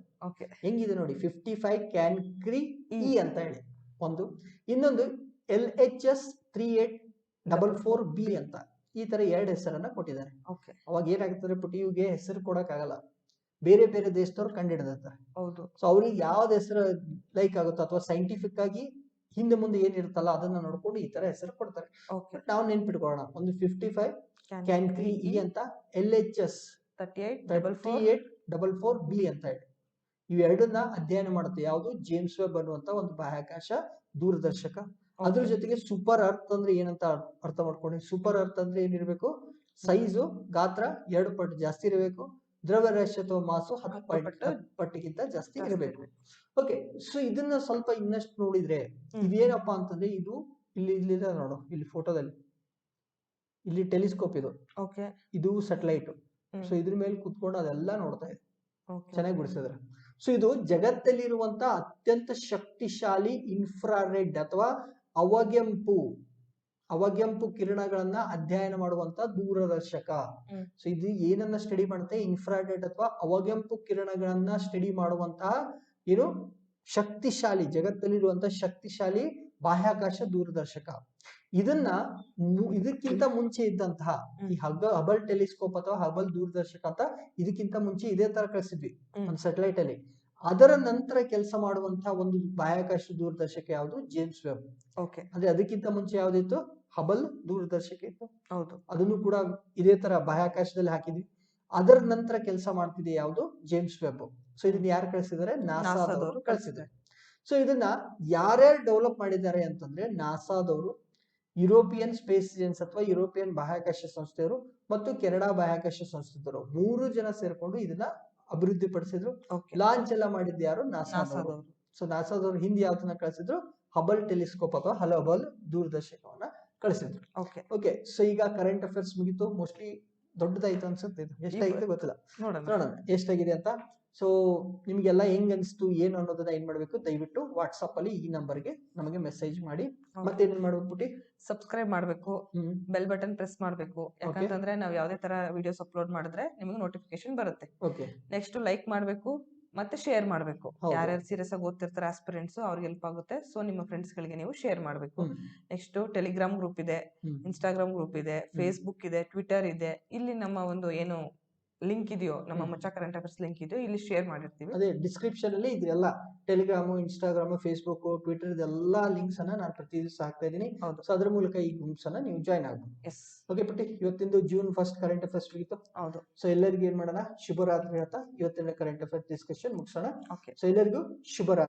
ಹೆಂಗಿದೆ ನೋಡಿ, 55 ಕ್ಯಾನ್ಕ್ರಿ ಇ ಅಂತ ಹೇಳಿ ಒಂದು. ಇನ್ನೊಂದು LHS 3844B ಅಂತ. ಈ ತರ 2 ಹೆಸರನ್ನ ಕೊಟ್ಟಿದ್ದಾರೆ. ಅವಾಗ ಏನಾಗ್ತದೆ ಪುಟಿ, ಇವ್ಗೆ ಹೆಸರು ಕೊಡಕ್ ಆಗಲ್ಲ, ಬೇರೆ ಬೇರೆ ದೇಶದವ್ರು ಕಂಡಿಡಿದಿರ್ತಾರೆ. ಸೊ ಅವ್ರಿಗೆ ಯಾವ್ದು ಹೆಸರು ಲೈಕ್ ಆಗುತ್ತೋ ಅಥವಾ ಸೈಂಟಿಫಿಕ್ ಆಗಿ ಹಿಂದೆ ಮುಂದೆ ಏನಿರುತ್ತಲ್ಲ ಅದನ್ನ ನೋಡ್ಕೊಂಡು ಈ ತರ ಹೆಸರು ಕೊಡ್ತಾರೆ. ನಾವು ನೆನ್ಪಿಟ್ಕೊಳ್ಳೋಣ, ಒಂದು 55 ಕ್ಯಾನ್ಕ್ರಿ ಇ ಅಂತ, LHS 3844B ಅಂತ ಹೇಳಿ. ಇವೆರಡನ್ನ ಅಧ್ಯಯನ ಮಾಡುತ್ತೆ ಯಾವುದು? ಜೇಮ್ಸ್ ವೆಬ್ ಅನ್ನುವಂತ ಒಂದು ಬಾಹ್ಯಾಕಾಶ ದೂರದರ್ಶಕ. ಅದ್ರ ಜೊತೆಗೆ ಸೂಪರ್ ಅರ್ತ್ ಅಂದ್ರೆ ಏನಂತ ಅರ್ಥ ಮಾಡ್ಕೊಂಡು, ಸೂಪರ್ ಅರ್ತ್ ಅಂದ್ರೆ ಏನಿರ್ಬೇಕು? ಸೈಜು, ಗಾತ್ರ 2 ಪಟ್ಟು ಜಾಸ್ತಿ ಇರಬೇಕು, ದ್ರವ್ಯರಾಶಿ ಅಥವಾ ಮಾಸು 10 ಪಟ್ಟಿಗಿಂತ ಜಾಸ್ತಿ ಇರಬೇಕು. ಓಕೆ, ಸೊ ಇದನ್ನ ಸ್ವಲ್ಪ ಇನ್ನಷ್ಟು ನೋಡಿದ್ರೆ ಇದೇನಪ್ಪಾ ಅಂತಂದ್ರೆ, ಇದು ಇಲ್ಲಿ ನೋಡು, ಇಲ್ಲಿ ಫೋಟೋದಲ್ಲಿ ಇಲ್ಲಿ ಟೆಲಿಸ್ಕೋಪ್ ಇದು, ಇದು ಸ್ಯಾಟಲೈಟ್. ಸೊ ಇದ್ರ ಮೇಲೆ ಕುತ್ಕೊಂಡು ಅದೆಲ್ಲ ನೋಡ್ತಾ ಇದೆ, ಚೆನ್ನಾಗಿ ಬಿಡಿಸಿದ್ರೆ. ಸೊ ಇದು ಜಗತ್ತಲ್ಲಿರುವಂತ ಅತ್ಯಂತ ಶಕ್ತಿಶಾಲಿ ಇನ್ಫ್ರಾರೆಡ್ ಅಥವಾ ಅವಗೆಂಪು ಕಿರಣಗಳನ್ನ ಅಧ್ಯಯನ ಮಾಡುವಂತ ದೂರದರ್ಶಕ. ಸೊ ಇದು ಏನನ್ನ ಸ್ಟಡಿ ಮಾಡುತ್ತೆ? ಇನ್ಫ್ರಾರೆಡ್ ಅಥವಾ ಅವಗೆಂಪು ಕಿರಣಗಳನ್ನ ಸ್ಟಡಿ ಮಾಡುವಂತಹ ಏನು ಶಕ್ತಿಶಾಲಿ, ಜಗತ್ತಲ್ಲಿರುವಂತಹ ಶಕ್ತಿಶಾಲಿ ಬಾಹ್ಯಾಕಾಶ ದೂರದರ್ಶಕ. ಇದಕ್ಕಿಂತ ಮುಂಚೆ ಇದ್ದಂತಹ ಈ ಹಬಲ್ ಟೆಲಿಸ್ಕೋಪ್ ಅಥವಾ ಹಬಲ್ ದೂರದರ್ಶಕ ಅಂತ ಇದಕ್ಕಿಂತ ಮುಂಚೆ ಇದೇ ತರ ಕಳಿಸಿದ್ವಿ ಒಂದು ಸ್ಯಾಟಲೈಟ್ ಅಲ್ಲಿ. ಅದರ ನಂತರ ಕೆಲಸ ಮಾಡುವಂತಹ ಒಂದು ಬಾಹ್ಯಾಕಾಶ ದೂರದರ್ಶಕ ಯಾವುದು? James web. ಅಂದ್ರೆ ಅದಕ್ಕಿಂತ ಮುಂಚೆ ಯಾವ್ದಿತ್ತು? ಹಬಲ್ ದೂರದರ್ಶಕ ಇತ್ತು. ಅದನ್ನು ಕೂಡ ಇದೇ ತರ ಬಾಹ್ಯಾಕಾಶದಲ್ಲಿ ಹಾಕಿದ್ವಿ. ಅದರ ನಂತರ ಕೆಲಸ ಮಾಡ್ತಿದೆ ಯಾವುದು? James web. ಸೊ ಇದನ್ನ ಯಾರು ಕಳಿಸಿದ್ದಾರೆ? ನಾಸಾದವರು ಕಳಿಸಿದ್ದಾರೆ. ಸೊ ಇದನ್ನ ಯಾರ್ಯಾರು ಡೆವಲಪ್ ಮಾಡಿದ್ದಾರೆ ಅಂತಂದ್ರೆ, ನಾಸಾದವರು, ಯುರೋಪಿಯನ್ ಸ್ಪೇಸ್ ಏಜೆನ್ಸಿ ಅಥವಾ ಯುರೋಪಿಯನ್ ಬಾಹ್ಯಾಕಾಶ ಸಂಸ್ಥೆಯವರು ಮತ್ತು ಕೆನಡಾ ಬಾಹ್ಯಾಕಾಶ ಸಂಸ್ಥೆಯವರು 3 ಜನ ಸೇರ್ಕೊಂಡು ಇದನ್ನ ಅಭಿವೃದ್ಧಿ ಪಡಿಸಿದ್ರು. ಲಾಂಚ್ ಎಲ್ಲ ಮಾಡಿದ್ದು ಯಾರು? ನಾಸಾದವರು. ಸೊ ನಾಸಾದವರು ಹಿಂದೆ ಯಾವ್ದನ್ನ ಕಳಿಸಿದ್ರು? ಹಬಲ್ ಟೆಲಿಸ್ಕೋಪ್ ಅಥವಾ ಹಬಲ್ ದೂರದರ್ಶಕವನ್ನ ಕಳಿಸಿದ್ರು. ಓಕೆ, ಸೊ ಈಗ ಕರೆಂಟ್ ಅಫೇರ್ಸ್ ಮುಗಿತು. ಮೋಸ್ಟ್ಲಿ ದೊಡ್ಡದಾಯ್ತು ಅನ್ಸುತ್ತೆ. ಇದು ಎಷ್ಟಾಗಿದೆ ಗೊತ್ತಿಲ್ಲ, ನೋಡೋಣ ಎಷ್ಟಾಗಿದೆ ಅಂತ. ಸೊ ನಿಮ್ಗೆಲ್ಲ ಹೆಂಗ್ ಅನ್ಸ್ತು ಏನು ಅನ್ನೋದನ್ನ ಏನ್ ಮಾಡ್ಬೇಕು, ದಯವಿಟ್ಟು ವಾಟ್ಸ್ಆಪ್ ಅಲ್ಲಿ ಈ ನಂಬರ್ಗೆ ನಮಗೆ ಮೆಸೇಜ್ ಮಾಡಿ. ಮತ್ತೆ ಏನೇನ್ ಮಾಡ್ಬೇಕು ಪುಟಿ? ಸಬ್ಸ್ಕ್ರೈಬ್ ಮಾಡ್ಬೇಕು, ಬೆಲ್ ಬಟನ್ ಪ್ರೆಸ್ ಮಾಡ್ಬೇಕು. ಯಾಕಂತಂದ್ರೆ ನಾವ್ ಯಾವ್ದೇ ತರ ವಿಡಿಯೋಸ್ ಅಪ್ಲೋಡ್ ಮಾಡಿದ್ರೆ ನಿಮಗೆ ನೋಟಿಫಿಕೇಶನ್ ಬರುತ್ತೆ. ನೆಕ್ಸ್ಟ್ ಲೈಕ್ ಮಾಡ್ಬೇಕು ಮತ್ತೆ ಶೇರ್ ಮಾಡ್ಬೇಕು. ಯಾರ್ಯಾರು ಸೀರಿಯಸ್ ಆಗಿ ಓದ್ತಿರ್ತಾರೆ ಆಸ್ಪಿರೆಂಟ್ಸ್ ಅವ್ರಿಗೆ ಹೆಲ್ಪ್ ಆಗುತ್ತೆ. ಸೊ ನಿಮ್ಮ ಫ್ರೆಂಡ್ಸ್ ಗಳಿಗೆ ನೀವು ಶೇರ್ ಮಾಡ್ಬೇಕು. ನೆಕ್ಸ್ಟ್ ಟೆಲಿಗ್ರಾಮ್ ಗ್ರೂಪ್ ಇದೆ, ಇನ್ಸ್ಟಾಗ್ರಾಮ್ ಗ್ರೂಪ್ ಇದೆ, ಫೇಸ್ಬುಕ್ ಇದೆ, ಟ್ವಿಟರ್ ಇದೆ. ಇಲ್ಲಿ ನಮ್ಮ ಒಂದು ಏನು ಲಿಂಕ್ ಇದೆಯೋ, ನಮ್ಮ ಮಚ್ಚ ಕರೆಂಟ್ ಅಫೇರ್ಸ್ ಲಿಂಕ್ ಇದೆಯೋ ಇಲ್ಲಿ ಶೇರ್ ಮಾಡಿರ್ತೀವಿ. ಅದೇ ಡಿಸ್ಕ್ರಿಪ್ಷನ್ ಅಲ್ಲಿ ಇದೆಲ್ಲ ಟೆಲಿಗ್ರಾಮ್, ಇನ್ಸ್ಟಾಗ್ರಾಮ್, ಫೇಸ್ಬುಕ್, ಟ್ವಿಟರ್ ಇದೆಲ್ಲ ಲಿಂಕ್ಸ್ ಅನ್ನ ನಾನು ಪ್ರತಿ ದಿವಸ ಹಾಕ್ತಾ ಇದೀನಿ. ಸೊ ಅದ್ರ ಮೂಲಕ ಈ ಗ್ರೂಪ್ಸ್ ಅನ್ನ ನೀವು ಜಾಯ್ನ್ ಆಗ್ಬೋದು. ಓಕೆ ಪುಟ್ಟಿ, ಇವತ್ತಿಂದು June 1 ಕರೆಂಟ್ ಅಫೇರ್ಸ್ ಮುಗಿತು. ಹೌದು. ಸೊ ಎಲ್ಲರಿಗೂ ಏನ್ ಮಾಡೋಣ, ಶುಭರಾತ್ರಿ ಹೇಳ್ತಾ ಇವತ್ತಿನ ಕರೆಂಟ್ ಅಫೇರ್ಸ್ ಡಿಸ್ಕಷನ್ ಮುಗಿಸೋಣ. ಸೊ ಎಲ್ಲರಿಗೂ ಶುಭರಾತ್ರಿ.